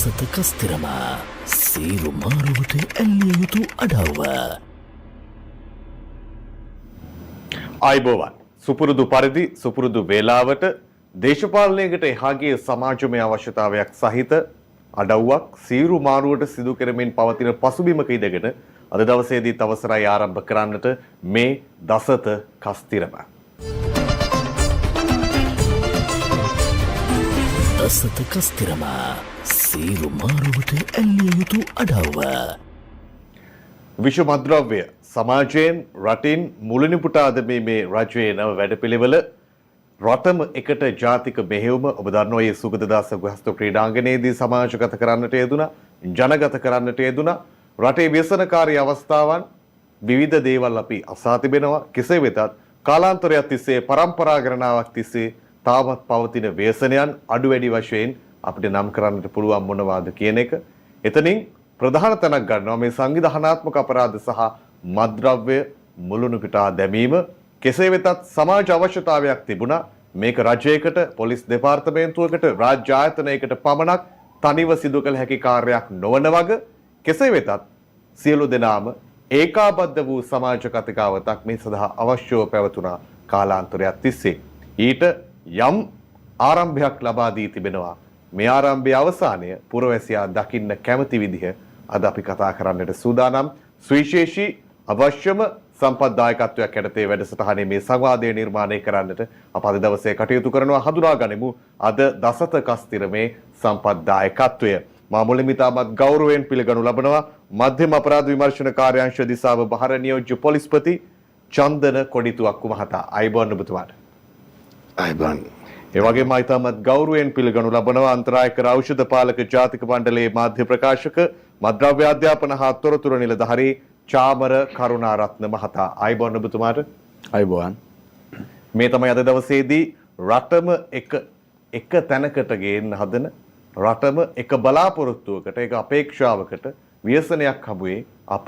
දසත කස්තිරම සීරු මාරුවට ඇල්ලිය යුතු අඩව්ව. ආයිබෝවන් සුපුරුදු පරිදි සුපුරුදු වේලාවට දේශපාලනයකට එහාගේ සමාජමය අවශ්‍යතාවයක් සහිත අඩව්වක් සීරු මාරුවට සිදු කරමින් පවතින පසුබිමක ඉඳගෙන අද දවසේදීත් අවසරයි ආරම්භ කරන්නට මේ දසත කස්තිරම. දසත කස්තිරම සීරු මාරුවට ඇල්ලිය යුතු අඩව්ව. විශ්ව මද්‍රව්‍ය සමාජයෙන් රටින් මුලනි පුටා දැමීමේ රජයේ නව වැඩපිළිවෙල රටම එකට ජාතික මෙහෙයුම ඔබ දන්නවා මේ සුගතදාස ගෘහස්ත ක්‍රීඩාංගණයේදී සමාජගත කරන්නට යෙදුණා, ජනගත කරන්නට යෙදුණා. රටේ ව්‍යසනකාරී අවස්ථාවන් විවිධ දේවල් අපි අසා තිබෙනවා. කෙසේ වෙතත් කාලාන්තරයක් තිස්සේ පරම්පරා ගණනාවක් තිස්සේ තාමත් පවතින ව්‍යසනයන් අඩු වැඩි වශයෙන් අපිට නම් කරන්නට පුළුවන් මොනවාද කියන එක. එතනින් ප්‍රධාන තැනක් ගන්නවා මේ සංවිධානාත්මක අපරාධ සහ මද්‍රව්‍ය මුලුණු පිටා දැමීම. කෙසේ වෙතත් සමාජ අවශ්‍යතාවයක් තිබුණා. මේක රජයකට, පොලිස් දෙපාර්තමේන්තුවකට, රාජ්‍ය ආයතනයකට පමණක් තනිව සිදු කළ හැකි කාර්යයක් නොවන වග කෙසේ වෙතත් සියලු දෙනාම ඒකාබද්ධ වූ සමාජ කතිකාවතක් මේ සඳහා අවශ්‍යව පැවතුණා කාලාන්තරයක් තිස්සේ. ඊට යම් ආරම්භයක් ලබා දී තිබෙනවා. මේ ආරම්භයේ අවසානය පුරවැසියා දකින්න කැමති විදිහ අද අපි කතා කරන්නට සූදානම්. සුවිශේෂී අවශ්‍යම සම්පත් දායකත්වයක් යටතේ වැඩසටහනේ මේ සංවාදය නිර්මාණය කරන්නට අප අද දවසේ කටයුතු කරනවා. හඳුනා ගනිමු අද දසත කස්තිරමේ සම්පත් දායකත්වය. මා මුලින්ම ඉතාමත් ගෞරවයෙන් පිළිගනු ලබනවා මධ්‍යම අපරාධ විමර්ශන කාර්යාංශ දිසාව බහර නියෝජ්‍ය පොලිස්පති චන්දන කොඩිතුවක්කු මහතා. අයිබෝන් ඔබතුමාට. අයිබෝන්. ඒ වගේම ඉතාමත් ගෞරවයෙන් පිළිගනු ලබනවා අන්තරායකර ඖෂධ පාලක ජාතික මණ්ඩලයේ මාධ්‍ය ප්‍රකාශක මද්‍රව්‍ය අධ්‍යාපන හා තොරතුරු නිලධාරී චාමර කරුණාරත්න මහතා. අයිබෝන් ඔබතුමාට. අයිබෝන්. මේ තමයි අද දවසේදී රටම එක තැනකට ගේන්න හදන, රටම එක බලාපොරොත්තුවකට, එක අපේක්ෂාවකට ව්‍යසනයක් හමුවේ අප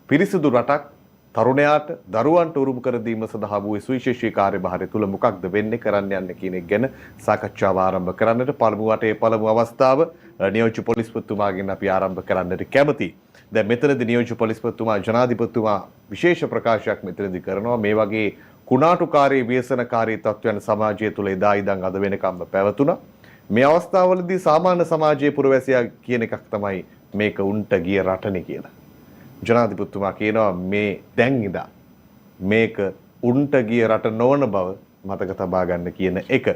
පිරිසිදු රටක් තරුණයාට දරුවන්ට උරුම කර දීම සඳහා වූ සුවිශේෂී කාර්යභාරය තුල මොකක්ද වෙන්නේ කරන්න යන්නේ කියන එක ගැන සාකච්ඡාව ආරම්භ කරන්නට පළමු වටේ පළමු අවස්ථාව නියෝජ්‍ය පොලිස්පතිතුමාගෙන් අපි ආරම්භ කරන්නට කැමතියි. දැන් මෙතනදී නියෝජ්‍ය පොලිස්පතිතුමා ජනාධිපතිතුමා විශේෂ ප්‍රකාශයක් මෙතනදී කරනවා. මේ වගේ කුණාටුකාරී ව්‍යසනකාරී තත්ත්වයන් සමාජය තුල එදා ඉඳන් අද වෙනකම්ම පැවතුණා. මේ අවස්ථාවවලදී සාමාන්‍ය සමාජයේ පුරවැසියා කියන එකක් තමයි මේක උන්ට ගිය රටනේ කියලා. ජනාධිපතිතුමා කියනවා මේ දැන් ඉඳන් මේක උන්ට ගිය රට නොවන බව මතක තබා ගන්න කියන එක.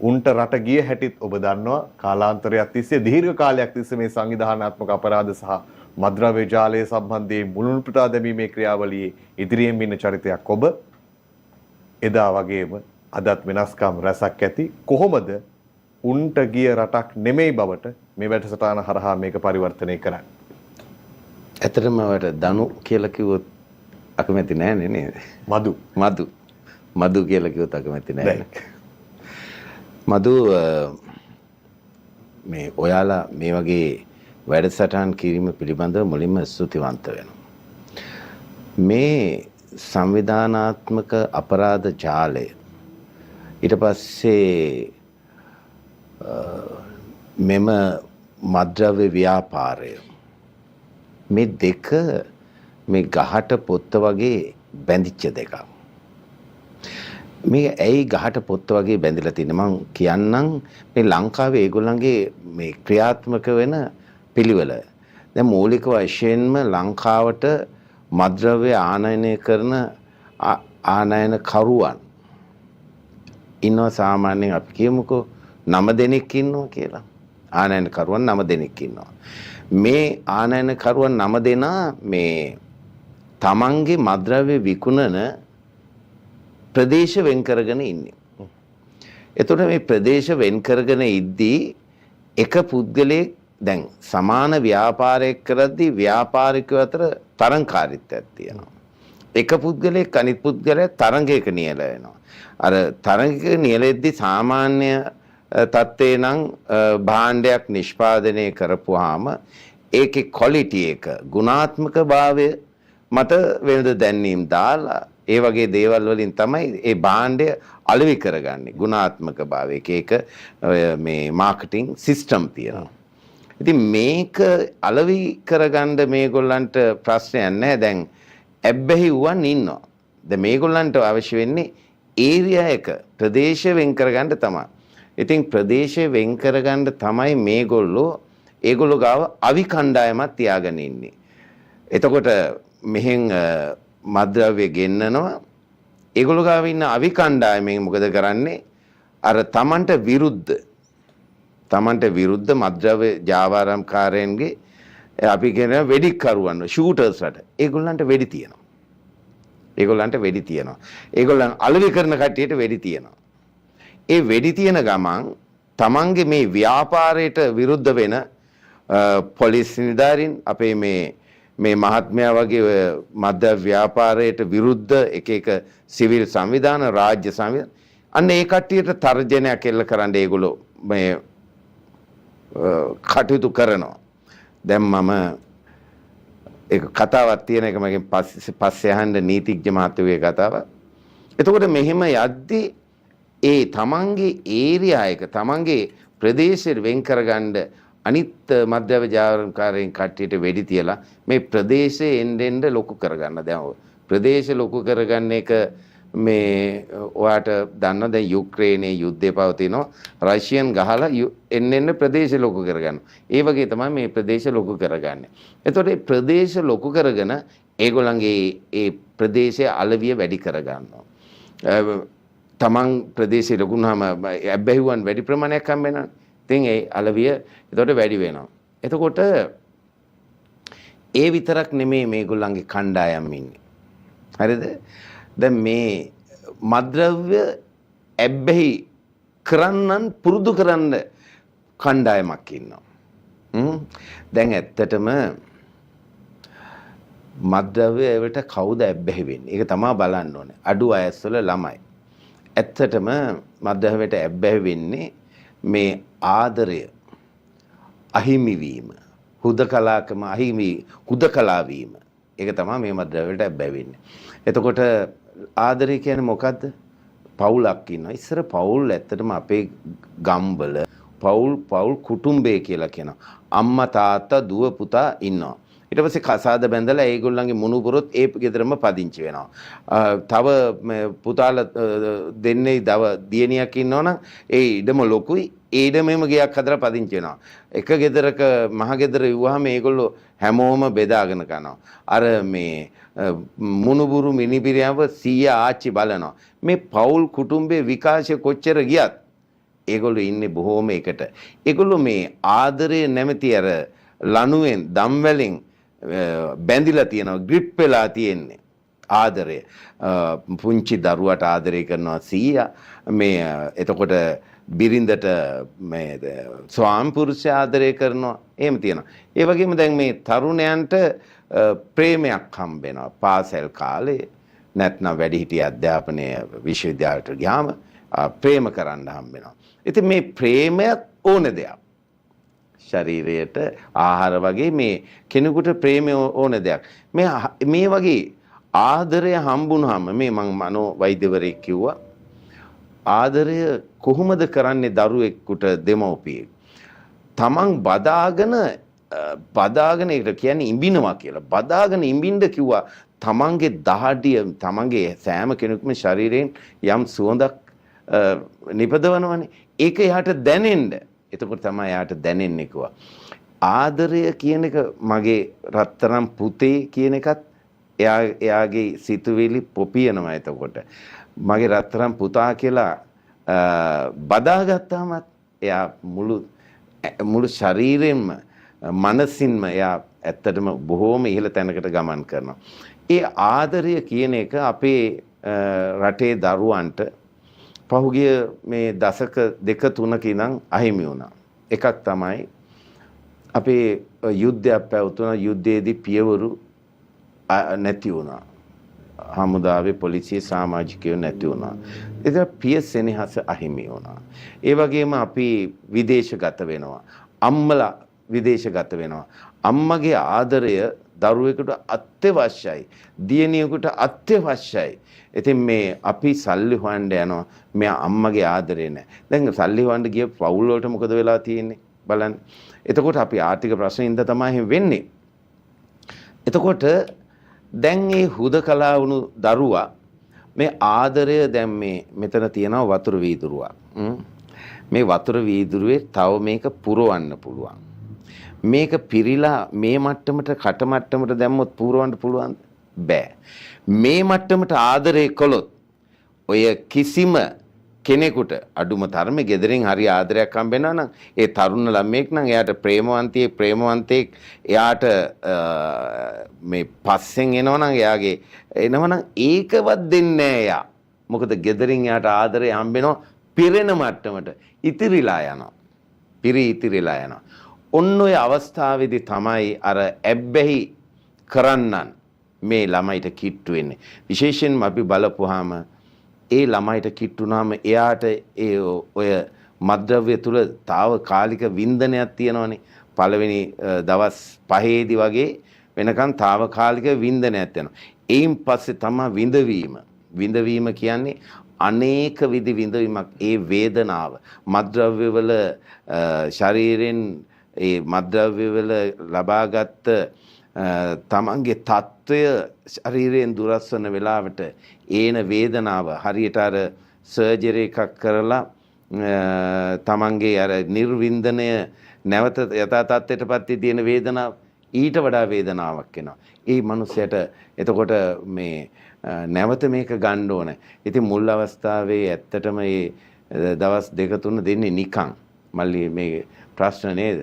උන්ට රට ගිය හැටිත් ඔබ දන්නවා කාලාන්තරයක් තිස්සේ දීර්ඝ කාලයක් තිස්සේ මේ සංවිධානාත්මක අපරාධ සහ මද්‍රව්‍ය ජාලය සම්බන්ධයෙන් මුලුණු පිටා දැමීමේ ක්‍රියාවලියේ ඉදිරියෙන් ඉන්න චරිතයක් ඔබ. එදා වගේම අදත් වෙනස්කම් රැසක් ඇති. කොහොමද උන්ට ගිය රටක් නෙමෙයි බවට මේ වැඩසටහන හරහා මේක පරිවර්තනය කරන්නේ? ඇත්තටම ඔයාලට දනු කියලා කිව්වොත් අකමැති නෑනේ නේද? මදු කියලා කිව්වොත් අකමැති නෑ. මදු මේ ඔයාලා මේ වගේ වැඩසටහන් කිරීම පිළිබඳව මුලින්ම ස්තුතිවන්ත වෙනවා. මේ සංවිධානාත්මක අපරාධ ජාලය ඊට පස්සේ මෙම මද්‍රව්‍ය ව්‍යාපාරය මේ දෙක මේ ගහට පොත්ත වගේ බැඳිච්ච දෙකක්. මේ ඇයි ගහට පොත්ත වගේ බැඳිලා තියෙන්නේ මම කියන්නම්. මේ ලංකාවේ ඒගොල්ලන්ගේ මේ ක්‍රියාත්මක වෙන පිළිවෙල. දැන් මූලික වශයෙන්ම ලංකාවට මද්‍රව්‍ය ආනයනය කරන ආනයනකරුවන් ඉන්නවා. සාමාන්‍යයෙන් අපි කියමුකෝ 9 දෙනෙක් ඉන්නවා කියලා. ආනයනකරුවන් 9 දෙනෙක් ඉන්නවා. මේ ආනයනකරුවන් 9 දෙනා මේ තමන්ගේ මද්‍රව්‍ය විකුණන ප්‍රදේශ වෙන් කරගෙන ඉන්නේ. එතකොට මේ ප්‍රදේශ වෙන් කරගෙන ඉද්දී එක පුද්ගලයෙක් දැන් සමාන ව්‍යාපාරයක් කරද්දී ව්‍යාපාරිකයෝ අතර තරංකාරීත්වයක් තියෙනවා. එක පුද්ගලයෙක් අනිත් පුද්ගලයා තරංගයක නියැල වෙනවා. අර තරංගයක නියැලෙද්දී සාමාන්‍ය තත්ත්වේ නම් භාණ්ඩයක් නිෂ්පාදනය කරපුවාම ඒකේ ක්වොලිටි එක ගුණාත්මක භාවය මත වෙනද දැන්වීම් දාලා ඒ වගේ දේවල් වලින් තමයි ඒ භාණ්ඩය අලෙවි කරගන්නේ ගුණාත්මක භාවයක. ඒක මේ මාකටිං සිස්ටම් තියෙනවා. ඉතින් මේක අලෙවි කරගන්න මේගොල්ලන්ට ප්‍රශ්නයක් නැහැ. දැන් ඇබ්බැහි වුවන් ඉන්නවා. දැන් මේගොල්ලන්ට අවශ්‍ය වෙන්නේ ඒරියා එක ප්‍රදේශ වෙන් කරගන්න තමයි. ඉතින් ප්‍රදේශ වෙන් කරගන්න තමයි ඒගොල්ලෝ ගාව අවි කණ්ඩායමක් තියාගෙන ඉන්නේ. එතකොට මෙහෙන් මද්ද්‍රව්‍ය ගෙන්නනවා. ඒගොල්ලෝ ගාව ඉන්න අවි කණ්ඩායමෙන් මොකද කරන්නේ? අර තමන්ට විරුද්ධ මද්ද්‍රව්‍ය ජාවාරම්කාරයන්ගේ අපි කියන වෙඩික්කරුවන් ෂූටර්ස්ලට ඒගොල්ලන්ට වෙඩි තියෙනවා. ඒගොල්ලන් අලෙවි කරන කට්ටියට වෙඩි තියෙනවා. ඒ වෙඩි තියෙන ගමන් තමන්ගේ මේ ව්‍යාපාරයට විරුද්ධ වෙන පොලිස් නිලධාරීන් අපේ මේ මහත්මයා වගේ මද්ද්‍ය ව්‍යාපාරයට විරුද්ධ එක සිවිල් සංවිධාන රාජ්‍ය සංවිධාන අන්න ඒ කට්ටියට තර්ජනයක් එල්ල කරන්න ඒගොල්ලෝ මේ කටයුතු කරනවා. දැන් මම ඒක කතාවක් තියෙන එක මගෙන් පස්සේ අහන්න නීතිඥ මහත්තයෝගේ කතාවක්. එතකොට මෙහෙම යද්දී ඒ තමන්ගේ ඒරියා එක තමන්ගේ ප්‍රදේශෙ වෙන් කරගන්න අනිත් මද්ද්‍රව්‍ය ජාවාරම්කාරයන් කට්ටියට වෙඩි තියලා මේ ප්‍රදේශේ එන්න ලොකු කරගන්න. දැන් ප්‍රදේශ ලොකු කරගන්න එක මේ ඔයාට දන්න දැන් යුක්‍රේනයේ යුද්ධය පවතිනවා. රෂියන් ගහලා එන්න ප්‍රදේශ ලොකු කරගන්න. ඒ වගේ තමයි මේ ප්‍රදේශ ලොකු කරගන්නේ. එතකොට මේ ප්‍රදේශ ලොකු කරගෙන ඒගොල්ලන්ගේ ඒ ප්‍රදේශයේ අලවිය වැඩි කරගන්නවා. තමන් ප්‍රදේශයේ ලොකුනහම ඇබ්බැහිවන් වැඩි ප්‍රමාණයක් හම්බ වෙනවා. ඉතින් ඒ අලවිය එතකොට වැඩි වෙනවා. එතකොට ඒ විතරක් නෙමෙයි මේගොල්ලන්ගේ කණ්ඩායම් ඉන්නේ. හරිද? දැන් මේ මද්ද්‍රව්‍ය ඇබ්බැහි කරන්නන් පුරුදු කරන්න කණ්ඩායමක් ඉන්නවා. දැන් ඇත්තටම මද්ද්‍රව්‍ය වලට කවුද ඇබ්බැහි වෙන්නේ? ඒක තමයි බලන්න ඕනේ. අඩු වයස්වල ළමයි. ඇත්තටම මද්ද්‍රව්‍යයට ඇබ්බැහි වෙන්නේ මේ ආදරය අහිමි වීම, හුදකලා වීම. ඒක තමයි මේ මද්ද්‍රව්‍යයට ඇබ්බැහි වෙන්නේ. එතකොට ආදරය කියන්නේ මොකද්ද? පවුලක් ඉන්නවා. ඉස්සර පවුල් ඇත්තටම අපේ ගම්වල පවුල් කුටුම්බය කියලා කියනවා. අම්මා තාත්තා දුව පුතා ඉන්නවා. ඊට පස්සේ කසාද බැඳලා ඒගොල්ලන්ගේ මුණුපුරොත් ඒ ගෙදරම පදිංචි වෙනවා. තව පුතාලා දෙන්නේ දියණියක් ඉන්නවනම් ඒ ඉඩම ලොකුයි. ඒ ඉඩමෙම ගයක් හදලා පදිංචි වෙනවා. එක ගෙදරක මහ ගෙදර ඉව්වහම ඒගොල්ලෝ හැමෝම බෙදාගෙන කනවා. අර මේ මුණුබුරු මිනිපිරියව සීයා ආච්චි බලනවා. මේ පවුල් කුටුම්බේ විකාශය කොච්චර ගියත් ඒගොල්ලෝ ඉන්නේ බොහෝම එකට. ඒගොල්ලෝ මේ ආදරය නැමැති අර ලණුවෙන් දම්වැලෙන් බැඳිලා තියෙනවා, ග්‍රිප් වෙලා තියෙන්නේ ආදරය. පුංචි දරුවට ආදරය කරනවා සීයා. මේ එතකොට බිරිඳට මේ ස්වාමි පුරුෂය ආදරය කරනවා. එහෙම තියෙනවා. ඒ වගේම දැන් මේ තරුණයන්ට ප්‍රේමයක් හම්බ වෙනවා. පාසල් කාලේ නැත්නම් වැඩිහිටිය අධ්‍යාපනය විශ්වවිද්‍යාලයට ගියාම ප්‍රේම කරන්න හම්බ වෙනවා. ඉතින් මේ ප්‍රේමයක් ඕන දෙයක්. ශරීරයට ආහාර වගේ මේ කෙනෙකුට ප්‍රේමය ඕන දෙයක්. මේ වගේ ආදරය හම්බුනහම මේ මං මනෝ වෛද්‍යවරයෙක් කිව්වා ආදරය කොහොමද කරන්නේ දරුවෙකුට දෙමව්පියෙක්? තමන් බදාගෙන ඒකට කියන්නේ ඉඹිනවා කියලා. බදාගෙන ඉඹින්න කිව්වා තමන්ගේ දහඩිය තමන්ගේ සෑම කෙනෙකුම ශරීරයෙන් යම් සුවඳක් නිපදවනවනේ. ඒක එයාට දැනෙන්න. එතකොට තමයි යාට දැනෙන්නේ කිව්වා. ආදරය කියන එක මගේ රත්තරන් පුතේ කියන එකත් එයාගේ සිතුවිලි පොපියනවා. එතකොට මගේ රත්තරන් පුතා කියලා බදාගත්තාම එයා මුළු ශරීරයෙන්ම මනසින්ම එයා ඇත්තටම බොහෝම ඉහළ තැනකට ගමන් කරනවා. ඒ ආදරය කියන එක අපේ රටේ දරුවන්ට පහුගිය මේ දශක දෙක තුනක ඉඳන් අහිමි වුණා. එකක් තමයි අපේ යුද්ධයක් පැවතුණා. යුද්ධයේදී පියවරු නැති වුණා. හමුදාවේ පොලිසිය සමාජිකයෝ නැති වුණා. ඒක පිය සෙනෙහස අහිමි වුණා. ඒ වගේම අපි විදේශගත වෙනවා. අම්මලා විදේශගත වෙනවා. අම්මගේ ආදරය දරුවෙකුට අත්‍යවශ්‍යයි. දියණියෙකුට අත්‍යවශ්‍යයි. ඉතින් මේ අපි සල්ලි හොයන්න යනවා. මෙයා අම්මගේ ආදරේ නැහැ. දැන් සල්ලි හොයන්න ගිය පවුල් වලට මොකද වෙලා තියෙන්නේ? බලන්න. එතකොට අපි ආර්ථික ප්‍රශ්නින්ද තමයි එහෙම වෙන්නේ. එතකොට දැන් මේ හුදකලා වුණු දරුවා මේ ආදරය දැන් මේ මෙතන තියෙනවා වතුර වීදුරුවක්. මේ වතුර වීදුරුවේ තව මේක පුරවන්න පුළුවන්. මේක පිරීලා මේ මට්ටමට කට මට්ටමට දැම්මොත් පුරවන්න පුළුවන් බෑ. මේ මට්ටමට ආදරය කළොත් ඔය කිසිම කෙනෙකුට අඩුම තරමේ ගෙදරින් හරි ආදරයක් හම්බෙනවා නම් ඒ තරුණ ළමයෙක් නම් එයාට ප්‍රේමවන්තයෙක් එයාට මේ පස්සෙන් එනවනම් එයාගේ එනවනම් ඒකවත් දෙන්නේ නෑ එයා. මොකද ගෙදරින් එයාට ආදරය හම්බෙනවා පිරෙන මට්ටමට ඉතිරිලා යනවා. ඔන්න ඔය අවස්ථාවේදී තමයි අර ඇබ්බැහි කරන්නන් මේ ළමයිට කිට්ටු වෙන්නේ. විශේෂයෙන්ම අපි බලපුවාම ඒ ළමයිට කිට්ටුනාම එයාට ඒ ඔය මද්ද්‍රව්‍ය තුල తాවකාලික වින්දනයක් තියෙනවනේ. පළවෙනි දවස් 5ේදී වගේ වෙනකන් తాවකාලික වින්දනයක් තියෙනවා. එයින් පස්සේ තමයි විඳවීම කියන්නේ අනේක විදි විඳවීමක්. ඒ වේදනාව මද්ද්‍රව්‍ය වල ශරීරයෙන් ඒ මද්ද්‍රව්‍ය වල ලබාගත් තමන්ගේ තත්ත්වය ශරීරයෙන් දුරස් වන වෙලාවට ඒන වේදනාව හරියට අර සර්ජරි එකක් කරලා තමන්ගේ අර නිර්වින්දනය නැවත යථා තත්ත්වයටපත් තියෙන වේදනාව ඊට වඩා වේදනාවක් එනවා. ඒ මනුස්සයට එතකොට මේ නැවත මේක ගන්න ඕනේ. ඉතින් මුල් අවස්ථාවේ ඇත්තටම මේ දවස් 2-3 දෙන්නේ නිකන් මල්ලි මේ ප්‍රශ්න නේද?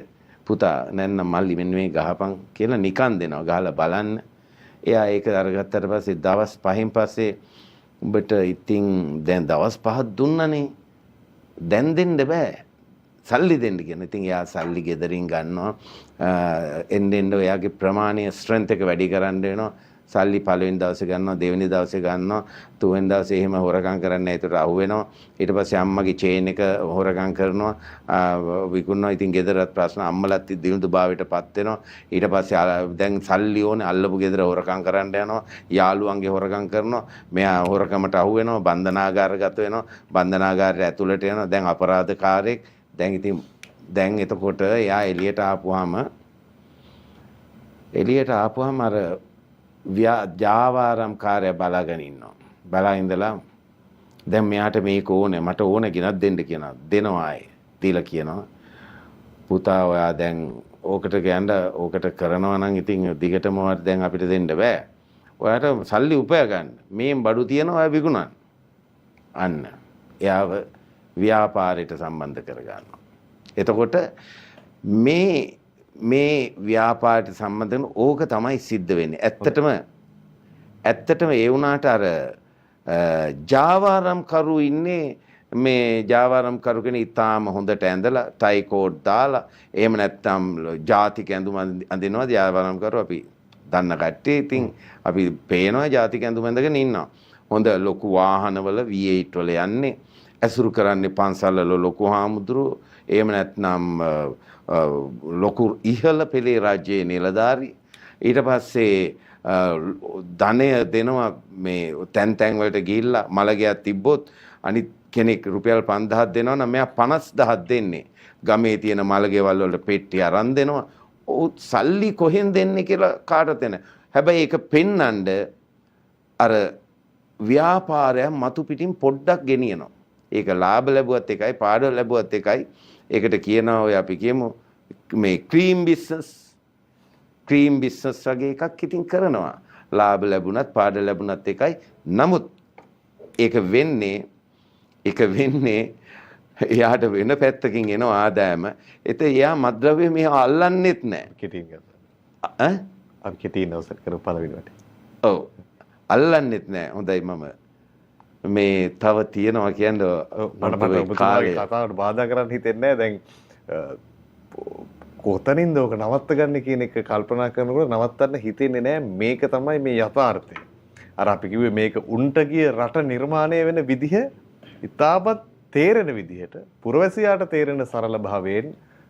පුතා නැත්නම් මල්ලි මෙන්න මේ ගහපන් කියලා නිකන් දෙනවා. ගහලා බලන්න. එයා ඒක අරගත්තට පස්සේ දවස් 5න් පස්සේ උඹට ඉතින් දැන් දවස් 5ක් දුන්නනේ. දැන් දෙන්න බෑ. සල්ලි දෙන්න කියන. ඉතින් එයා සල්ලි ගෙදරින් ගන්නවා. එන්න එයාගේ ප්‍රමාණීය ස්ට්‍රෙන්ත් එක වැඩි කරන්න වෙනවා. සල්ලි පළවෙනි දවසේ ගන්නවා, දෙවෙනි දවසේ ගන්නවා, තුන්වෙනි දවසේ එහෙම හොරකම් කරන්නේ ඒතර අහු වෙනවා. ඊට පස්සේ අම්මගේ චේන් එක හොරකම් කරනවා, විකුණනවා. ඉතින් ගෙදරත් ප්‍රශ්න අම්මලත් දිනුදු භාවයටපත් වෙනවා. ඊට පස්සේ දැන් සල්ලි ඕනේ අල්ලපු ගෙදර හොරකම් කරන්න යනවා, යාළුවන්ගේ හොරකම් කරනවා. මෙයා හොරකමට අහු වෙනවා, බන්ධනාගාරගත වෙනවා, බන්ධනාගාරයට ඇතුළට යනවා. දැන් අපරාධකාරයෙක්. දැන් එතකොට එයා එළියට ආපුවාම අර ජාවාරම්කාරය බලාගෙන ඉන්නවා. බලා ඉඳලා දැන් මෙයාට මේක ඕනේ මට ඕනේ ගෙනත් දෙන්න කියනවා. දෙනවා අය. දීලා කියනවා පුතා ඔයා දැන් ඕකට කරනවා නම් ඉතින් දිගටම දැන් අපිට දෙන්න බෑ. ඔයාට සල්ලි උපය ගන්න. මේ බඩු තියනවා ඔයා විකුණන්න. අන්න. එයාව ව්‍යාපාරයට සම්බන්ධ කරගන්නවා. එතකොට මේ ව්‍යාපාරයට සම්බන්ධ වෙන ඕක තමයි සිද්ධ වෙන්නේ. ඇත්තටම ඒ වුණාට අර ජාවාරම් කරු ඉන්නේ මේ ජාවාරම් කරු කෙනෙක් ඉතාලම හොඳට ඇඳලා ටයි කෝට් දාලා එහෙම නැත්නම් ජාතික ඇඳුම් අඳිනවා ජාවාරම් කරු අපි දන්න කට්ටිය. ඉතින් අපි පේනවා ජාතික ඇඳුම් ඇඳගෙන ඉන්නවා. හොඳ ලොකු වාහනවල V8 වල යන්නේ. ඇසුරු කරන්නේ පන්සල්වල ලොකු හාමුදුරුවෝ. එහෙම නැත්නම් ලොකු ඉහළ පෙළේ රාජ්‍යයේ නිලධාරී. ඊට පස්සේ ධනය දෙනවා මේ තැන් වලට ගිහිල්ලා මලගයක් තිබ්බොත් අනිත් කෙනෙක් රුපියල් 5000ක් දෙනවා නම් මෙයා 50000ක් දෙන්නේ. ගමේ තියෙන මලගෙවල් වලට පෙට්ටි අරන් දෙනවා. සල්ලි කොහෙන් දෙන්නේ කියලා කාටවත් නැහැ. හැබැයි ඒක පෙන්නඳ අර ව්‍යාපාරය මතු පිටින් පොඩ්ඩක් ගෙනියනවා. ඒක ලාභ ලැබුවත් එකයි පාඩු ලැබුවත් එකයි. ඒකට කියනවා ඔය අපි කියමු මේ ක්‍රීම් බිස්නස් වගේ එකක් ඉතින් කරනවා. ලාභ ලැබුණත් පාඩු ලැබුණත් එකයි. නමුත් ඒක වෙන්නේ එයාට වෙන පැත්තකින් එන ආදායම. ඒත් එයා මද්ද්‍රව්‍ය මෙහ අල්ලන්නෙත් නැහැ. කෙටියෙන් ගත්තා. අපි කෙටියෙන් අවසන් කරමු පළවෙනි වටේ. ඔව්. අල්ලන්නෙත් නැහැ. හොඳයි මම මේ තව තියෙනවා කියන්නේ මට කතාවට බාධා කරන්න හිතෙන්නේ නැහැ. දැන් කොතනින්ද ඔක නවත්ත ගන්න කියන එක කල්පනා කරනකොට නවත්තන්න හිතෙන්නේ නැහැ. මේක තමයි මේ යථාර්ථය. අර අපි කිව්වේ මේක උන්ට ගිය රට නිර්මාණය වෙන විදිහ ඉතාමත් තේරෙන විදිහට පුරවැසියාට තේරෙන සරල භාවයෙන්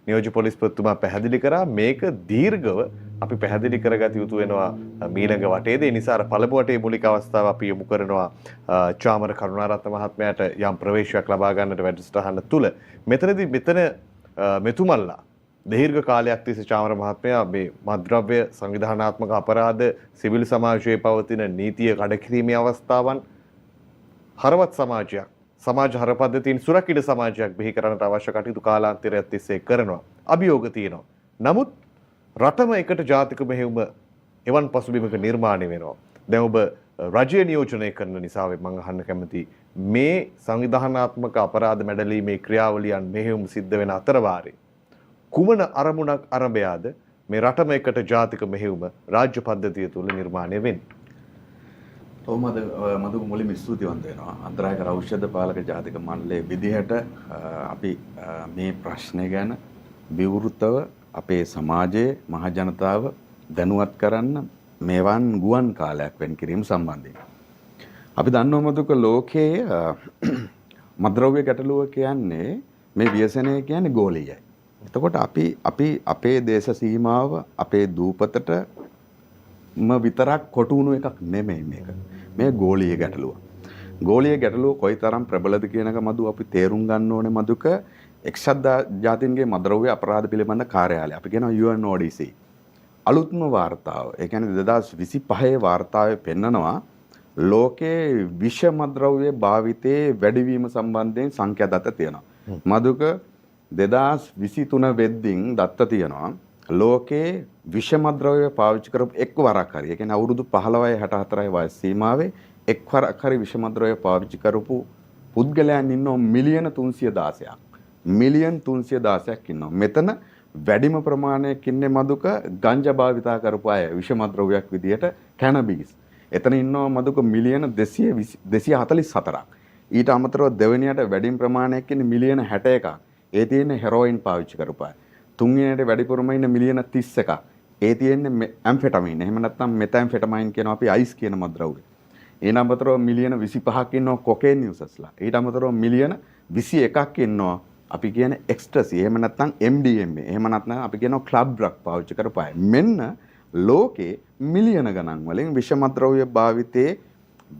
නියෝජ්‍ය පොලිස්පතිතුමා පැහැදිලි කරා. මේක දීර්ඝව අපි පැහැදිලි කරගත යුතු වෙනවා මීළඟ වටේදී. ඒ නිසා අර පළමු වටේ මූලික අවස්ථාව අපි යොමු කරනවා චාමර කරුණාරත්න මහත්මයාට යම් ප්‍රවේශයක් ලබා ගන්නට වැඩසටහන තුල. මෙතන මෙතුමල්ලා දීර්ඝ කාලයක් තිස්සේ චාමර මහත්මයා මේ මද්ද්‍රව්‍ය සංවිධානාත්මක අපරාධ සිවිල් සමාජයේ පවතින නීතිය කඩකිරීමේ අවස්ථාවන් හරවත් සමාජයක් සමාජ හර පද්ධතීන් සුරකිත සමාජයක් බිහි කරන්නට අවශ්‍ය කටයුතු කාලාන්තරයක් තිස්සේ කරනවා. අභියෝග තියෙනවා. නමුත් රටම එකට ජාතික මෙහෙයුම එවන් පසුබිමක නිර්මාණය වෙනවා. දැන් ඔබ රජය නියෝජනය කරන නිසා මම අහන්න කැමති මේ සංවිධානාත්මක අපරාධ මැඩලීමේ ක්‍රියාවලියන් මෙහෙයුම් සිද්ධ වෙන අතරවාරේ කුමන අරමුණක් අරඹයාද මේ රටම එකට ජාතික මෙහෙයුම රාජ්‍ය පද්ධතිය තුළ නිර්මාණය වෙන්නේ? තෝමද මදුක මුලින්ම ස්තුතිවන්ත වෙනවා. අන්තරායක ඖෂධ පාලක ජාතික මණ්ඩලයේ විදිහට අපි මේ ප්‍රශ්නය ගැන විවෘතව අපේ සමාජයේ මහ ජනතාව දැනුවත් කරන්න මේවන් ගුවන් කාලයක් වෙන් කිරීම සම්බන්ධයෙන්. අපි දන්නවා මදුක ලෝකයේ මද්ද්‍රව්‍ය ගැටලුව කියන්නේ මේ ව්‍යසනය කියන්නේ ගෝලීයයි. එතකොට අපි අපේ දේශ සීමාව අපේ දූපතටම විතරක් කොටු වුණු එකක් නෙමෙයි මේක. මේ ගෝලීය ගැටලුව. ගෝලීය ගැටලුව කොයිතරම් ප්‍රබලද කියන එක මදු අපි තේරුම් ගන්න ඕනේ මදුක එක්සත් ජාතීන්ගේ මද්ද්‍රව්‍ය අපරාධ පිළිබඳ කාර්යාලය. අපි කියනවා UNODC. අලුත්ම වාර්තාව. ඒ කියන්නේ 2025 වාර්තාවේ පෙන්නනවා ලෝකයේ විෂ මද්ද්‍රව්‍ය භාවිතයේ වැඩිවීම සම්බන්ධයෙන් සංඛ්‍යා දත තියෙනවා. මදුක 2023 වෙද්දින් දත්ත තියෙනවා ලෝකේ විෂ මද්ද්‍රව්‍ය පාවිච්චි කරපු එක් වරක් හරි. ඒ කියන්නේ අවුරුදු 15යි 64යි වයස් සීමාවේ එක් වරක් හරි විෂ මද්ද්‍රව්‍ය පාවිච්චි කරපු පුද්ගලයන් ඉන්නවා මිලියන 316ක්. මිලියන් 316ක් ඉන්නවා. මෙතන වැඩිම ප්‍රමාණයක් ඉන්නේ මදුක ගංජා භාවිතා කරපු අය විෂ මද්ද්‍රව්‍යයක් විදියට කැනබිස්. එතන ඉන්නවා මදුක මිලියන 244ක්. ඊට අමතරව දෙවෙනියට වැඩිම ප්‍රමාණයක් ඉන්නේ මිලියන 61ක්. ඒ තියෙන්නේ හෙරෝයින් පාවිච්චි කරපු අය. තුන්වෙනියට වැඩිපුරම ඉන්නේ මිලියන 31ක්. ඒ තියෙන්නේ ඇම්ෆෙටමින්. එහෙම නැත්නම් මෙතැම්ෆෙටමයින් කියනවා අපි අයිස් කියන මද්ද්‍රව්‍ය. ඊට අමතරව මිලියන 25ක් ඉන්නවා කොකේන් යූසර්ස්ලා. ඊට අමතරව මිලියන 21ක් ඉන්නවා අපි කියන එක්ස්ට්‍රසි. එහෙම නැත්නම් MDMA. එහෙම නැත්නම් අපි කියනවා ක්ලබ් ඩ්‍රග් පාවිච්චි කරපු අය. මෙන්න ලෝකේ මිලියන ගණන් වලින් විෂ මද්ද්‍රව්‍ය භාවිතයේ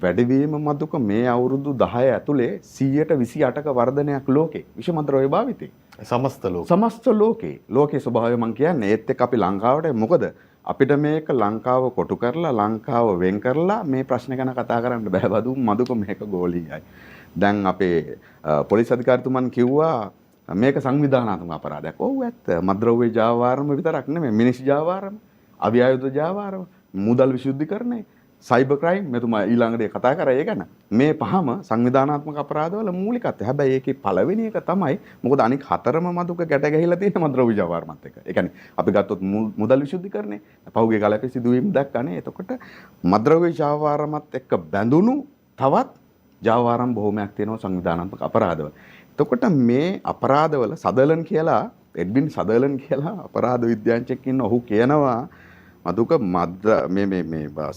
වැඩිවීම මදුක මේ අවුරුදු 10 ඇතුලේ 128ක වර්ධනයක් ලෝකේ විෂ මද්ද්‍රව්‍ය භාවිතේ. සමස්ත ලෝකේ ස්වභාවය මම කියන්නේ ඒත් එක්ක අපි ලංකාවට මොකද අපිට මේක ලංකාව කොටු කරලා ලංකාව වෙන් කරලා මේ ප්‍රශ්න ගැන කතා කරන්න බෑ බදු මදුක මේක ගෝලීයයි. දැන් අපේ පොලිස් අධිකාරිතුමන් කිව්වා මේක සංවිධානාත්මක අපරාධයක්. ඔව් ඇත්ත. මද්ද්‍රව්‍ය ජාවාරම විතරක් නෙමෙයි මිනිස් ජාවාරම, අවි ආයුධ ජාවාරම, මුදල් විශුද්ධිකරණය, සයිබර් ක්‍රයිම් මෙතුමා ඊළඟට කතා කරා ඒ ගැන. මේ පහම සංවිධානාත්මක අපරාධවල මූලිකත්වය. හැබැයි ඒකේ පළවෙනි එක තමයි මොකද අනික හතරම මදුක ගැට ගැහිලා තියෙන මද්ද්‍රව්‍ය ජාවාරමත් එක්ක. ඒ කියන්නේ අපි ගත්තොත් මුදල් විශුද්ධිකරණය පහුගිය කාලේ සිදුවීම් දැක්කනේ. එතකොට මද්ද්‍රව්‍ය ජාවාරමත් එක්ක බැඳුණු තවත් ජාවාරම් බොහොමයක් තියෙනවා සංවිධානාත්මක අපරාධවල. එතකොට මේ අපරාධවල සදර්ලන් කියලා එඩ්වින් සදර්ලන් කියලා අපරාධ විද්‍යාඥයෙක් ඉන්න ඔහු කියනවා මදුක මේ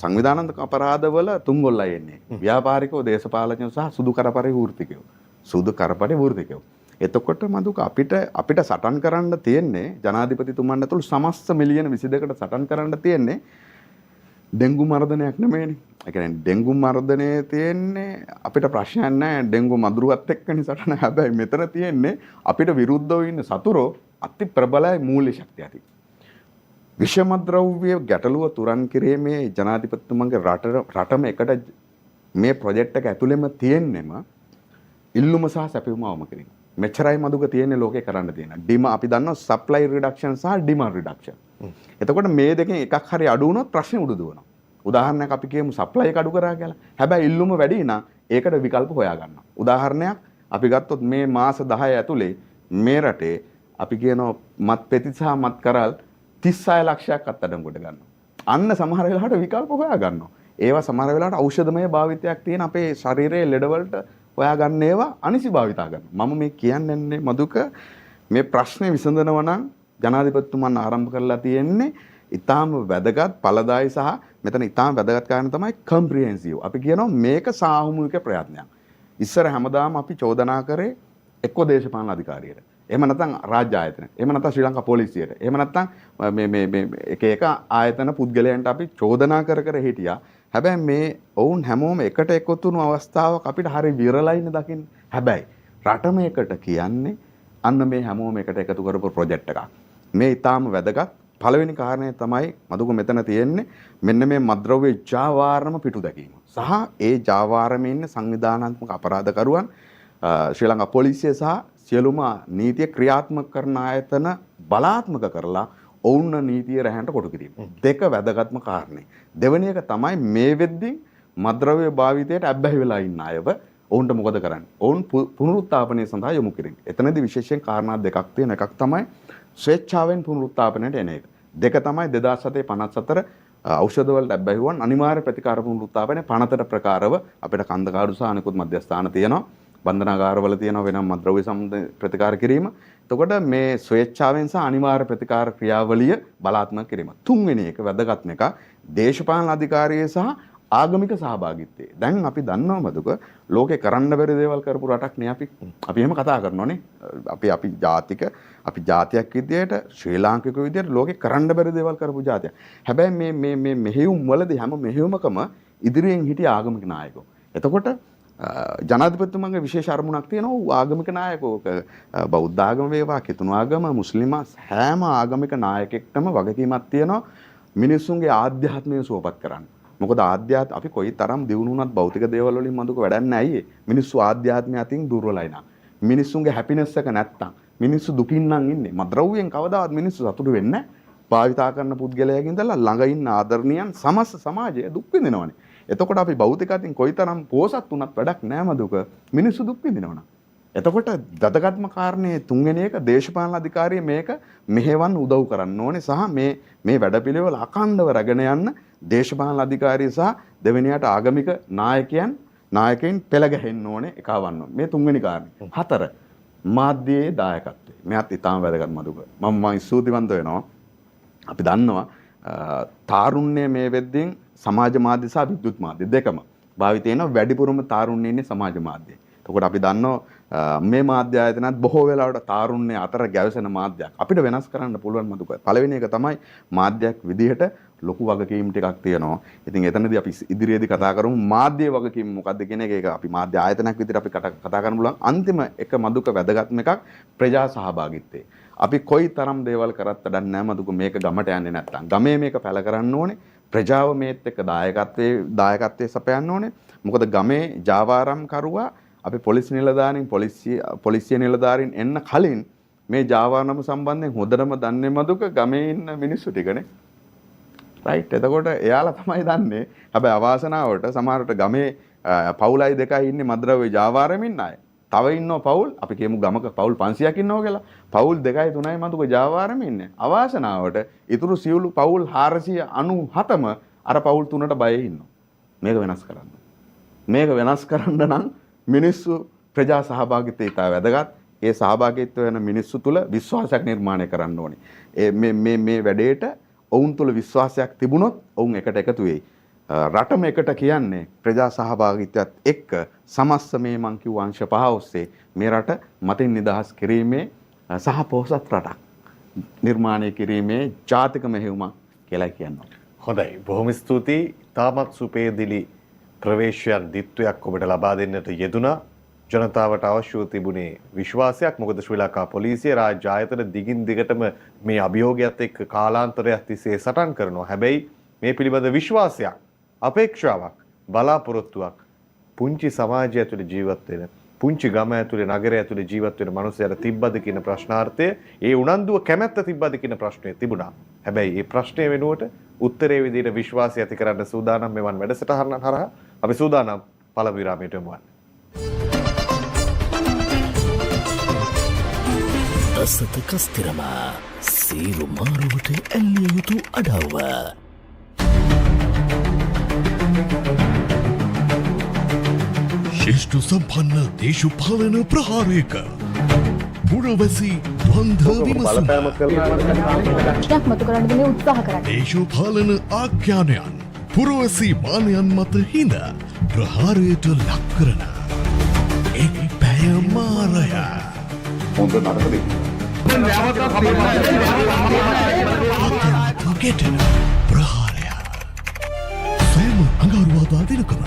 සංවිධානාත්මක අපරාධවල තුන් ගොල්ලයි එන්නේ. ව්‍යාපාරිකව, දේශපාලනඥයෝ සහ සුදු කරපරේ වෘත්තිකයෝ. එතකොට මදුක අපිට සටන් කරන්න තියෙන්නේ ජනාධිපතිතුමන් ඇතුළු සමස්ත මිලියන 22කට සටන් කරන්න තියෙන්නේ ඩෙන්ගු මර්ධනයක් නෙමෙයිනේ. ඒ කියන්නේ ඩෙන්ගු මර්ධනයේ තියෙන්නේ අපිට ප්‍රශ්නයක් නැහැ ඩෙන්ගු මදුරුවත් එක්කනේ සටන. හැබැයි මෙතන තියෙන්නේ අපිට විරුද්ධව ඉන්න සතුරෝ අති ප්‍රබලයි මූල්‍ය ශක්තිය ඇති. විෂ මද්ද්‍රව්‍ය ගැටලුව තුරන් කිරීමේ ජනාධිපතිතුමන්ගේ රටම එකට මේ ප්‍රොජෙක්ට් එක ඇතුළෙම තියෙන්නෙම ඉල්ලුම සහ සැපයුම අවම කිරීම. මෙච්චරයි මදුක තියෙන්නේ ලෝකේ කරන්න තියෙන. අපි දන්නවා සප්ලයි රිඩක්ෂන් සහ ඩිමාන්ඩ් රිඩක්ෂන්. එතකොට මේ දෙකෙන් එකක් හරි අඩු වුණොත් ප්‍රශ්නේ උඩු දුවනවා. උදාහරණයක් අපි කියමු සප්ලයි එක අඩු කරා කියලා. හැබැයි ඉල්ලුම වැඩි නම් ඒකට විකල්ප හොයා ගන්නවා. උදාහරණයක් අපි ගත්තොත් මේ මාස 10 ඇතුලේ මේ රටේ අපි කියනවා මත් පෙති සහ මත් කරල් 36 ලක්ෂයක් අත්අඩංගුවට ගන්නවා. අන්න සමහර වෙලාවට විකල්ප හොයා ගන්නවා. ඒවා සමහර වෙලාවට ඖෂධමය භාවිතයක් තියෙන අපේ ශරීරයේ ලෙඩවලට හොයා ගන්න ඒවා අනිසි භාවිතා කරනවා. මම මේ කියන්නේ මදුක මේ ප්‍රශ්නේ විසඳනවා නම් ජනාධිපතිතුමන් ආරම්භ කරලා තියෙන්නේ ඊටාම වැදගත් ඵලදායි සහ මෙතන ඊටාම වැදගත් කාරණා තමයි කම්ප්‍රිහෙන්සිව්. අපි කියනවා මේක සාමූහික ප්‍රයත්නයක්. ඉස්සර හැමදාම අපි චෝදනා කරේ එක්ක දේශපාලන අධිකාරියට. එහෙම නැත්නම් රාජ්‍ය ආයතන. එහෙම නැත්නම් ශ්‍රී ලංකා පොලිසියට. එහෙම නැත්නම් මේ එක ආයතන පුද්ගලයන්ට අපි චෝදනා කර හිටියා. හැබැයි මේ වුන් හැමෝම එකට එකතු වුණු අවස්ථාවක් අපිට හරි විරලයිනේ දකින්න. හැබැයි රටම එකට කියන්නේ අන්න මේ හැමෝම එකට එකතු කරපු ප්‍රොජෙක්ට් එකක්. මේ ඊටාම වැදගත්. පළවෙනි කාරණය තමයි මදුක මෙතන තියෙන්නේ මෙන්න මේ මද්ද්‍රව්‍ය ජාවාරම පිටු දැකීම. සහ ඒ ජාවාරමේ ඉන්න සංවිධානාත්මක අපරාධකරුවන් ශ්‍රී ලංකා පොලිසිය සහ සියලුම නීතිය ක්‍රියාත්මක කරන ආයතන බලාත්මක කරලා ඔවුන් නීතිය රැහැන්ට කොටු කිරීම. දෙක වැදගත්ම කාරණේ. දෙවෙනි එක තමයි මේ වෙද්දී මද්ද්‍රව්‍ය භාවිතයට අබ්බැහි වෙලා ඉන්න අයව ඔවුන්ට මොකද කරන්නේ? ඔවුන් පුනරුත්ථාපනය සඳහා යොමු කිරීම. එතනදී විශේෂයෙන් කාරණා දෙකක් තියෙන. එකක් තමයි ස්වේච්ඡාවෙන් පුනරුත්ථාපනයට එන එක. දෙක තමයි 2754 ඖෂධ වලට අබ්බැහි වුවන් අනිවාර්ය ප්‍රතිකාර පුනරුත්ථාපනය පනතට ප්‍රකාරව අපිට කන්දකාඩු සහ අනිකුත් මධ්‍යස්ථාන තියෙනවා. බන්ධනාගාරවල තියෙනවා වෙනම මද්ද්‍රව්‍ය සම්බන්ධ ප්‍රතිකාර කිරීම. එතකොට මේ ස්වේච්ඡාවෙන් සහ අනිවාර්ය ප්‍රතිකාර ක්‍රියාවලිය බලාත්මක කිරීම. තුන්වෙනි එක වැදගත්ම එක දේශපාලන අධිකාරිය සහ ආගමික සහභාගීත්වය. දැන් අපි දන්නවා මදුක ලෝකේ කරන්න බැරි දේවල් කරපු රටක් නේ අපි. අපි එහෙම කතා කරනවානේ. අපි ජාතියක් විදියට ශ්‍රී ලාංකික විදියට ලෝකේ කරන්න බැරි දේවල් කරපු ජාතියක්. හැබැයි මේ මෙහෙයුම් වලදී හැම මෙහෙයුමකම ඉදිරියෙන් හිටිය ආගමික නායකයෝ. එතකොට ජනාධිපතිතුමාගේ විශේෂ අරමුණක් තියෙනවා ආගමික නායකයෝ බෞද්ධ ආගම වේවා කිතුණු ආගම මුස්ලිම් හැම ආගමික නායකෙක්ටම වගකීමක් තියෙනවා මිනිස්සුන්ගේ ආධ්‍යාත්මය සුවපත් කරන්න. මොකද අපි කොයි තරම් දියුණු වුණත් භෞතික දේවල් වලින් මඳුක වැඩක් නැහැ අයියේ. මිනිස්සු ආධ්‍යාත්මය අතින් දුර්වලයි නා. මිනිස්සුන්ගේ හැපිනස් එක නැත්තම් මිනිස්සු දුකින් නම් ඉන්නේ. මද්ද්‍රව්‍යයෙන් කවදාවත් මිනිස්සු සතුටු වෙන්නේ නැහැ. භාවිතා කරන පුද්ගලයාගෙන් ඉඳලා ළඟ ඉන්න ආදරණීයන් සමස්ත සමාජය දුක් විඳිනවනේ. එතකොට අපි භෞතික අතින් කොයිතරම් පෝසත් වුණත් වැඩක් නැහැ මදුක මිනිස්සු දුක් විඳිනවනම්. එතකොට වැදගත්ම කාරණේ තුන්වෙනි එක දේශපාලන අධිකාරිය මේක මෙහෙවන් උදව් කරන්න ඕනේ සහ මේ වැඩපිළිවෙල අඛණ්ඩව රැගෙන යන්න දේශපාලන අධිකාරිය සහ දෙවෙනියට ආගමික නායකයන් පෙළ ගැහෙන්න ඕනේ එකවන්න ඕනේ. මේ තුන්වෙනි කාරණේ. 4 මාධ්‍යයේ දායකත්වය. මෙයත් ඉතාම වැදගත් මදුක. මම ස්තුතිවන්ත වෙනවා. අපි දන්නවා තාරුණ්‍ය මේ වෙද්දී සමාජ මාධ්‍ය සහ විද්‍යුත් මාධ්‍ය දෙකම භාවිතේ වෙන වැඩිපුරම තාරුණ්‍ය ඉන්නේ සමාජ මාධ්‍යයේ. එතකොට අපි දන්නවා මේ මාධ්‍ය ආයතනත් බොහෝ වෙලාවට තාරුණ්‍ය අතර ගැවසෙන මාධ්‍යයක්. අපිට වෙනස් කරන්න පුළුවන් මදුක. පළවෙනි එක තමයි මාධ්‍යයක් විදිහට ලොකු වගකීම් ටිකක් තියෙනවා. ඉතින් එතනදී අපි ඉදිරියේදී කතා කරමු මාධ්‍ය වගකීම් මොකක්ද කියන එක. ඒක අපි මාධ්‍ය ආයතනයක් විදිහට අපි කතා කරන්න පුළුවන්. අන්තිම එක මදුක වැදගත්ම එකක් ප්‍රජා සහභාගීත්වය. අපි කොයි තරම් දේවල් කරත් වැඩක් නැහැ මදුක මේක ගමට යන්නේ නැත්තම්. ගමේ මේක පැල කරන්න ඕනේ. ප්‍රජාව මේත් එක්ක දායකත්වයේ සපයන්න ඕනේ. මොකද ගමේ ජාවාරම් කරුවා අපි පොලිසිය නිලධාරීන් එන්න කලින් මේ ජාවාරම සම්බන්ධයෙන් හොඳටම දන්නේ මදුක ගමේ ඉන්න මිනිස්සු ටිකනේ. රයිට්. එතකොට එයාලා තමයි දන්නේ. හැබැයි අවාසනාවට සමහරට ගමේ පවුලයි දෙකයි ඉන්නේ මද්ද්‍රව්‍ය ජාවාරෙමින් ඉන්න අය. තව ඉන්නව පවුල් අපි කියමු ගමක පවුල් 500ක් ඉන්නවා කියලා. පවුල් 2යි 3යි මදුක ජාවාරෙමින් ඉන්නේ. අවාසනාවට ඉතුරු සියලු පවුල් 497ම අර පවුල් 3ට බයෙ ඉන්නවා. මේක වෙනස් කරන්න. මේක වෙනස් කරන්න නම් මිනිස්සු ප්‍රජා සහභාගීත්වය ඉතා වැදගත්. ඒ සහභාගීත්වය වෙන මිනිස්සු තුළ විශ්වාසයක් නිර්මාණය කරන්න ඕනේ. මේ වැඩේට ඔවුන් තුළ විශ්වාසයක් තිබුණොත් ඔවුන් එකට එකතු වෙයි. රටම එකට කියන්නේ ප්‍රජා සහභාගීත්වයත් එක්ක සමස්ත මේ මං කිව්ව අංශ 5 ඔස්සේ මේ රට මතින් නිදහස් කිරීමේ සහ පොහොසත් රටක් නිර්මාණය කිරීමේ ජාතික මෙහෙයුමක් කියලා කියනවා. හොඳයි. බොහොම ස්තුතියි. තාමත් සුපේදිලි ප්‍රවේශයන් දිත්වයක් ඔබට ලබා දෙන්නට යෙදුණා. ජනතාවට අවශ්‍යව තිබුණේ විශ්වාසයක්. මොකද ශ්‍රී ලංකා පොලිසිය රාජ්‍ය ආයතන දිගින් දිගටම මේ අභියෝගයත් එක්ක කාලාන්තරයක් තිස්සේ සටන් කරනවා. හැබැයි මේ පිළිබඳ විශ්වාසයක්, අපේක්ෂාවක්, බලාපොරොත්තුවක් පුංචි සමාජය ඇතුළේ ජීවත් වෙන, පුංචි ගම ඇතුළේ, නගරය ඇතුළේ ජීවත් වෙන මිනිස්සුන්ට තිබ්බද කියන ප්‍රශ්නාර්ථය, ඒ උනන්දුව කැමැත්ත තිබ්බද කියන ප්‍රශ්නේ තිබුණා. හැබැයි මේ ප්‍රශ්නේ වෙනුවට උත්තරේ විදිහට විශ්වාසය ඇති කරන්න සූදානම් මෙවන් වැඩසටහනක් හරහා අපි සූදානම් පළමු විරාමයට යමු. අසත කස්තිරම සීරු මාරුවට ඇල්ලිය යුතු අඩව්ව. ශිෂ්ඨ සම්පන්න දේශපාලන ප්‍රහාරයක පුරවැසි ද්වන්ද්ව විමසුම දේශපාලන ආඛ්‍යානයන් පුරවැසි මානයන් මත හිඳ ප්‍රහාරයට ලක් කරන එක් පැය මාරය ගෙටෙන ප්‍රහාරය සෑම අඟහරුවාදා දිනකම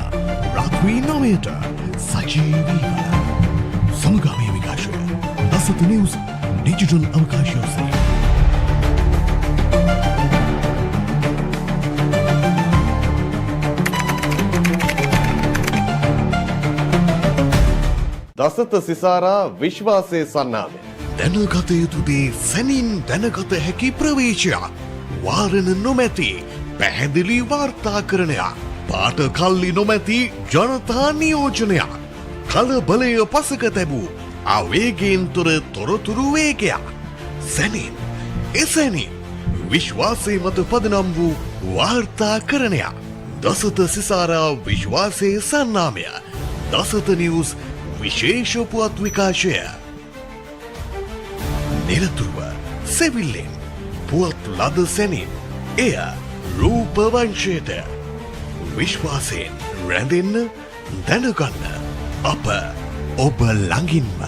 රාත්‍රී 9ට සජීවීව සමගාමී විකාශය දසත නිවුස් ඩිජිටල් අවකාශය ඔස්සේ දසත සිසාරා විශ්වාසයේ සන්නාමය. දැනගත යුතු දේ සැනින් දැනගත හැකි ප්‍රවේශයක්. වාරණ නොමැති පැහැදිලි වාර්තාකරණයක්. පාට කල්ලි නොමැති ජනතා නියෝජනයක්. කලබලය පසක තැබූ අවේගයෙන් තොර තොරතුරු වේගයක්. සැනින් එසැනින් විශ්වාසය මත පදනම් වූ වාර්තාකරණයක්. දසත සිසාරා විශ්වාසයේ සන්නාමය. දසත නිවුස් විශේෂ පුවත් විකාශය. නිරතුරුව සෙවිල්ලෙන් පුවත් ලද සැනින් එය රූපවංශයට විශ්වාසයෙන් රැඳෙන්න දැනගන්න අප ඔබ ළඟින්ම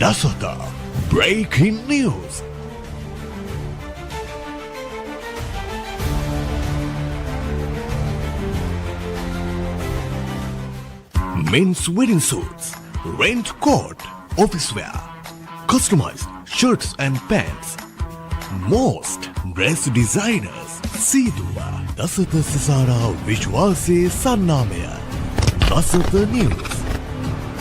දසත Breaking News. Men's wedding suits, rent coat, office wear, customized shirts and pants. Most dress designers. Siduwa Dasata Sisara Vishwase Sannamaya. Dasata News.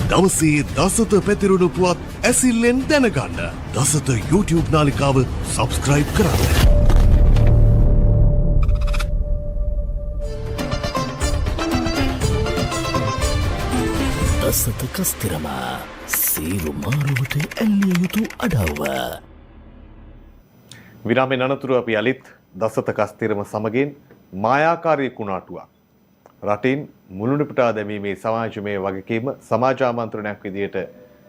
දවසේ දසත පැතිරුණු පුවත් ඇසිල්ලෙන් දැනගන්න දසත YouTube නාලිකාව සබස්ක්‍රයිබ් කරන්න. දසත කස්තිරම සීරු මාරුවට ඇල්ලිය යුතු අඩව්ව. විරාමෙන් අනතුරු අපි යලිත් දසත කස්තිරම සමගින් මායාකාරී කුණාටුවක් රටින් මුළුණුපුටා දැමීමේ සමාජමය වගකීම සමාජ ආමන්ත්‍රණයක් විදියට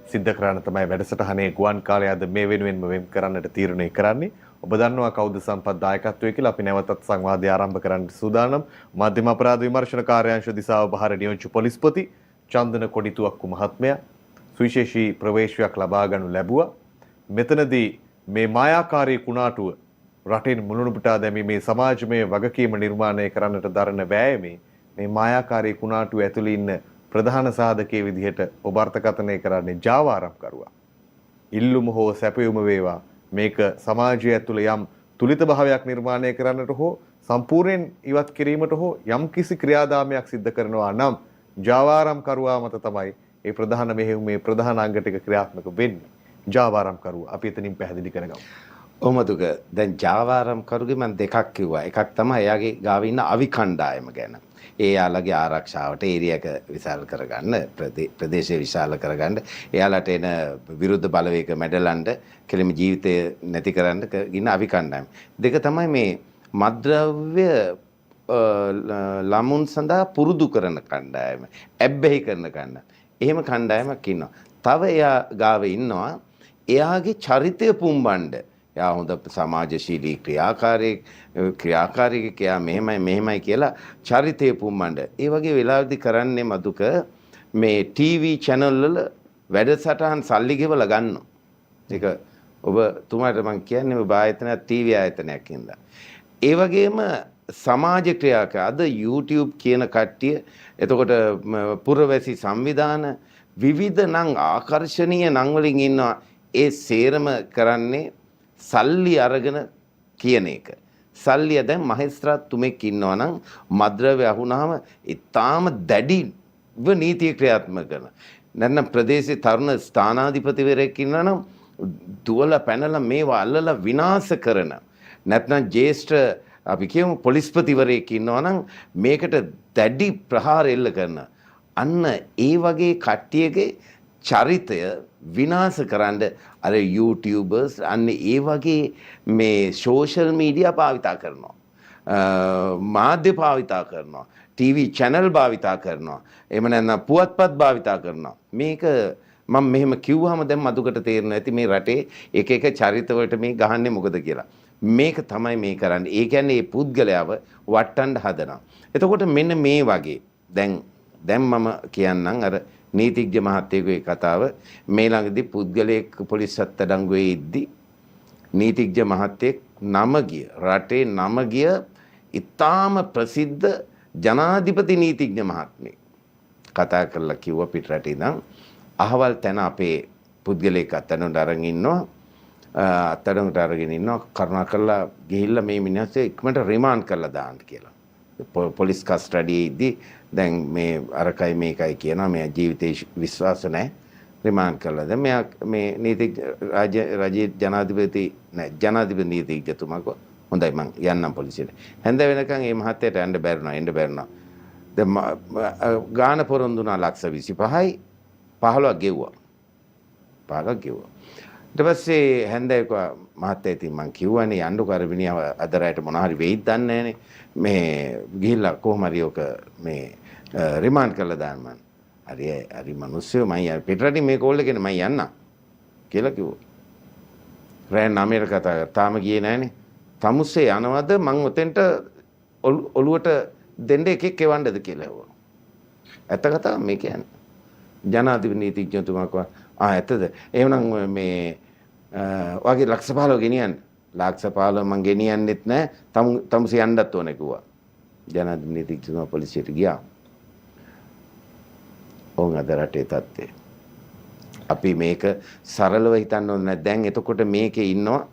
සිද්ධ කරන්න තමයි වැඩසටහනේ ගුවන් කාලය අද මේ වෙනුවෙන්ම වෙන් කරන්නට තීරණය කරන්නේ. ඔබ දන්නවා කවුද සම්පත් දායකත්වයේ කියලා. අපි නැවතත් සංවාදය ආරම්භ කරන්න සූදානම්. මධ්‍යම අපරාධ විමර්ශන කාර්යාංශ දිසාව බහර නියෝජ්‍ය පොලිස්පති චන්දන කොඩිතුවක්කු මහත්මයා සුවිශේෂී ප්‍රවේශයක් ලබා ගනු ලැබුවා. මෙතනදී මේ මායාකාරී කුණාටුව රටින් මුළුණුපුටා දැමීමේ සමාජමය වගකීම නිර්මාණය කරන්නට දරන වෑයමේ මේ මායාකාරී කුණාටුව ඇතුළේ ඉන්න ප්‍රධාන සාධකයේ විදිහට ඔබ අර්ථකථනය කරන්නේ ජාවාරම්කරුවා. ඉල්ලුම හෝ සැපයුම වේවා මේක සමාජය ඇතුළේ යම් තුලිත භාවයක් නිර්මාණය කරන්නට හෝ සම්පූර්ණයෙන් ඉවත් කිරීමට හෝ යම් කිසි ක්‍රියාදාමයක් සිද්ධ කරනවා නම් ජාවාරම්කරුවා මත තමයි ඒ ප්‍රධාන මෙහෙයුමේ ප්‍රධාන අංග ටික ක්‍රියාත්මක වෙන්නේ. ජාවාරම්කරුවා අපි එතනින් පැහැදිලි කරගමු. ඔමතුක දැන් ජාවාරම්කරුගේ මම දෙකක් කිව්වා. එකක් තමයි එයාගේ ගාව ඉන්න අවි කණ්ඩායම ගැන. එයාලගේ ආරක්ෂාවට ඒරියක විශාල කරගන්න ප්‍රදේශය විශාල කරගන්න එයාලට එන විරුද්ධ බලවේග මැඩලන්ඩ කෙලිම ජීවිතය නැති කරන්න ඉන්න අවි කණ්ඩායම. දෙක තමයි මේ මද්ද්‍රව්‍ය ළමුන් සඳහා පුරුදු කරන කණ්ඩායම. ඇබ්බැහි කරන කණ්ඩායම. එහෙම කණ්ඩායමක් ඉන්නවා. තව එයා ගාව ඉන්නවා එයාගේ චරිතය පුම්බන්න. එයා හොඳ සමාජශීලී ක්‍රියාකාරයෙක් එයා මෙහෙමයි කියලා චරිතය පුම්බන්න. ඒ වගේ වෙලාවදී කරන්නේ මදුක මේ ටීවී channel වල වැඩසටහන් සල්ලි ගෙවලා ගන්නවා. ඒක ඔබතුමාට මම කියන්නේ ඔබ ආයතනයක් ටීවී ආයතනයක් ඉඳලා. ඒ වගේම සමාජ ක්‍රියාකාර අද YouTube කියන කට්ටිය එතකොට පුරවැසි සංවිධාන විවිධ නම් ආකර්ශනීය නම් වලින් ඉන්නවා. ඒ සේරම කරන්නේ සල්ලි අරගෙන කියන එක. සල්ලිය දැන් මහේස්ත්‍රාත් තුමෙක් ඉන්නවා නම් මද්ද්‍රව්‍ය අහුනහම ඊටාම දැඩිව නීතිය ක්‍රියාත්මක කරනවා. නැත්නම් ප්‍රදේශයේ තරුණ ස්ථානාධිපතිවරයෙක් ඉන්නවා නම් දුවලා පැනලා මේවා අල්ලලා විනාශ කරන. නැත්නම් ජ්‍යෙෂ්ඨ අපි කියමු පොලිස්පතිවරයෙක් ඉන්නවා නම් මේකට දැඩි ප්‍රහාර එල්ල කරන. අන්න ඒ වගේ කට්ටියගේ චරිතය විනාශ කරන්න අර YouTubers අන්න ඒ වගේ මේ සෝෂල් මීඩියා භාවිතා කරනවා. මාධ්‍ය භාවිතා කරනවා. ටීවී channel භාවිතා කරනවා. එහෙම නැත්නම් පුවත්පත් භාවිතා කරනවා. මේක මම මෙහෙම කිව්වහම දැන් මදුකට තේරෙනවා ඇති මේ රටේ එක එක චරිතවලට මේ ගහන්නේ මොකද කියලා. මේක තමයි මේ කරන්නේ. ඒ කියන්නේ මේ පුද්ගලයාව වටන්න හදනවා. එතකොට මෙන්න මේ වගේ දැන් මම කියන්නම් අර නීතිඥ මහත්තයෙකුගේ කතාව මේ ළඟදී පුද්ගලයෙක් පොලිස් අත්අඩංගුවේ ඉද්දි නීතිඥ මහත්තයෙක් රටේ නම ගිය ඉතාම ප්‍රසිද්ධ ජනාධිපති නීතිඥ මහත්මයෙක් කතා කරලා කිව්වා පිට රටේ ඉඳන් අහවල් තැන අපේ පුද්ගලයෙක් අත්අඩංගුවට අරගෙන ඉන්නවා කරුණාකරලා ගිහිල්ලා මේ මිනිහට ඉක්මනට රිමාන්ඩ් කරලා දාන්න කියලා. පොලිස් කස්ටඩියේදී දැන් මේ අරකයි මේකයි කියනවා මේ ජීවිතේ විශ්වාස නැහැ රිමාන්ඩ් කළා. දැන් මෙයා මේ නීති රජයේ ජනාධිපති නෑ ජනාධිපති නීතිඥතුමා කිව්වා හොඳයි මං යන්නම් පොලිසියට. හැන්ද වෙනකන් මේ මහත්තයට එන්න බැරුණා. දැන් ගාන පොරොන්දු වුණා ලක්ෂ 25යි 15ක් ගෙව්වා. 15ක් ගෙව්වා. ඊට පස්සේ හැන්දේ මහත්තයා ඉතින් මං කිව්වනේ යන්නකෝ අර විනියව අද රැයට මොන හරි වෙයිද දන්නේ නැහනේ. මේ ගිහිල්ලා කොහොම හරි ඔක මේ රිමාන්ඩ් කරලා දාන්න මං. හරි මිනිස්සු මම පිටරටින් මේ කෝල් එකේ මම යන්නම් කියලා කිව්වා. රෑ 9ට කතා කරා. තාම ගියේ නැහනේ. තමුසේ යනවද මං ඔතෙන්ට ඔළුවට දෙන්න එකෙක් එවන්නද කියලා ඇහුවා. ඇත්ත කතාව මේ කියන්නේ. ජනාධිපති නීතිඥතුමා කිව්වා ඇත්තද? එහෙනම් මේ වගේ ලක්ෂ 15 ගෙනියන්න. ලක්ෂ 15 මං ගෙනියන්නෙත් නැහැ. තමුසේ යන්නත් ඕනේ කිව්වා. ජනාධිපති නීතිඥතුමා පොලිසියට ගියා. ඔවුන් අද රටේ තත්ත්වය. අපි මේක සරලව හිතන්න ඕනේ නැහැ. දැන් එතකොට මේකේ ඉන්නවා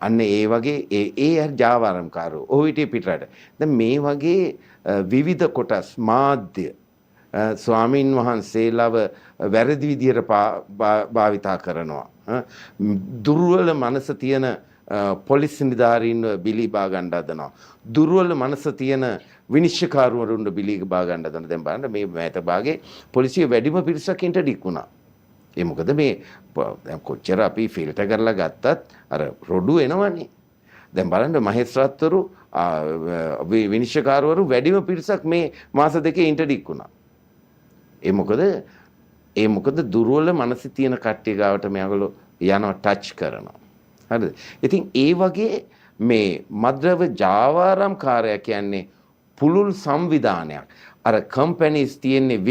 අන්න ඒ වගේ ඒ ජාවාරම්කාරෝ ඔහු හිටියේ පිටරට. දැන් මේ වගේ විවිධ කොටස් මාධ්‍ය ස්වාමින් වහන්සේලව වැරදි විදියට භාවිතා කරනවා. දුර්වල මනස තියෙන පොලිස් නිලධාරීන්ව බිලි බා ගන්න හදනවා. දුර්වල මනස තියෙන විනිශ්චයකාරවරුන්ව බිලි බා ගන්න හදනවා. දැන් බලන්න මේ මෑත භාගයේ පොලිසිය වැඩිම පිරිසක් ඉන්ටර්ඩික් වුණා. ඒ මොකද මේ දැන් කොච්චර අපි ෆිල්ටර් කරලා ගත්තත් අර රොඩු එනවනේ. දැන් බලන්න මහේස්ත්‍රාත්වරු විනිශ්චයකාරවරු වැඩිම පිරිසක් මේ මාස දෙකේ ඉන්ටර්ඩික් වුණා. ඒ මොකද දුර්වල මනස තියෙන කට්ටිය ගාවට මේගොල්ලෝ යනවා ටච් කරනවා. හරිද? ඉතින් ඒ වගේ මේ මද්‍රව ජාවාරම්කාරය කියන්නේ පුළුල් සංවිධානයක්. අර කම්පැනිස් තියෙන්නේ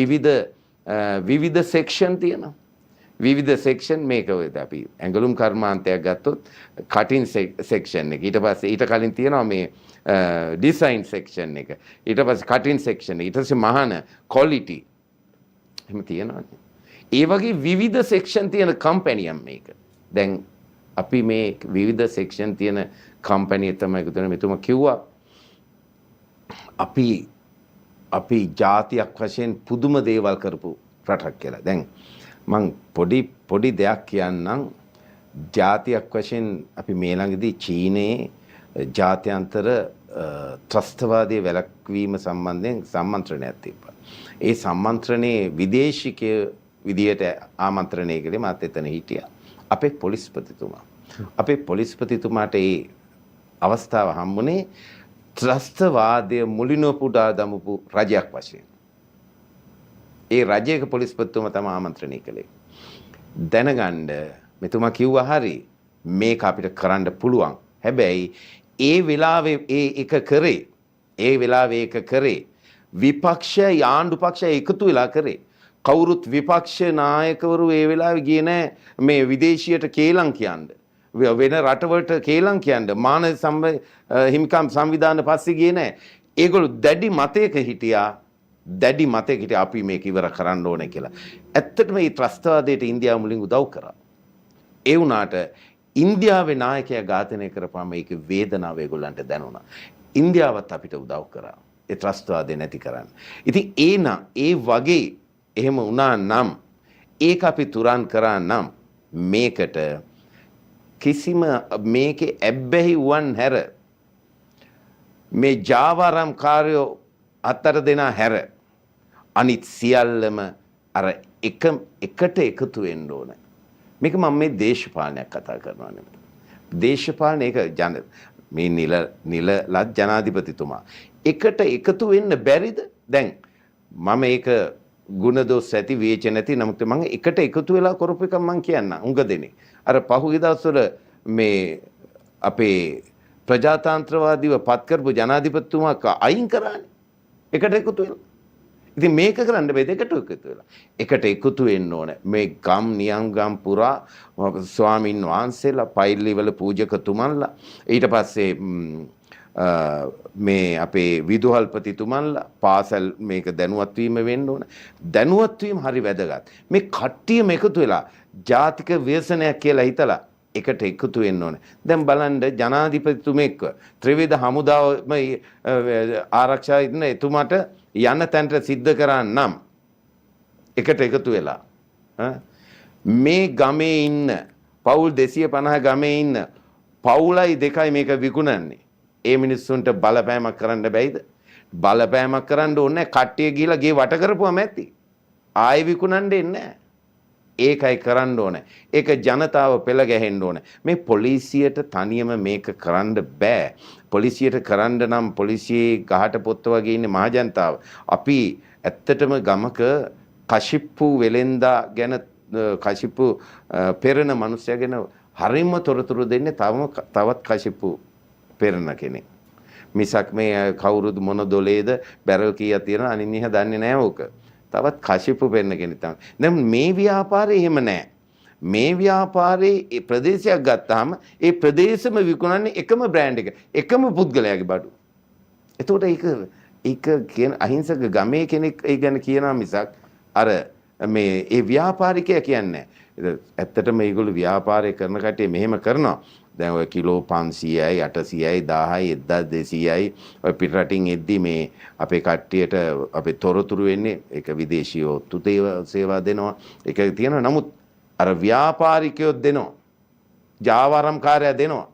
විවිධ සෙක්ෂන් තියෙනවා. විවිධ සෙක්ෂන් මේක වෙද අපි ඇඟලුම් කර්මාන්තයක් ගත්තොත් කටින් සෙක්ෂන් එක. ඊට පස්සේ ඊට කලින් තියෙනවා මේ ඩිසයින් සෙක්ෂන් එක. ඊට පස්සේ කටින් සෙක්ෂන් එක. ඊට පස්සේ මහාන ක්වොලිටි. එහෙම තියෙනවානේ. ඒ වගේ විවිධ සෙක්ෂන් තියෙන කම්පැනියක් මේක. දැන් අපි මේ විවිධ සෙක්ෂන් තියෙන කම්පැනි තමයි ගුණ මෙතුමා කිව්වා අපි ජාතියක් වශයෙන් පුදුම දේවල් කරපු රටක් කියලා. දැන් මං පොඩි දෙයක් කියන්නම්. ජාතියක් වශයෙන් අපි මේ ළඟදී චීනයේ ජාත්‍යන්තර ත්‍රස්තවාදී වැළැක්වීම සම්බන්ධයෙන් සම්මන්ත්‍රණයක් තිබ්බා. ඒ සම්මන්ත්‍රණයේ විදේශිකය විදියට ආමන්ත්‍රණය කළේ මාත් එතන හිටියා. අපේ පොලිස්පතිතුමා. අපේ පොලිස්පතිතුමාට ඒ අවස්ථාව හම්බුනේ ත්‍රස්තවාදය මුලිනුපුටා දමපු රජයක් වශයෙන්. ඒ රජයක පොලිස්පතිතුමා තමයි ආමන්ත්‍රණය කළේ. දැනගන්න මෙතුමා කිව්වා හරි මේක අපිට කරන්න පුළුවන්. හැබැයි ඒ වෙලාවේ ඒක කරේ විපක්ෂය ආණ්ඩු පක්ෂය එකතු වෙලා කරේ. කවුරුත් විපක්ෂ නායකවරු ඒ වෙලාවේ ගියේ නැහැ මේ විදේශියට කේලම් කියන්න. වෙන රටවලට කේලම් කියන්න මානව හිමිකම් සංවිධාන පස්සේ ගියේ නැහැ. ඒගොල්ලෝ දැඩි මතයක හිටියා අපි මේක ඉවර කරන්න ඕනේ කියලා. ඇත්තටම මේ ත්‍රස්තවාදයට ඉන්දියාව මුලින් උදව් කරා. ඒ වුණාට ඉන්දියාවේ නායකයා ඝාතනය කරපුවාම ඒක වේදනාව ඒගොල්ලන්ට දැනුණා. ඉන්දියාවත් අපිට උදව් කරා. ඒ ත්‍රස්තවාදය නැති කරන්න. ඉතින් ඒ වගේ එහෙම වුණා නම් ඒක අපි තුරන් කරා නම් මේකට කිසිම මේකේ ඇබ්බැහි වන් හැර මේ ජාවාරම්කාරයෝ අතර දෙනා හැර අනිත් සියල්ලම අර එකට එකතු වෙන්න ඕන. මේක මම මේ දේශපාලනයක් කතා කරනවා නෙමෙයි. දේශපාලන ඒක මේ නිලලත් ජනාධිපතිතුමා එකට එකතු වෙන්න බැරිද? දැන් මම ඒක ගුණදොස් ඇති වේච නැති නමුත් මම එකට එකතු වෙලා කරපු එක මම කියන්න උඟ දෙනේ. අර පහුගිය දවස්වල මේ අපේ ප්‍රජාතන්ත්‍රවාදීව පත් කරපු ජනාධිපතිතුමා අයින් කරානේ. එකට එකතු වෙලා. ඉතින් මේක කරන්න බෑ දෙකට එකතු වෙලා. එකට එකතු වෙන්න ඕනේ. මේ ගම් නියම් ගම් පුරා ස්වාමින් වහන්සේලා පෛල්ලිවල පූජකතුමන්ලා ඊට පස්සේ මේ අපේ විදුහල්පතිතුමන්ලා පාසල් මේක දැනුවත් වීම වෙන්න ඕන. දැනුවත් වීම හරි වැදගත්. මේ කට්ටියම එකතු වෙලා ජාතික ව්‍යසනයක් කියලා හිතලා එකට එකතු වෙන්න ඕනේ. දැන් බලන්න ජනාධිපතිතුමෙක්ව ත්‍රිවිධ හමුදාවම ආරක්ෂා ඉන්න එතුමාට යන තැනට සිද්ධ කරන්නම් එකට එකතු වෙලා මේ ගමේ ඉන්න පවුල් 250 ගමේ ඉන්න පවුලයි දෙකයි මේක විකුණන්නේ. ඒ මිනිස්සුන්ට බලපෑමක් කරන්න බැයිද? බලපෑමක් කරන්න ඕනේ කට්ටිය ගිහලා ගේ වට කරපුවම ඇති. ආයෙ විකුණන්න එන්නේ නැහැ. ඒකයි කරන්න ඕනේ. ඒක ජනතාව පෙළ ගැහෙන්න ඕනේ. මේ පොලිසියට තනියම මේක කරන්න බෑ. පොලිසියට කරන්න නම් පොලිසියේ ගහට පොත්ත වගේ ඉන්නේ මහජනතාව. අපි ඇත්තටම ගමක කශිප්පු වෙලෙන්දා ගැන කශිප්පු පෙරණ මිනිස්සයා ගැන හරිම තොරතුරු දෙන්නේ තවත් කශිප්පු පෙරණ කෙනෙක්. මිසක් මේ කවුරුද මොන දොලේද බැරල් කීයක් තියෙන අනින්නිහ දන්නේ නැහැ ඕක. තවත් කශිප්පු පෙරණ කෙනෙක් තමයි. දැන් මේ ව්‍යාපාරේ එහෙම නැහැ. මේ ව්‍යාපාරේ ප්‍රදේශයක් ගත්තාම ඒ ප්‍රදේශෙම විකුණන්නේ එකම බ්‍රෑන්ඩ් එක. එකම පුද්ගලයාගේ බඩු. එතකොට ඒක කියන අහිංසක ගමේ කෙනෙක් ඒ ගැන කියනවා මිසක් අර මේ ඒ ව්‍යාපාරිකයා කියන්නේ ඇත්තටම මේගොල්ලෝ ව්‍යාපාරය කරන කට්ටිය මෙහෙම කරනවා. දැන් ඔය කිලෝ 500යි 800යි 1000යි 1200යි ඔය පිටරටින් එද්දි මේ අපේ කට්ටියට අපේ තොරතුරු වෙන්නේ ඒක විදේශීය ඔත්තු සේවා දෙනවා. ඒක තියෙනවා. නමුත් අර ව්‍යාපාරිකයෝ දෙනවා. ජාවාරම්කාරයා දෙනවා.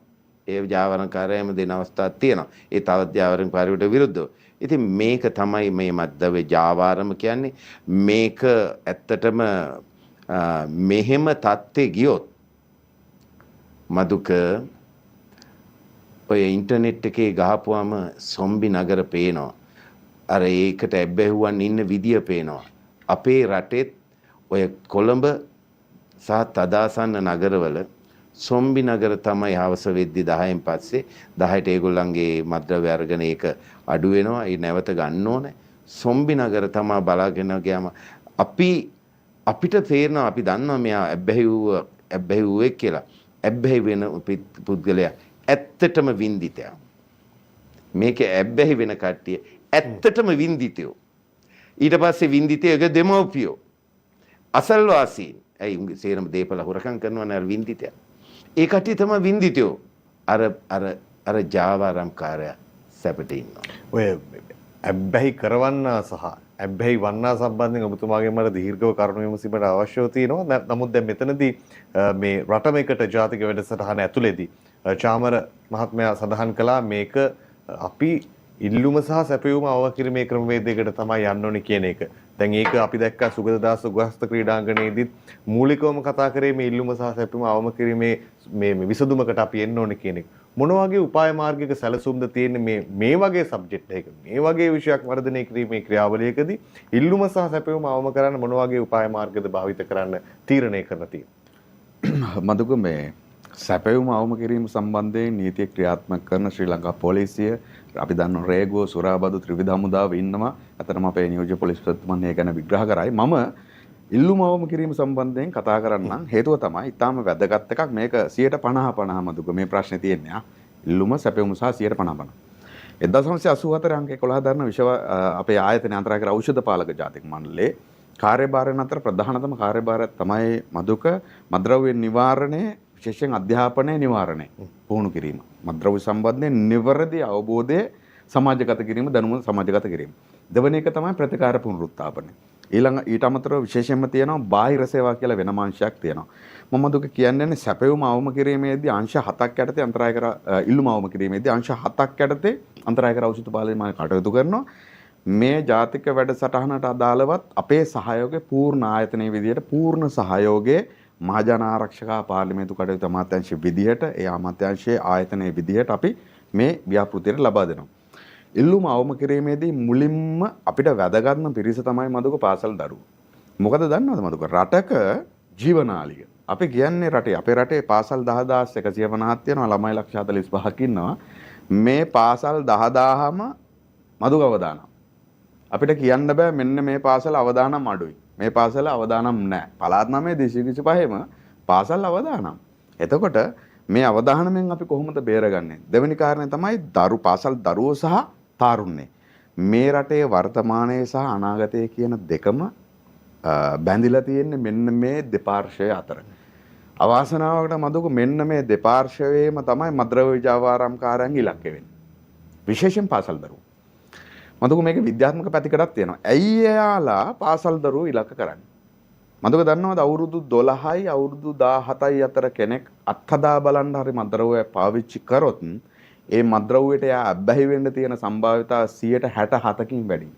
ඒ ජාවාරම්කාරයාම දෙන අවස්ථාවක් තියෙනවා. ඒ තවත් ජාවාරම්කාරයට විරුද්ධව. ඉතින් මේක තමයි මේ මද්දවේ ජාවාරම කියන්නේ. මේක ඇත්තටම මෙහෙම තත්ත්වේ ගියොත් මදුක ඔය ඉන්ටර්නෙට් එකේ ගහපුවම සොම්බි නගර පේනවා. අර ඒකට ඇබ්බැහුවන් ඉන්න විදිය පේනවා. අපේ රටෙත් ඔය කොළඹ සහ තදාසන්න නගරවල සොම්බි නගර තමයි හවස වෙද්දි 10න් පස්සේ 10ට ඒගොල්ලන්ගේ මද්ද්‍රව්‍ය අරගෙන ඒක අඩු වෙනවා. ඒ නැවත ගන්න ඕනේ. සොම්බි නගර තමයි බලාගෙන ගියාම අපිට තේරෙනවා අපි දන්නවා මෙයා ඇබ්බැහිව්වෙක් කියලා. ඇබ්බැහි වෙන පුද්ගලයා ඇත්තටම වින්දිතයා. මේක ඇබ්බැහි වෙන කට්ටිය ඇත්තටම වින්දිතයෝ. ඊට පස්සේ වින්දිතයෝගේ දෙමව්පියෝ අසල්වාසීන් ඇයි උන්ගේ සේරම දීපල හොරකම් කරනවා නේද වින්දිතයා. ඒ කට්ටිය තමයි වින්දිතයෝ. අර ජාවාරම්කාරයා සැපට ඉන්නවා. ඔය ඇබ්බැහි කරවන්නා සහ ඇබ්බැහි වන්නා සම්බන්ධයෙන් ඔබතුමාගේ මට දීර්ඝව කරුණු විමසීමට අවශ්‍යව තියෙනවා. නමුත් දැන් මෙතනදී මේ රටමයකට ජාතික වැඩසටහන ඇතුළේදී චාමර මහත්මයා සඳහන් කළා මේක අපි ඉල්ලුම සහ සැපයුම අවකිරීමේ ක්‍රමවේදයකට තමයි යන්න ඕනේ කියන එක. දැන් ඒක අපි දැක්කා සුගතදාස ගෘහස්ත ක්‍රීඩාංගණයේදීත් මූලිකවම කතා කරේ මේ ඉල්ලුම සහ සැපයුම අවම කිරීමේ මේ විසඳුමකට අපි එන්න ඕනේ කියන එක. මොන වගේ උපාය මාර්ගයක සැලසුම්ද තියෙන්නේ මේ වගේ සබ්ජෙක්ට් එකක මේ වගේ විෂයක් වර්ධනය කිරීමේ ක්‍රියාවලියකදී ඉල්ලුම සහ සැපයුම අවම කරන්න මොන වගේ උපාය මාර්ගද භාවිත කරන්න තීරණය කරලා තියෙන්නේ? මදුක මේ සැපයුම අවම කිරීම සම්බන්ධයෙන් නීතිය ක්‍රියාත්මක කරන ශ්‍රී ලංකා පොලිසිය අපි දන්න රේගුව සුරාබදු ත්‍රිවිධ හමුදාව ඉන්නවා. අතරම අපේ නියෝජ්‍ය පොලිස්පතිතුමන් ඒ ගැන විග්‍රහ කරයි. මම ඉල්ලුම අවම කිරීම සම්බන්ධයෙන් කතා කරන්නම්. හේතුව තමයි ඊටාම වැදගත් එකක් මේක 50% මදුක මේ ප්‍රශ්නේ තියෙන්නේ. ඉල්ලුම සැපයුම සහ 50%. 1984 අංක 11 දරන විශ්ව අපේ ආයතන අන්තරාගත ඖෂධ පාලක ජාතික මණ්ඩලයේ කාර්යභාරයන් අතර ප්‍රධානතම කාර්යභාරය තමයි මදුක මද්ද්‍රව්‍ය නිවාරණය විශේෂයෙන් අධ්‍යාපනය නිවාරණය පුහුණු කිරීම. මද්ද්‍රව්‍ය සම්බන්ධයෙන් නිවැරදි අවබෝධය සමාජගත කිරීම දැනුම සමාජගත කිරීම. දෙවැනි එක තමයි ප්‍රතිකාර පුනරුත්ථාපනය. ඊට අමතරව විශේෂයෙන්ම තියෙනවා බාහිර සේවා කියලා වෙනම අංශයක් තියෙනවා. මම දුක කියන්නේ සැපයුම අවම කිරීමේදී අංශ 7ක් යටතේ අන්තරාය කර ඉල්ලුම අවම කිරීමේදී අංශ 7ක් යටතේ අන්තරාය කර ඖෂධ පාලනය මම කටයුතු කරනවා. මේ ජාතික වැඩසටහනට අදාළවත් අපේ සහයෝගය පූර්ණ ආයතනයේ විදියට පූර්ණ සහයෝගයේ මහජන ආරක්ෂක පාර්ලිමේන්තු කටයුතු අමාත්‍යාංශයේ විදියට ඒ අමාත්‍යාංශයේ ආයතනයේ විදියට අපි මේ ව්‍යාපෘතියට ලබා දෙනවා. ඉල්ලුම අවම කිරීමේදී මුලින්ම අපිට වැදගත්ම පිරිස තමයි මදුක පාසල් දරුවෝ. මොකද දන්නවද මදුක රටක ජීවනාලිය. අපි කියන්නේ රටේ අපේ රටේ පාසල් 10150ක් තියෙනවා ළමයි 45,000ක් ඉන්නවා. මේ පාසල් 10000ම මදුක අවදානම්. අපිට කියන්න බෑ මෙන්න මේ පාසල අවදානම් අඩුයි. මේ පාසල අවදානම් නැහැ. පළාත් 9 225ම පාසල් අවදානම්. එතකොට මේ අවදානමෙන් අපි කොහොමද බේරගන්නේ? දෙවෙනි කාරණේ තමයි පාසල් දරුවෝ සහ තාරුණ්‍ය. මේ රටේ වර්තමානයේ සහ අනාගතයේ කියන දෙකම බැඳිලා තියෙන්නේ මෙන්න මේ දෙපාර්ශ්වය අතර. අවාසනාවකට මදුක මෙන්න මේ දෙපාර්ශවයේම තමයි මද්‍රව්‍ය ජාවාරම්කාරයන්ගේ ඉලක්කය වෙන්නේ. විශේෂයෙන් පාසල් දරුවෝ. මදුක මේක විද්‍යාත්මක පැතිකඩක් තියෙනවා. ඇයි එයාලා පාසල් දරුවෝ ඉලක්ක කරන්නේ? මදුක දන්නවද අවුරුදු 12යි අවුරුදු 17යි අතර කෙනෙක් අත්හදා බලන්න හරි මද්‍රව්‍ය පාවිච්චි කරොත් ඒ මද්‍රව්‍යයට එයා අබ්බැහි වෙන්න තියෙන සම්භාවිතාව 67%කින් වැඩි.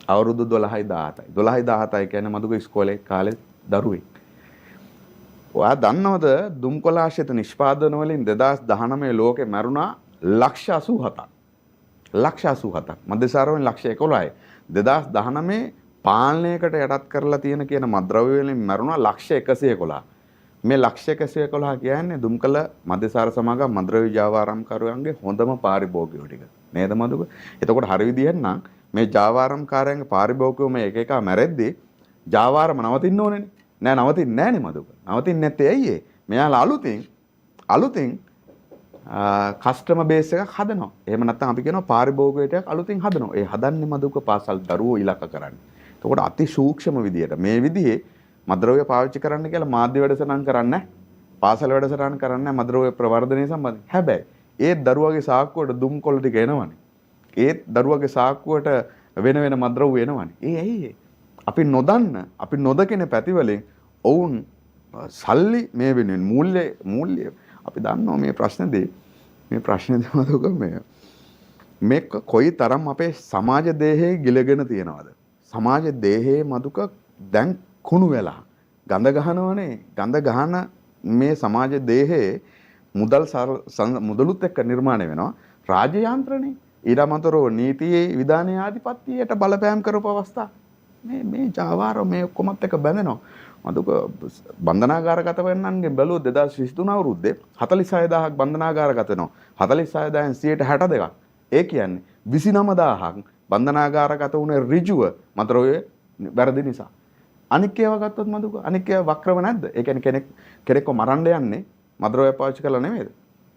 අවුරුදු 12යි 17යි. 12යි 17යි කියන්නේ මදුක ඉස්කෝලේ කාලේ දරුවෙක්. ඔයා දන්නවද දුම්කොලාශිත නිෂ්පාදන වලින් 2019 ලෝකේ මැරුණා 87,000ක්. 87,000ක්. මධ්‍යසාර වලින් 111යි. 2019 පාලනයකට යටත් කරලා තියෙන කියන මද්‍රව්‍ය වලින් මැරුණා 111. මේ 111 කියන්නේ දුම්කල මධ්‍යසාර සමාගම් මද්‍රව්‍ය ජාවාරම්කරුවන්ගේ හොඳම පාරිභෝගිකයෝ ටික. නේද මදුක? එතකොට හරි විදිහෙන් නම් මේ ජාවාරම්කාරයන්ගේ පාරිභෝගිකයෝ මේ එක එක මැරෙද්දී ජාවාරම නවතින්න ඕනේනේ. නෑ නවතින්නේ නෑනේ මදුක. නවතින්නේ නැත්තේ ඇයි ඒ? මෙයාලා අලුතින් කස්ටමර් බේස් එකක් හදනවා. එහෙම නැත්නම් අපි කියනවා පාරිභෝගිකයක් අලුතින් හදනවා. ඒ හදන්නේ මදුක පාසල් දරුවෝ ඉලක්ක කරන්නේ. එතකොට අති සූක්ෂම විදියට මේ විදිහේ මද්‍රව්‍ය පාවිච්චි කරන්න කියලා මාධ්‍ය වැඩසටහන් කරන්නේ පාසල වැඩසටහන් කරන්නේ මද්‍රව්‍ය ප්‍රවර්ධනය සම්බන්ධයෙන්. හැබැයි ඒ දරුවගේ සාක්කුවට දුම් කොළ ටික එනවනේ. ඒ දරුවගේ සාක්කුවට වෙන වෙන මද්‍රව්‍ය එනවනේ. ඒ ඇයි අපි නොදකින පැතිවලින් ඔවුන් සල්ලි මේ වෙනුවෙන් මූල්‍ය අපි දන්නවා මේ ප්‍රශ්නේදී මතක මේක කොයි තරම් අපේ සමාජ දේහයේ ගිලගෙන තියෙනවද? සමාජ දේහයේ මදුක දැන් කුණු වෙලා ගඳ ගහනවනේ. ගඳ ගහන මේ සමාජ දේහයේ මුදලුත් එක්ක නිර්මාණය වෙනවා රාජ්‍ය යාන්ත්‍රණේ. ඊට අමතරව නීතියේ විධානයේ ආධිපත්‍යයට බලපෑම් කරපු අවස්ථා මේ ජාවාර මේ ඔක්කොමත් එක්ක බැඳෙනවා. මදුක බන්ධනාගාරගත වෙන්නන්ගේ බැලුවොත් 2023 අවුරුද්දේ 46000ක් බන්ධනාගාරගත වෙනවා. 46000න් 62%. ඒ කියන්නේ 29000ක් බන්ධනාගාරගත වුණේ ඍජුව මද්‍රව්‍ය වැරදි නිසා. අනික් ඒවා ගත්තොත් මදුක අනික් ඒවා වක්‍රව නැද්ද? ඒ කියන්නේ කෙනෙක්ව මරන්න යන්නේ මද්‍රව්‍ය පාවිච්චි කරලා නෙමෙයිද?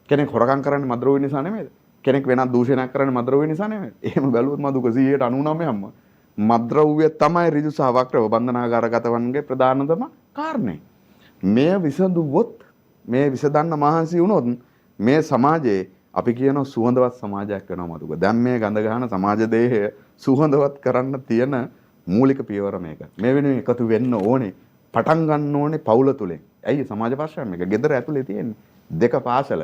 කෙනෙක් හොරකම් කරන්නේ මද්‍රව්‍ය නිසා නෙමෙයිද? කෙනෙක් වෙනත් දූෂණයක් කරන්නේ මද්‍රව්‍ය නිසා නෙමෙයිද? එහෙම බැලුවොත් මදුක 99%ක්ම මද්‍රව්‍ය තමයි ඍජු සහ වක්‍රව බන්ධනාගාරගතවන්ගේ ප්‍රධානතම කාරණේ. මේ විසඳුවොත් මේ විසඳන්න මහන්සි වුණොත් මේ සමාජයේ අපි කියන සුහඳවත් සමාජයක් වෙනවා මදුක. දැන් මේ ගඳ ගහන සමාජ දේහය සුහඳවත් කරන්න තියෙන මූලික පියවර මේක. මේ වෙනුවෙන් එකතු වෙන්න ඕනේ. පටන් ගන්න ඕනේ පවුල තුලින්. ඇයි සමාජ පර්ශ්වය මේක ගෙදර ඇතුලේ තියෙන්නේ. දෙක පාසල.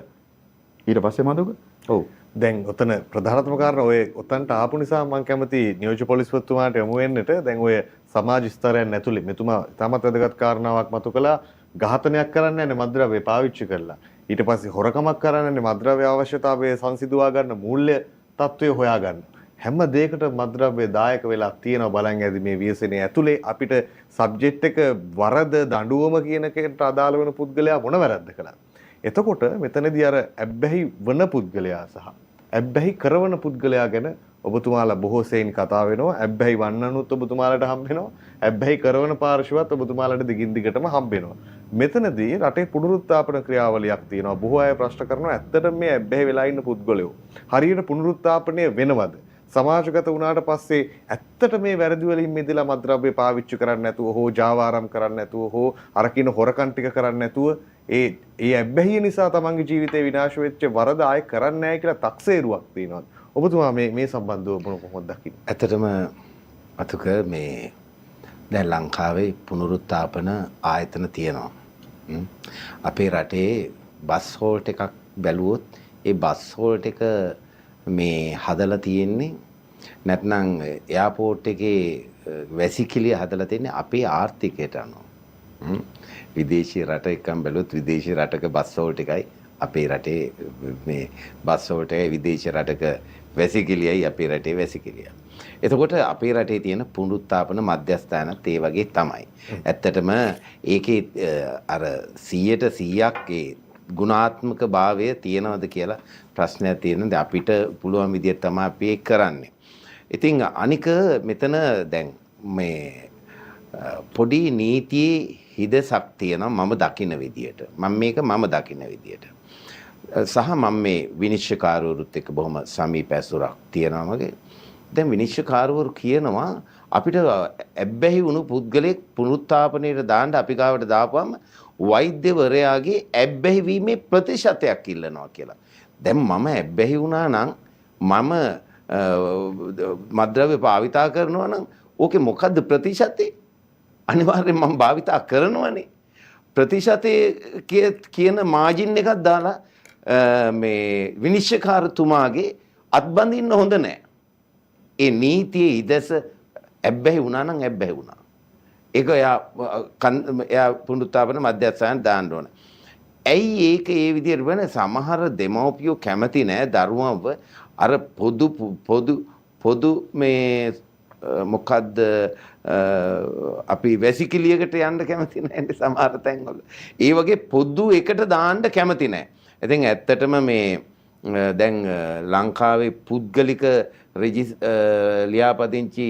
ඊට පස්සේ මදුක. ඔව්. දැන් ඔතන ප්‍රධානතම කාරණා ඔය ඔතනට ආපු නිසා මම කැමති නියෝජ්‍ය පොලිස්පතිතුමාට යමු වෙන්නට. දැන් ඔය සමාජ ස්තරයන් ඇතුලේ මෙතුමා තාමත් වැදගත් කාරණාවක් මතු කළා. ඝාතනයක් කරන්නේ නැහැ මද්‍රව්‍ය පාවිච්චි කරලා. ඊට පස්සේ හොරකමක් කරන්නේ මද්‍රව්‍ය අවශ්‍යතාවය සංසිඳුවා ගන්න මූල්‍ය තත්ත්වය හොයා ගන්න. හැම දෙයකට මද්‍රව්‍ය දායක වෙලා තියෙනවා බලන් ඇති මේ ව්‍යසනයේ ඇතුලේ අපිට සබ්ජෙක්ට් එක වරද දඬුවම කියන එකට අදාළ වෙන පුද්ගලයා මොන වැරද්ද කළාද? එතකොට මෙතනදී අර ඇබ්බැහි වන පුද්ගලයා සහ ඇබ්බැහි කරන පුද්ගලයා ගැන ඔබතුමාලා බොහෝ සෙයින් කතා වෙනවා. ඇබ්බැහි වන්නනුත් ඔබතුමාලට හම්බ වෙනවා. ඇබ්බැහි කරන පාර්ශවත් ඔබතුමාලට දිගින් දිගටම හම්බ වෙනවා. මෙතනදී රටේ පුනරුත්ථාපන ක්‍රියාවලියක් තියෙනවා. බොහෝ අය ප්‍රශ්න කරනවා ඇත්තටම මේ ඇබ්බැහි වෙලා ඉන්න පුද්ගලයෝ හරියට පුනරුත්ථාපනය වෙනවද? සමාජගත වුණාට පස්සේ ඇත්තට මේ වැරදි වලින් මිදලා මද්‍රව්‍ය පාවිච්චි කරන්නේ නැතුව හෝ ජාවාරම් කරන්නේ නැතුව හෝ අරකින හොරකම් ටික කරන්නේ නැතුව ඒ ඇබ්බැහිය නිසා තමන්ගේ ජීවිතේ විනාශ වෙච්ච වරද ආයෙ කරන්නේ නැහැ කියලා තක්සේරුවක් තියෙනවා. ඔබතුමා මේ සම්බන්ධව කොහොමද දකින්නේ? ඇත්තටම අතුක මේ දැන් ලංකාවේ පුනරුත්ථාපන ආයතන තියෙනවා. අපේ රටේ බස් හෝල්ට් එකක් බැලුවොත් ඒ බස් හෝල්ට් එක මේ හදලා තියෙන්නේ නැත්නම් එයාපෝට් එකේ වැසිකිළිය හදලා තියෙන්නේ අපේ ආර්ථිකයට අනුව. විදේශී රට එකම බැලුවොත් විදේශී රටක බස් හෝල්ට් එකයි අපේ රටේ මේ බස් හෝල්ට් එකයි විදේශී රටක වැසිකිළියයි අපේ රටේ වැසිකිළිය. එතකොට අපේ රටේ තියෙන පුනරුත්ථාපන මධ්‍යස්ථානත් ඒ වගේ තමයි. ඇත්තටම ඒකේ අර 100% ඒ ගුණාත්මක භාවය තියෙනවද කියලා ප්‍රශ්නයක් තියෙනවා. දැන් අපිට පුළුවන් විදිහට තමයි අපි ඒක කරන්නේ. ඉතින් අනික මෙතන දැන් මේ පොඩි නීතියේ හිදසක් තියෙනවා මම දකින විදියට. මම දකින විදියට. සහ මම මේ විනිශ්චයකාරවරුත් එක්ක බොහොම සමීප ඇසුරක් තියෙනවා මගේ. දැන් විනිශ්චයකාරවරු කියනවා අපිට ඇබ්බැහි වුණු පුද්ගලෙක් පුනරුත්ථාපනයට දාන්න අපි ගාවට දාපුවම වෛද්‍යවරයාගේ ඇබ්බැහිවීමේ ප්‍රතිශතයක් ඉල්ලනවා කියලා. දැන් මම ඇබ්බැහි වුණා නම් මම මද්ද්‍රව්‍ය භාවිතා කරනවා නම් ඕකේ මොකද්ද ප්‍රතිශතේ? අනිවාර්යෙන් මම භාවිතා කරනවනේ. ප්‍රතිශතයේ කියන මාජින් එකක් දාලා මේ විනිශ්චයකාරතුමාගේ අත්බඳින්න හොඳ නැහැ. ඒ නීතියේ ඉදස ඇබ්බැහි වුණා නම් ඇබ්බැහි වුණා. ඒක එයා පුනරුත්ථාපන මධ්‍යස්ථාන දාන්න ඕන. ඇයි ඒක ඒ විදිහට වෙන සමහර දෙමව්පියෝ කැමති නැහැ දරුවව අර පොදු මේ මොකද්ද අපි වැසිකිළියකට යන්න කැමති නැහැ සමහර තැන්වල. ඒ වගේ පොදු එකට දාන්න කැමති නැහැ. ඉතින් ඇත්තටම මේ දැන් ලංකාවේ පුද්ගලික ලියාපදිංචි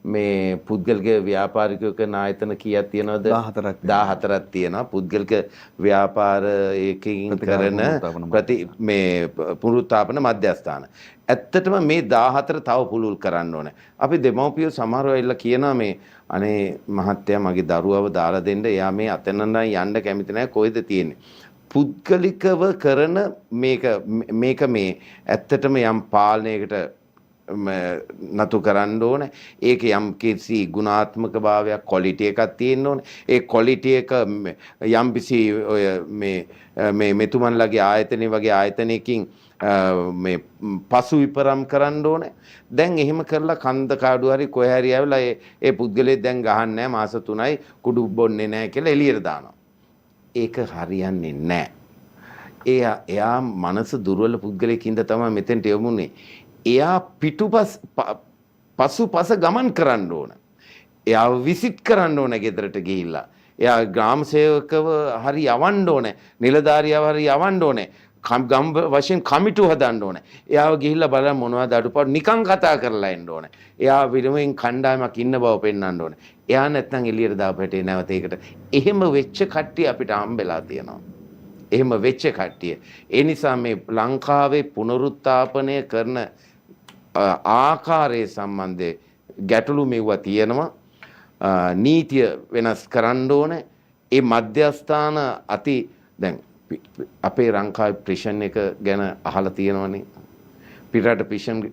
මේ පුද්ගලික ව්‍යාපාරිකයෝ කරන ආයතන කීයක් තියෙනවද? 14ක් තියෙනවා. පුද්ගලික ව්‍යාපාර ඒකකින් කරන මේ පුනරුත්ථාපන මධ්‍යස්ථාන. ඇත්තටම මේ 14 තව පුළුල් කරන්න ඕනේ. අපි දෙමව්පියෝ සමහරව ඇවිල්ලා කියනවා මේ අනේ මහත්තයා මගේ දරුවව දාලා දෙන්න. එයා මේ අතනනම් යන්න කැමති නැහැ. කොහෙද තියෙන්නේ? පුද්ගලිකව කරන මේක මේ ඇත්තටම යම් පාලනයකට නතු කරන්න ඕනේ. ඒක යම් කිසි ගුණාත්මක භාවයක් ක්වොලිටි එකක් තියෙන්න ඕනේ. ඒ ක්වොලිටි එක යම් කිසි ඔය මේ මෙතුමන්ලගේ ආයතනෙ වගේ ආයතනයකින් මේ පසු විපරම් කරන්න ඕනේ. දැන් එහෙම කරලා කන්ද කාඩු හරි කොහේ හරි ආවලා ඒ පුද්ගලයෙක් දැන් ගහන්නේ නැහැ මාස 3යි කුඩු බොන්නේ නැහැ කියලා එළියට දානවා. ඒක හරියන්නේ නැහැ. එයා මනස දුර්වල පුද්ගලයෙකින්ද තමයි මෙතෙන්ට යමුනේ. එයා පසුපස ගමන් කරන්න ඕන. එයා විසිට් කරන්න ඕන ගෙදරට ගිහිල්ලා. එයා ග්‍රාම සේවකව හරි යවන්න ඕනේ. නිලධාරියව හරි යවන්න ඕනේ. ගම් වශයෙන් කමිටු හදන්න ඕනේ. එයාව ගිහිල්ලා බලන්න මොනවද අඩුපාඩු නිකන් කතා කරලා එන්න ඕනේ. එයා විරමෙන් කණ්ඩායමක් ඉන්න බව පෙන්වන්න ඕනේ. එයා නැත්නම් එළියට දාපැටේ නැවත ඒකට. එහෙම වෙච්ච කට්ටිය අපිට හම්බෙලා තියෙනවා. එහෙම වෙච්ච කට්ටිය. ඒ නිසා මේ ලංකාවේ පුනරුත්ථාපනය කරන ආකාරයේ සම්බන්ධයේ ගැටලු මෙවුවා තියෙනවා. නීතිය වෙනස් කරන්න ඕනේ. ඒ මධ්‍යස්ථාන දැන් අපේ ලංකාවේ ප්‍රිෂන් එක ගැන අහලා තියෙනවනේ. පිටරට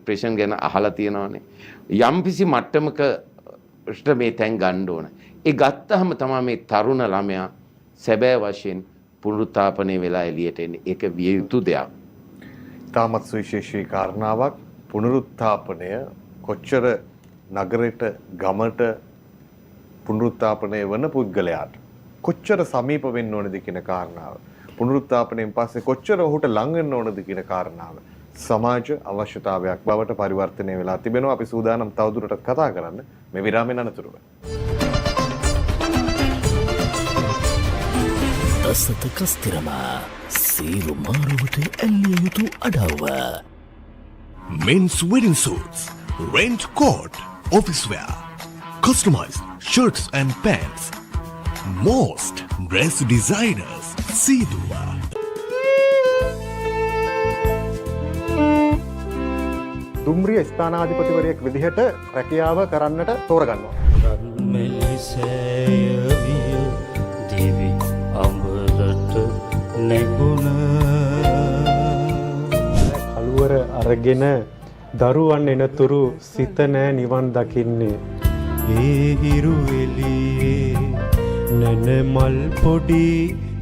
ප්‍රිෂන් ගැන අහලා තියෙනවනේ. යම්කිසි මට්ටමකට මේ තැන් ගන්න ඕනේ. ඒ ගත්තාම තමයි මේ තරුණ ළමයා සැබෑ වශයෙන් පුනරුත්ථාපනය වෙලා එළියට එන්නේ. ඒක විය යුතු දෙයක්. තාමත් සුවිශේෂී කාරණාවක්. පුනරුත්ථාපනය කොච්චර නගරයට ගමට පුනරුත්ථාපනය වන පුද්ගලයාට කොච්චර සමීප වෙන්න ඕනද කියන කාරණාව. පුනරුත්ථාපනයෙන් පස්සේ කොච්චර ඔහුට ලං වෙන්න ඕනද කියන කාරණාව සමාජ අවශ්‍යතාවයක් බවට පරිවර්තනය වෙලා තිබෙනවා. අපි සූදානම් තවදුරටත් කතා කරන්න මේ විරාමයෙන් අනතුරුව. දසත කස්තිරම සීරු මාරුවට ඇල්ලිය යුතු අඩව්ව. Men's wedding suits, rent coat, office wear, customized shirts and pants, most dress designers, Sidua. දුම්රිය ස්ථානාධිපතිවරයෙක් විදිහට රැකියාව කරන්නට තෝරගන්නවා. මෙලිසෑයවිය දිවි අඹරට නැගුණ කළුවර අරගෙන දරුවන් එනතුරු සිත නෑ නිවන් දකින්නේ. ඒ හිරු එළියේ නැන මල් පොඩි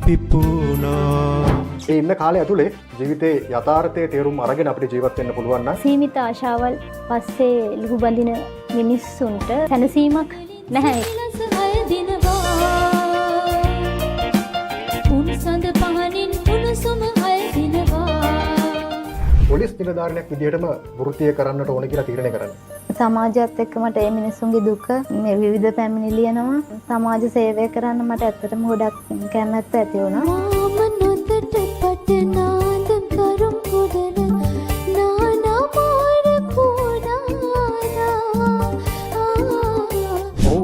පිපුණා. ඒ ඉන්න කාලය ඇතුලේ ජීවිතේ යථාර්ථයේ තේරුම් අරගෙන අපිට ජීවත් වෙන්න පුළුවන් නම් සීමිත ආශාවල් පස්සේ ලුහු බඳින මිනිස්සුන්ට සැනසීමක් නැහැ. පොලිස් නිලධාරියෙක් විදිහටම වෘත්තිය කරන්නට ඕන කියලා තීරණය කරන්නේ. සමාජයත් එක්ක මට මේ මිනිස්සුන්ගේ දුක මේ විවිධ පැමිණිලි යනවා. සමාජ සේවය කරන්න මට ඇත්තටම ගොඩක් කැමැත්ත ඇති වුණා.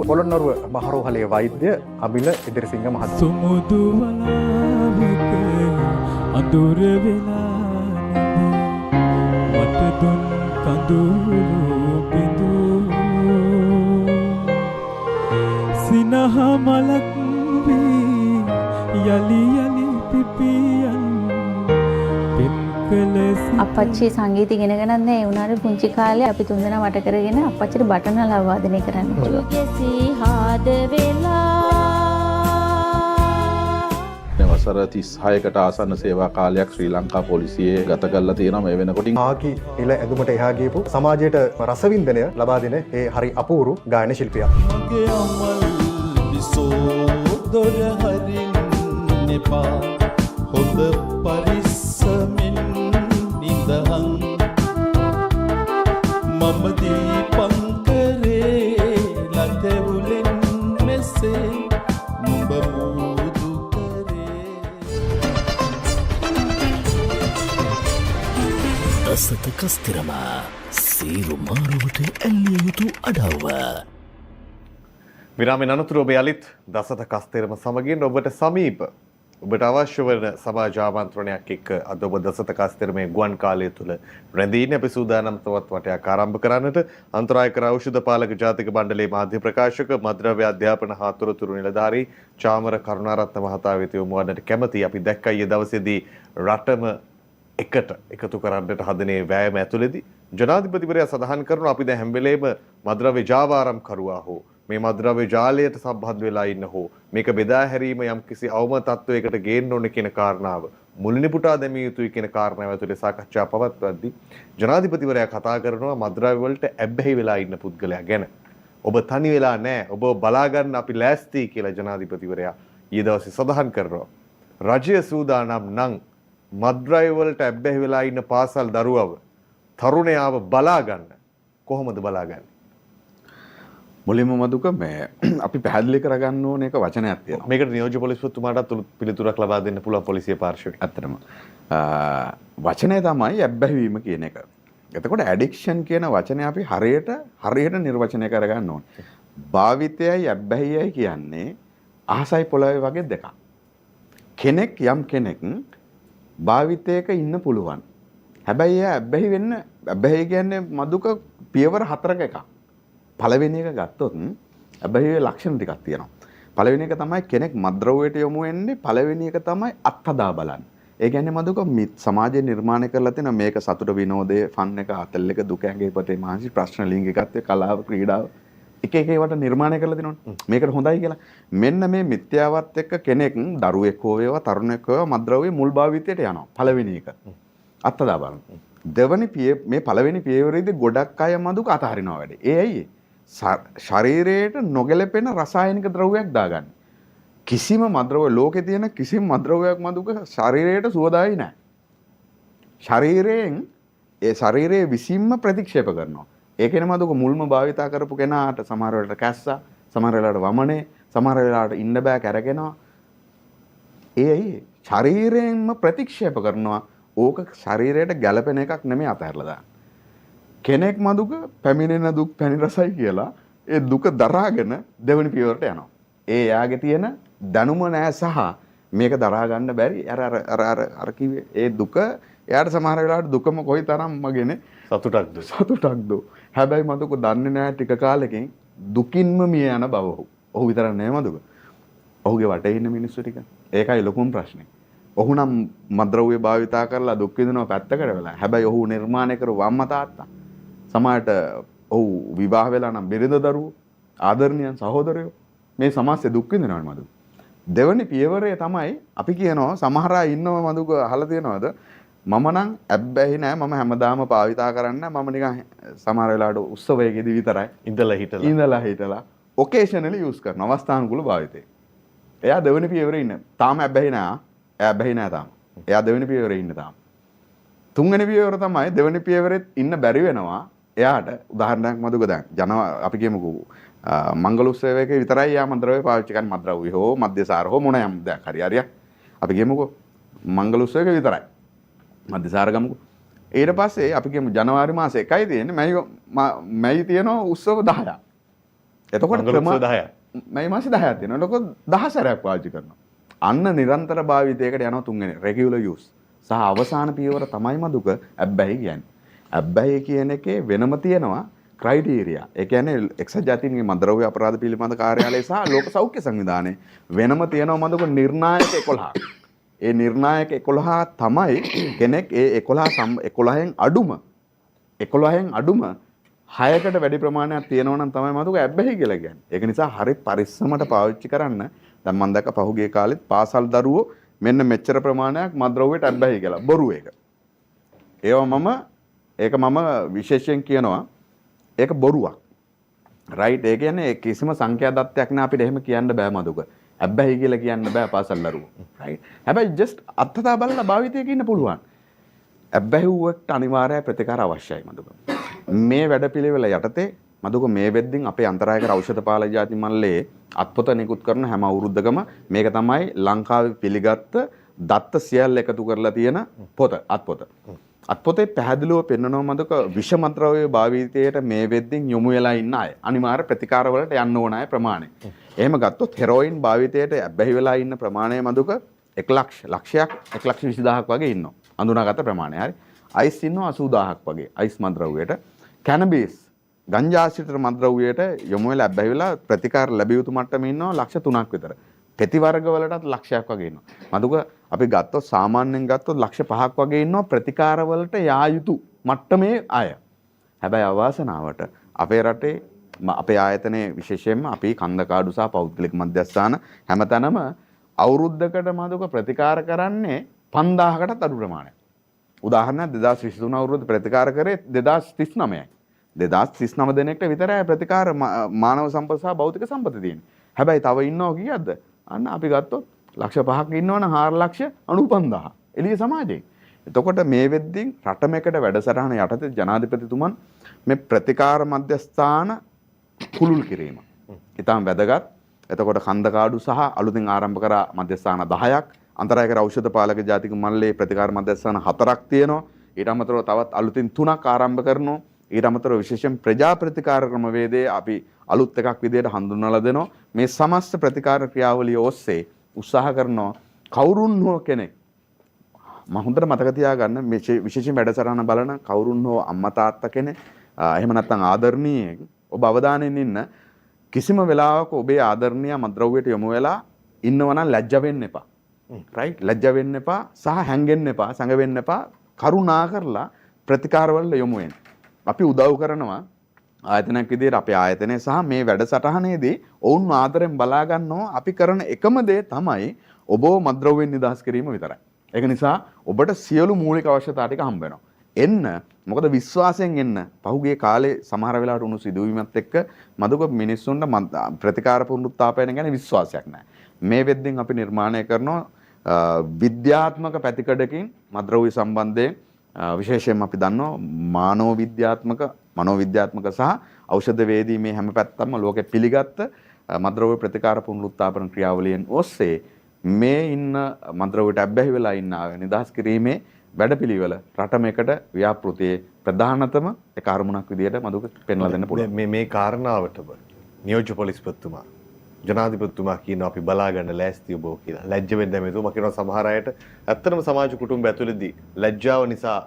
පොළොන්නරුව මහරෝහලේ වෛද්‍ය අබිල ඉදිරිසිංහ මහතා. සුමුදු වලාවක අඳුර වෙලා මට දුන් කඳුළු බිඳු සිනහ මලක් වී යලි අප්පච්චි සංගීත ඉගෙනගෙනත් නෑ. ඒ වුණාට පුංචි කාලේ අපි තුන්දෙනා වට කරගෙන අප්පච්චිට බටනලා වාදනය කරන්න වසර 36කට ආසන්න සේවා කාලයක් ශ්‍රී ලංකා පොලිසියේ ගත කරලා තියෙනවා. මේ වෙනකොට ආකි ඉල ඇඳුමට එහා ගියපු සමාජයට රසවින්දනය ලබා දෙන ඒ හරි අපූරු ගායන ශිල්පියා. මගේ අමල් විසෝදොර හරින්න එපා හොඳ පරිස්සමින් ඉඳහන් මම දීපංකරේ ලතෙවුලෙන් මෙසේ නුඹ මුදු කරේ. දසත කස්තිරම සීරු මාරුවට ඇල්ලිය යුතු අඩව්ව. විරාමෙන් අනතුරු ඔබ යලිත් දසත කස්තේරම සමගින් ඔබට සමීප ඔබට අවශ්‍ය වන සමාජ ආමන්ත්‍රණයක් එක්ක අද ඔබ දසත කස්තේරමේ ගුවන් කාලය තුල රැඳීන අපි සූදානම් තවත් වටයක් ආරම්භ කරන්නට අන්තරායකර ඖෂධ පාලක ජාතික මණ්ඩලයේ මාධ්‍ය ප්‍රකාශක මද්‍රව්‍ය අධ්‍යාපන හා තොරතුරු නිලධාරී චාමර කරුණාරත්න මහතා වෙත යොමු වන්නට කැමැති. අපි දැක්කා ඊයේ දවසේදී රටම එකට එකතු කරන්නට හදනේ වෑයම ඇතුළේදී ජනාධිපතිවරයා සඳහන් කරනවා අපි දැන් හැම වෙලේම මද්‍රව්‍ය ජාවාරම් කරුවා හෝ මේ මද්‍රව්‍ය ජාලයට සම්බන්ධ වෙලා ඉන්න හෝ මේක බෙදා හැරීම යම් කිසි අවම තත්වයකට ගේන්න ඕනේ කියන කාරණාව මුලිනිපුටා දැමිය යුතුයි කියන කාරණාව ඇතුළේ සාකච්ඡා පවත්වද්දී ජනාධිපතිවරයා කතා කරනවා මද්‍රව්‍ය වලට ඇබ්බැහි වෙලා ඉන්න පුද්ගලයා ගැන. ඔබ තනි වෙලා නැහැ. ඔබ බලා ගන්න අපි ලෑස්ති කියලා ජනාධිපතිවරයා ඊයේ දවසේ සඳහන් කරනවා. රජය සූදානම් නම් මද්‍රව්‍ය වලට ඇබ්බැහි වෙලා ඉන්න පාසල් දරුවව තරුණයාව බලා ගන්න. කොහොමද බලාගන්නේ? මුලින්ම මදුක මේ අපි පැහැදිලි කරගන්න ඕන එක වචනයක් තියෙනවා. මේකට නියෝජ්‍ය පොලිස්පතිතුමාටත් පිළිතුරක් ලබා දෙන්න පුළුවන් පොලිසිය පාර්ශවයෙන්. ඇත්තටම වචනය තමයි ඇබ්බැහිවීම කියන එක. එතකොට ඇඩික්ෂන් කියන වචනේ අපි හරියට නිර්වචනය කරගන්න ඕනේ. භාවිතයයි ඇබ්බැහියයි කියන්නේ අහසයි පොළොවේ වගේ දෙකක්. කෙනෙක් යම් කෙනෙක් භාවිතයක ඉන්න පුළුවන්. හැබැයි එයා ඇබ්බැහි කියන්නේ මදුක පියවර 4ක එකක්. පළවෙනි එක ගත්තොත් ඇබ්බැහියේ ලක්ෂණ ටිකක් තියෙනවා. පළවෙනි එක තමයි කෙනෙක් මද්ද්‍රව්‍යයට යොමු වෙන්නේ. පළවෙනි එක තමයි අත්හදා බලන්න. ඒ කියන්නේ මදුක සමාජයේ නිර්මාණය කරලා තියෙන මේක සතුට විනෝදයේ ෆන් එක අතල් එක දුක ඇඟේ පතේ මානසික ප්‍රශ්න ලිංගිකත්වය කලාව ක්‍රීඩාව එක ඒවට නිර්මාණය කරලා තිනවනේ. මේකට හොඳයි කියලා. මෙන්න මේ මිත්‍යාවත් එක්ක කෙනෙක් දරුවෙක් හෝ වේවා තරුණෙක් හෝ වේවා මද්ද්‍රව්‍ය මුල් භාවිතයට යනවා. පළවෙනි එක. අත්හදා බලන්න. දෙවනි මේ පළවෙනි පියවරේදී ගොඩක් අය මදුක අතහරිනවා වැඩි. ඒ ඇයි? ශරීරයට නොගැලපෙන රසායනික ද්‍රව්‍යයක් දාගන්න. කිසිම මද්‍රව්‍ය ලෝකේ තියෙන කිසිම මද්‍රව්‍යයක් මදුක ශරීරයට සුවදායි නැහැ. ශරීරයේ විසින්ම ප්‍රතික්ෂේප කරනවා. ඒකෙන මදුක මුල්ම භාවිතා කරපු කෙනාට සමහර වෙලාවට කැස්සා, සමහර වෙලාවට වමනේ, සමහර වෙලාවට ඉන්න බෑ කැරගෙනවා. ඒ ඇයි? ශරීරයෙන්ම ප්‍රතික්ෂේප කරනවා. ඕක ශරීරයට ගැළපෙන එකක් නෙමෙයි අතහැරලා දාන්න. කෙනෙක් මදුක පැමිණෙන දුක් පැණි රසයි කියලා ඒ දුක දරාගෙන දෙවෙනි පියවරට යනවා. ඒ යාගේ තියෙන දැනුම නැහැ සහ මේක දරා ගන්න බැරි අර කිව්වේ ඒ දුක එයාට සමහර වෙලාවට දුකම කොයි තරම්මගෙන සතුටක්ද. හැබැයි මදුක දන්නේ නැහැ ටික කාලෙකින් දුකින්ම මිය යන බව. ඔහු විතරක් නෙමෙයි මදුක. ඔහුගේ වටේ ඉන්න මිනිස්සු ටික. ඒකයි ලොකුම ප්‍රශ්නේ. ඔහු නම් මද්ද්‍රව්‍ය භාවිතා කරලා දුක් විඳිනවා පැත්තකට වෙලා. හැබැයි ඔහු නිර්මාණය කරු අම්මා තාත්තා සමාජයට ඔහු විවාහ වෙලා නම් බිරිඳ දරුවෝ ආදරණීය සහෝදරයෝ මේ සමාජයේ දුක් විඳිනවනේ මදුක. දෙවනි පියවරේ තමයි අපි කියනවා සමහර අය ඉන්නව මදුක අහලා තියෙනවද මම නම් ඇබ්බැහි නෑ මම හැමදාම භාවිතා කරන්නේ මම නිකන් සමහර වෙලාවට උත්සවයකදී විතරයි ඉඳලා හිටලා ඔකේෂනලි යූස් කරන අවස්ථානුකූල භාවිතේ. එයා දෙවනි පියවරේ ඉන්න. තාම ඇබ්බැහි නෑ. ඇබ්බැහි නෑ තාම. එයා දෙවනි පියවරේ ඉන්න තාම. තුන්වෙනි පියවර තමයි දෙවනි පියවරෙත් ඉන්න බැරි වෙනවා. එයාට උදාහරණයක් මදුක දැන් අපි කියමුකෝ මංගල උත්සවයක විතරයි යා මද්ද්‍රව්‍ය පාවිච්චි කරන්නේ මද්ද්‍රව්‍ය හෝ මද්යසාර හෝ මොන යම් දෙයක් හරියක් අපි කියමුකෝ මංගල උත්සවයක විතරයි මද්යසාර ගමුකෝ ඊට පස්සේ අපි කියමු ජනවාරි මාසේ එකයි තියෙන්නේ මැයි තියෙනවා උත්සව 10ක් එතකොට මැයි මාසේ 10ක් තියෙනවා ලොකෝ 10 සැරයක් පාවිච්චි කරනවා අන්න නිරන්තර භාවිතයකට යනවා තුන්වෙනි රෙගියුලර් යූස් සහ අවසාන පියවර තමයි මදුක ඇබ්බැහි කියන්නේ ඇබ්බැහි කියන එකේ වෙනම තියෙනවා ක්‍රයිටීරියා. ඒ කියන්නේ එක්සත් ජාතීන්ගේ මද්ද්‍රව්‍ය අපරාධ පිළිබඳ කාර්යාලය සහ ලෝක සෞඛ්‍ය සංවිධානයේ වෙනම තියෙනවා මදුක නිර්ණායක 11ක්. ඒ නිර්ණායක 11 තමයි කෙනෙක් ඒ 11න් අඩුම 6කට වැඩි ප්‍රමාණයක් තියෙනවා නම් තමයි මතුක ඇබ්බැහි කියලා කියන්නේ. ඒක නිසා හරි පරිස්සමට පාවිච්චි කරන්න. දැන් මම දැක්ක පහුගිය කාලෙත් පාසල් දරුවෝ මෙන්න මෙච්චර ප්‍රමාණයක් මත්ද්‍රව්‍යයට ඇබ්බැහි කියලා. බොරු ඒක. ඒක මම විශේෂයෙන් කියනවා ඒක බොරුවක්. රයිට් ඒ කියන්නේ කිසිම සංඛ්‍යා දත්තයක් නෑ අපිට එහෙම කියන්න බෑ මදුක. ඇබ්බැහි කියලා කියන්න බෑ පාසල් දරුවෝ. රයිට්. හැබැයි ජස්ට් අත්දැක බලලා භාවිතයක ඉන්න පුළුවන්. ඇබ්බැහි වුවට අනිවාර්ය ප්‍රතිකාර අවශ්‍යයි මදුක. මේ වැඩපිළිවෙල යටතේ මදුක මේ වෙද්දින් අපේ අන්තරායකර ඖෂධ පාලක ජාති මණ්ඩලයේ අත්පොත නිකුත් කරන හැම අවුරුද්දකම මේක තමයි ලංකාවේ පිළිගත්ත දත්ත සියල්ල එකතු කරලා තියෙන අත්පොත. අත්පොතේ පැහැදිලිව පෙන්වනවා මදුක විෂමද්‍රව්‍ය භාවිතයට මේ වෙද්දින් යොමු වෙලා ඉන්න අය අනිවාර්ය ප්‍රතිකාර වලට යන්න ඕන අය ප්‍රමාණය. එහෙම ගත්තොත් හෙරෝයින් භාවිතයට ඇබ්බැහි වෙලා ඉන්න ප්‍රමාණය මදුක 1,20,000ක් වගේ ඉන්නවා. අඳුනාගත්ත ප්‍රමාණය. හරි. අයිස් ඉන්නවා 80000ක් වගේ. අයිස් මද්‍රව්‍යයට කැනබිස් ගංජාසිත මද්‍රව්‍යයට යොමු වෙලා ඇබ්බැහි වෙලා ප්‍රතිකාර ලැබිය යුතු මට්ටමේ ඉන්නවා 300,000ක් විතර. පෙති වර්ග වලටත් 1,00,000ක් වගේ ඉන්නවා. මදුක අපි ගත්තොත් සාමාන්‍යයෙන් ගත්තොත් 5,00,000ක් වගේ ඉන්නවා ප්‍රතිකාර වලට යා යුතු මට්ටමේ අය. හැබැයි අවාසනාවට අපේ රටේ අපේ ආයතනයේ විශේෂයෙන්ම අපි කන්දකාඩු සහ පෞද්ගලික මධ්‍යස්ථාන හැමතැනම අවුරුද්දකට මදුක ප්‍රතිකාර කරන්නේ 5000කටත් අඩු ප්‍රමාණයක්. උදාහරණයක් 2023 අවුරුද්ද ප්‍රතිකාර කරේ 2039යි. 2039 දෙනෙක්ට විතරයි ප්‍රතිකාර මානව සම්පත සහ භෞතික සම්පත තියෙන්නේ. හැබැයි තව ඉන්නව කීයක්ද? අන්න අපි ගත්තොත් 5,00,000ක් ඉන්නවනම් 4,95,000 එළිය සමාජයේ. එතකොට මේ වෙද්දින් රටමෙකට වැඩසටහන යටතේ ජනාධිපතිතුමන් මේ ප්‍රතිකාර මධ්‍යස්ථාන කුළුල් කිරීම. ඊටම වැදගත්. එතකොට කන්දකාඩු සහ අලුතින් ආරම්භ කරා මධ්‍යස්ථාන 10ක් අන්තරායකර ඖෂධ පාලක ජාතික මණ්ඩලයේ ප්‍රතිකාර මධ්‍යස්ථාන 4ක් තියෙනවා. ඊට අමතරව තවත් අලුතින් 3ක් ආරම්භ කරනවා. ඊට අමතරව විශේෂයෙන් ප්‍රජා ප්‍රතිකාර ක්‍රමවේදයේ අපි අලුත් එකක් විදිහට හඳුන්වලා දෙනවා. මේ සමස්ත ප්‍රතිකාර ක්‍රියාවලිය ඔස්සේ උත්සාහ කරනවා කවුරුන් හෝ කෙනෙක් මම හොඳට මතක තියාගන්න මේ විශේෂයෙන් වැඩසටහන බලන කවුරුන් හෝ අම්මා තාත්තා කෙනෙක් එහෙම නැත්නම් ආදරණීයෙක් ඔබ අවධානයෙන් ඉන්න කිසිම වෙලාවක ඔබේ ආදරණීය මද්ද්‍රව්‍යයට යොමු වෙලා ඉන්නවා නම් ලැජ්ජ වෙන්න එපා. රයිට් ලැජ්ජ වෙන්න එපා සහ හැංගෙන්න එපා සංග වෙන්න එපා කරුණා කරලා ප්‍රතිකාර වලට යොමු වෙන්න. අපි උදව් කරනවා ආයතනයක් විදිහට අපේ ආයතනය සහ මේ වැඩසටහනේදී ඔවුන් ආදරෙන් බලා ගන්නවා අපි කරන එකම දේ තමයි ඔබව මද්ද්‍රව්‍යෙන් නිදහස් කිරීම විතරයි. ඒක නිසා ඔබට සියලු මූලික අවශ්‍යතා ටික හම්බ වෙනවා. එන්න මොකද විශ්වාසයෙන් එන්න. පහුගිය කාලේ සමහර වෙලාවට උණු සිදුවීමත් එක්ක මදුක මිනිස්සුන්ට ප්‍රතිකාර පුනරුත්ථාපනය ගැන විශ්වාසයක් නැහැ. මේ වෙද්දින් අපි නිර්මාණය කරනවා විද්‍යාත්මක පැතිකඩකින් මද්ද්‍රව්‍ය සම්බන්ධයෙන් විශේෂයෙන්ම අපි දන්නවා මනෝවිද්‍යාත්මක සහ ඖෂධ වේදී මේ හැම පැත්තම ලෝකෙ පිළිගත්ත මද්ද්‍රව්‍ය ප්‍රතිකාර පුනරුත්ථාපන ක්‍රියාවලියෙන් ඔස්සේ මේ ඉන්න මද්ද්‍රව්‍යට ඇබ්බැහි වෙලා ඉන්න නිදහස් කිරීමේ වැඩපිළිවෙල රටමෙකට ව්‍යාපෘතියේ ප්‍රධානතම ඒ කර්මුණක් විදියට මදුක පෙන්වලා දෙන්න පුළුවන්. මේ කාරණාවටම නියෝජ්‍ය පොලිස්පතිතුමා ජනාධිපතිතුමා කියනවා අපි බලා ගන්න ලෑස්ති ඔබ කියලා. ලැජ්ජ වෙන්න එතුමා කියනවා සමහර අයට ඇත්තටම සමාජ කුටුම්බ ඇතුළේදී ලැජ්ජාව නිසා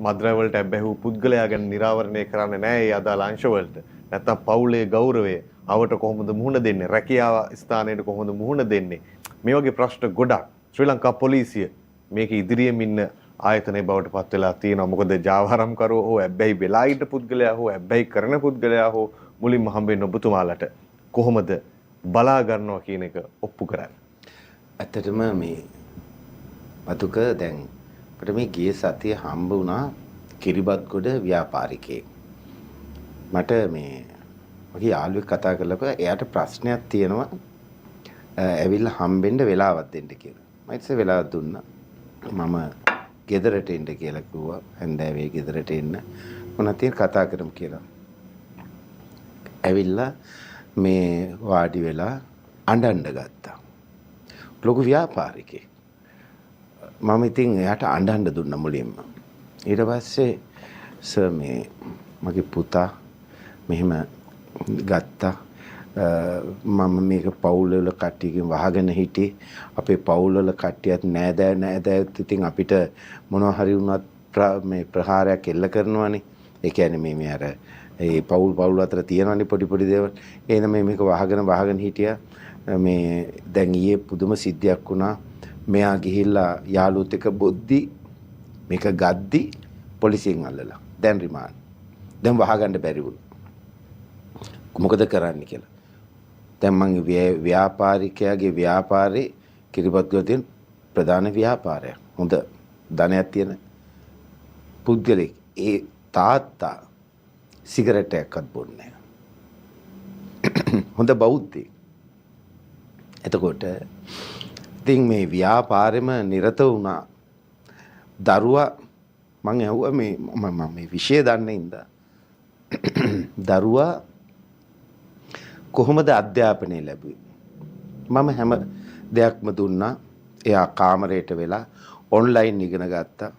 මද්ද්‍රව්‍ය වලට ඇබ්බැහි වූ පුද්ගලයා ගැන නිරාවරණය කරන්නේ නැහැ ඒ අදාළ අංශ වලට. නැත්තම් පවුලේ ගෞරවය අවට කොහොමද මුහුණ දෙන්නේ? රැකියාව ස්ථානයට කොහොමද මුහුණ දෙන්නේ? මේ වගේ ප්‍රශ්න ගොඩක් ශ්‍රී ලංකා පොලිසිය මේක ඉදිරියෙන් ඉන්න ආයතනයේ බවට පත් වෙලා තියෙනවා. මොකද ජාවාරම්කරුවෝ හෝ ඇබ්බැහි වෙලා ඉන්න පුද්ගලයා හෝ ඇබ්බැහි කරන පුද්ගලයා හෝ මුලින්ම හම්බෙන්න ඔබතුමාලට කොහොමද බලා ගන්නවා කියන එක ඔප්පු කරන්න. ඇත්තටම මේ මතුක දැන් අපිට මේ ගිය සතිය හම්බ වුණා කිරිබත්ගොඩ ව්‍යාපාරිකයෙක්. මට මේ මගේ යාළුවෙක් කතා කරලා එයාට ප්‍රශ්නයක් තියෙනවා ඇවිල්ලා හම්බෙන්න වෙලාවක් දෙන්න කියලා. මම ඉතින් වෙලාවක් දුන්නා. මම ගෙදරට එන්න කියලා කිව්වා. හන්දෑවේ ගෙදරට එන්න. මොනවද කතා කරමු කියලා. ඇවිල්ලා මේ වාඩි වෙලා අඬන්න ගත්තා. ලොකු ව්‍යාපාරිකයෙක්. මම ඉතින් එයාට අඬන්න දුන්නා මුලින්ම. ඊට පස්සේ සර් මේ මගේ පුතා මෙහෙම ගත්තා. මම මේක පවුල් වල කට්ටියකින් වහගෙන හිටියේ. අපේ පවුල් වල කට්ටියත් නෑදෑයොත් ඉතින් අපිට මොනවා හරි වුණත් මේ ප්‍රහාරයක් එල්ල කරනවානේ. ඒ කියන්නේ මේ අර ඒ පවුල් අතර තියෙනවානේ පොඩි දේවල්. එහෙනම් මේක වහගෙන හිටියා. මේ දැන් ඊයේ පුදුම සිද්ධියක් වුණා. මෙයා ගිහිල්ලා යාළුවොත් එක්ක බොද්දි මේක ගද්දි පොලිසියෙන් අල්ලලා. දැන් රිමාන්ඩ්. දැන් වහගන්න බැරි වුණා. මොකද කරන්න කියලා. දැන් මං ව්‍යාපාරිකයාගේ ව්‍යාපාරේ කිරිබත්ගල තියෙන ප්‍රධාන ව්‍යාපාරයක්. හොඳ ධනයක් තියෙන පුද්ගලෙක්. ඒ තාත්තා සිගරට් එකක්වත් බොන්නේ නැහැ. හොඳ බෞද්ධයෙක්. එතකොට ඉතින් මේ ව්‍යාපාරෙම නිරත වුණා. දරුවා මං ඇහුවා මේ විෂය දන්නේ ඉඳා. දරුවා කොහොමද අධ්‍යාපනය ලැබුවේ? මම හැම දෙයක්ම දුන්නා. එයා කාමරයට වෙලා ඔන්ලයින් ඉගෙන ගත්තා.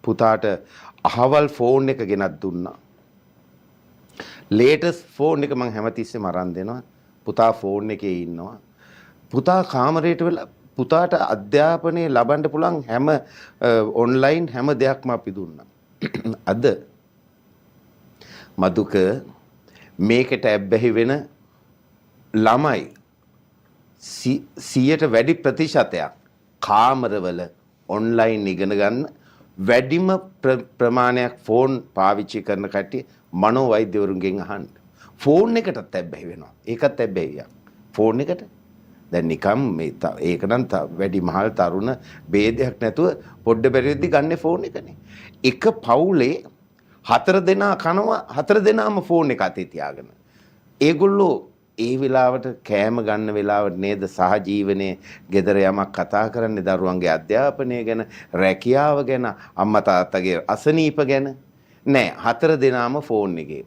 පුතාට අහවල් ෆෝන් එක ගෙනත් දුන්නා. ලේටස්ට් ෆෝන් එක මම හැමතිස්සෙම අරන් දෙනවා. පුතා ෆෝන් එකේ ඉන්නවා. පුතා කාමරයට වෙලා පුතාට අධ්‍යාපනය ලබන්න පුළුවන් හැම ඔන්ලයින් හැම දෙයක්ම අපි දුන්නා. අද මදුක මේකට ඇබ්බැහි වෙන ළමයි 100ට වැඩි ප්‍රතිශතයක් කාමරවල ඔන්ලයින් ඉගෙන ගන්න වැඩිම ප්‍රමාණයක් ෆෝන් පාවිච්චි කරන කට්ටිය මනෝවෛද්‍යවරුන්ගෙන් අහන්න. ෆෝන් එකටත් ඇබ්බැහි වෙනවා. ඒකත් ඇබ්බැහියක්. ෆෝන් එකට දැන් නිකම් මේ ඒක නම් වැඩි මහල් තරුණ ભેදයක් නැතුව පොඩ්ඩ බැරිවෙද්දි ගන්න ෆෝන් එකනේ. එක පවුලේ 4 දෙනා කනවා 4 දෙනාම ෆෝන් එක අතේ තියාගෙන. ඒගොල්ලෝ ඒ වෙලාවට කෑම ගන්න වෙලාවට නේද සහජීවනයේ ගෙදර යමක් කතා කරන්නේ දරුවන්ගේ අධ්‍යාපනය ගැන, රැකියාව ගැන, අම්මා තාත්තගේ අසනීප ගැන. නෑ 4 දෙනාම ෆෝන් එකේ.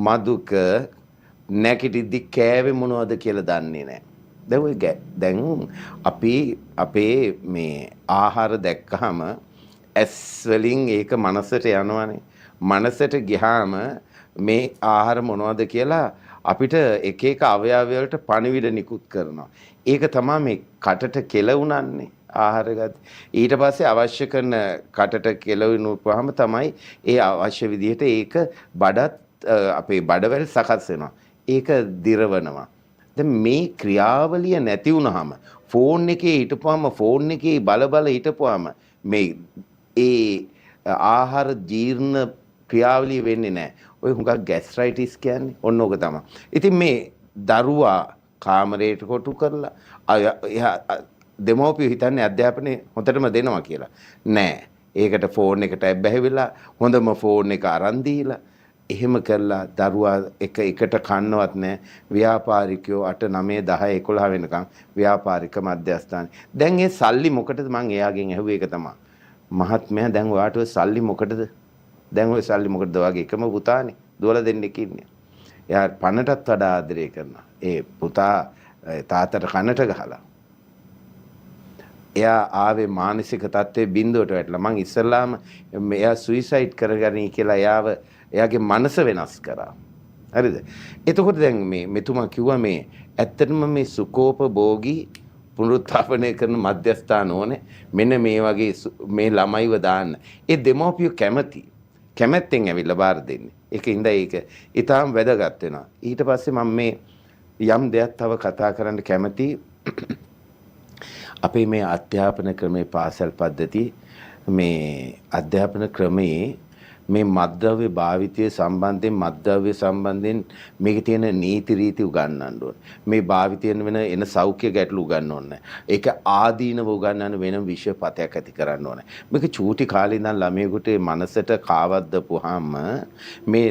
මදුක නැගිටිද්දි කෑවේ මොනවද කියලා දන්නේ නෑ. දැන් අපි අපේ මේ ආහාර දැක්කහම ඇස් වලින් ඒක මනසට යනවනේ. මනසට ගියාම මේ ආහාර මොනවද කියලා අපිට එක එක අවයව වලට පණිවිඩ නිකුත් කරනවා. ඒක තමයි මේ කටට කෙලවුණන්නේ ආහාර ගත. ඊට පස්සේ අවශ්‍ය කරන කටට කෙලවුණුවාම තමයි ඒ අවශ්‍ය විදිහට ඒක බඩත් අපේ බඩවැල් සකස් වෙනවා. ඒක දිරවනවා. දැන් මේ ක්‍රියාවලිය නැති වුනහම ෆෝන් එකේ හිටපුවාම ෆෝන් එකේ බල හිටපුවාම මේ ඒ ආහාර ජීර්ණ ක්‍රියාවලිය වෙන්නේ නැහැ. ඔය හුඟක් ગેස්ට්‍රයිටිස් කියන්නේ ඔන්න ඕක තමයි. ඉතින් මේ දරුවා කාමරයට කොටු කරලා දෙමෝපිය හිතන්නේ අධ්‍යාපනය හොඳටම දෙනවා කියලා. නෑ. ඒකට ෆෝන් එකට ඇබ්බැහි වෙලා හොඳම ෆෝන් එක අරන් දීලා එහෙම කරලා දරුවා එකට කන්නවත් නැහැ. ව්‍යාපාරිකයෝ 8 9 10 11 වෙනකන් ව්‍යාපාරික මධ්‍යස්ථානේ. දැන් ඒ සල්ලි මොකටද මං එයාගෙන් ඇහුවේ ඒක තමයි. මහත්මයා දැන් ඔයාට ඔය සල්ලි මොකටද? දැන් ඔය සල්ලි මොකටද වගේ එකම පුතානේ. දුවලා දෙන්නෙක් ඉන්නේ. එයා පණටත් වඩා ආදරය කරනවා. ඒ පුතා තාත්තට කනට ගහලා. එයා ආවේ මානසික තත්ත්වයේ බිඳුවට වැටලා. මං ඉස්සල්ලාම එයා සුයිසයිඩ් කරගනී කියලා එයාගේ මනස වෙනස් කරා. හරිද? එතකොට දැන් මේ මෙතුමා කිව්වා මේ ඇත්තටම මේ සුකෝපභෝගී පුනරුත්ථාපනය කරන මධ්‍යස්ථාන ඕනේ. මෙන්න මේ වගේ මේ ළමයිව දාන්න. ඒ දෙමෝපියෝ කැමැත්තෙන් ඇවිල්ලා බාර දෙන්නේ. ඒකින්ද ඒක ඊටාම් වැදගත් වෙනවා. ඊට පස්සේ මම මේ යම් දෙයක් තව කතා කරන්න කැමතියි. අපේ මේ අධ්‍යාපන ක්‍රමේ පාසල් පද්ධතිය මේ අධ්‍යාපන ක්‍රමේ මේ මත්ද්‍රව්‍ය භාවිතය සම්බන්ධයෙන් මේකේ තියෙන නීති රීති උගන්වන්න ඕනේ. මේ භාවිතයෙන් වෙන එන සෞඛ්‍ය ගැටලු උගන්වන්න ඕනේ. ඒක ආදීනව උගන්වන්න වෙන විෂය පතයක් ඇති කරන්න ඕනේ. මේක චූටි කාලේ ඉඳන් ළමයෙකුට මනසට කාවද්දපුවාම මේ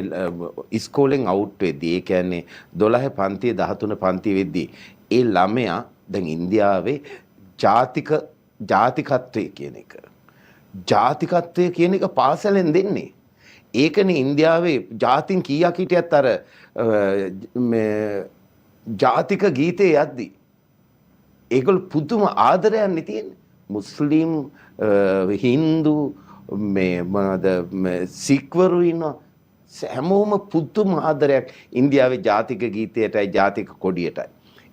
ඉස්කෝලෙන් අවුට් වෙද්දී ඒ කියන්නේ 12 පන්තියේ 13 පන්තියේ වෙද්දී ඒ ළමයා දැන් ඉන්දියාවේ ජාතිකත්වය කියන එක පාසලෙන් දෙන්නේ. ඒකනේ ඉන්දියාවේ ජාතින් කීයක් හිටියත් අර ජාතික ගීතේ යද්දි ඒගොල්ලෝ පුදුම ආදරයක් නේ තියෙන්නේ. මුස්ලිම් හින්දු මේ මොනවද සික්වරු ඉන්නවා. හැමෝම පුදුම ආදරයක් ඉන්දියාවේ ජාතික ගීතයටයි ජාතික කොඩියටයි.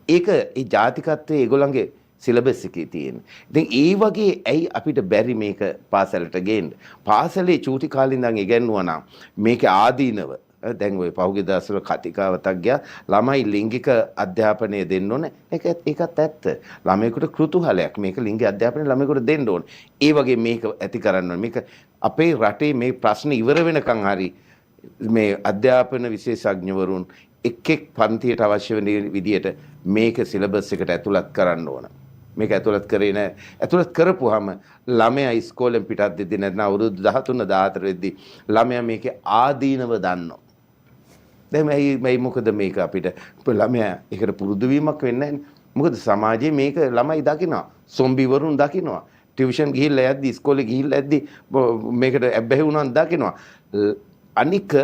ඒක ඒ ජාතිකත්වයේ ඒගොල්ලන්ගේ සිලබස් එකේ තියෙන. ඉතින් ඒ වගේ ඇයි අපිට බැරි මේක පාසලට ගේන්න? පාසලේ චූටි කාලේ ඉඳන් ඉගෙනුවා නම් මේකේ ආදීනව දැන් ඔය පහුගිය දවස්වල කතිකාවතක් ගියා ළමයි ලිංගික අධ්‍යාපනය දෙන්න ඕනේ. ඒකත් ඇත්ත. ළමයෙකුට කෘතුහලයක් මේක ලිංගික අධ්‍යාපනය ළමයෙකුට දෙන්න ඕනේ. ඒ වගේ මේක ඇති කරන්න ඕනේ. මේක අපේ රටේ මේ ප්‍රශ්න ඉවර වෙනකන් හරි මේ අධ්‍යාපන විශේෂඥවරුන් එක් පන්තියට අවශ්‍ය වෙන විදියට මේක සිලබස් එකට ඇතුළත් කරන්න ඕන. මේක ඇතුළත් කරේ නැහැ. ඇතුළත් කරපුවාම ළමයා ඉස්කෝලෙන් පිටත් දෙද්දී නැත්නම් අවුරුදු 13 14 වෙද්දී ළමයා මේකේ ආදීනව දන්නවා. දැන් මේ මොකද මේක අපිට ළමයා ඒකට පුරුදු වීමක් වෙන්නේ නැහැ. මොකද සමාජයේ මේක ළමයි දකිනවා. සොම්බිවරුන් දකිනවා. ටියුෂන් ගිහිල්ලා යද්දි ඉස්කෝලේ ගිහිල්ලා යද්දි මේකට ඇබ්බැහි වුණාන් දකිනවා. අනික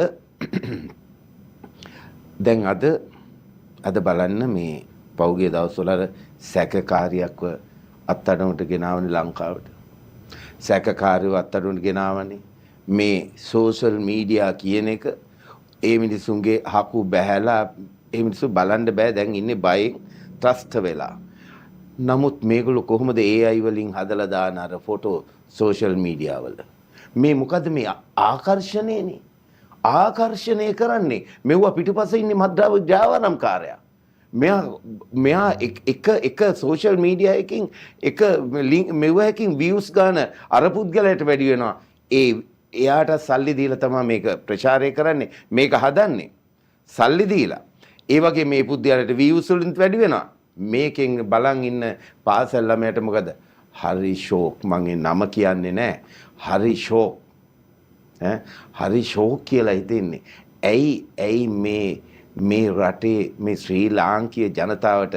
දැන් අද බලන්න මේ පෞගේ දවස්වල සැකකාරියක්ව අත්අඩංගුවට ගෙනාවනේ ලංකාවට. සැකකාරියව අත්අඩංගුවට ගෙනාවනේ. මේ සෝෂල් මීඩියා කියන එක ඒ මිනිසුන්ගේ හකු බැහැලා ඒ මිනිස්සු බලන්න බෑ දැන් ඉන්නේ බයෙන් ත්‍රස්ත වෙලා. නමුත් මේගොල්ලෝ කොහොමද AI වලින් හදලා දාන අර ෆොටෝ සෝෂල් මීඩියා වල. මේ මොකද්ද මේ ආකර්ෂණයනේ. ආකර්ෂණය කරන්නේ මෙවුවා පිටුපස්සේ ඉන්නේ මද්දාව ජාවාරම්කාරයා. මෙයා එක සෝෂල් මීඩියා එකකින් එක මෙවුවා එකකින් views ගන්න අර පුද්ගලයාට වැඩි වෙනවා. එයාට සල්ලි දීලා තමයි මේක ප්‍රචාරය කරන්නේ. මේක හදන්නේ. සල්ලි දීලා. ඒ වගේ මේ පුද්ගලයාට views වලින් වැඩි වෙනවා. මේකෙන් බලන් ඉන්න පාසල් ළමයට මොකද? හරි ෂෝක්. මං ඒ නම කියන්නේ නැහැ. හරි ෂෝක්. හරි ෂෝක් කියලා හිතෙන්නේ. ඇයි මේ රටේ මේ ශ්‍රී ලාංකීය ජනතාවට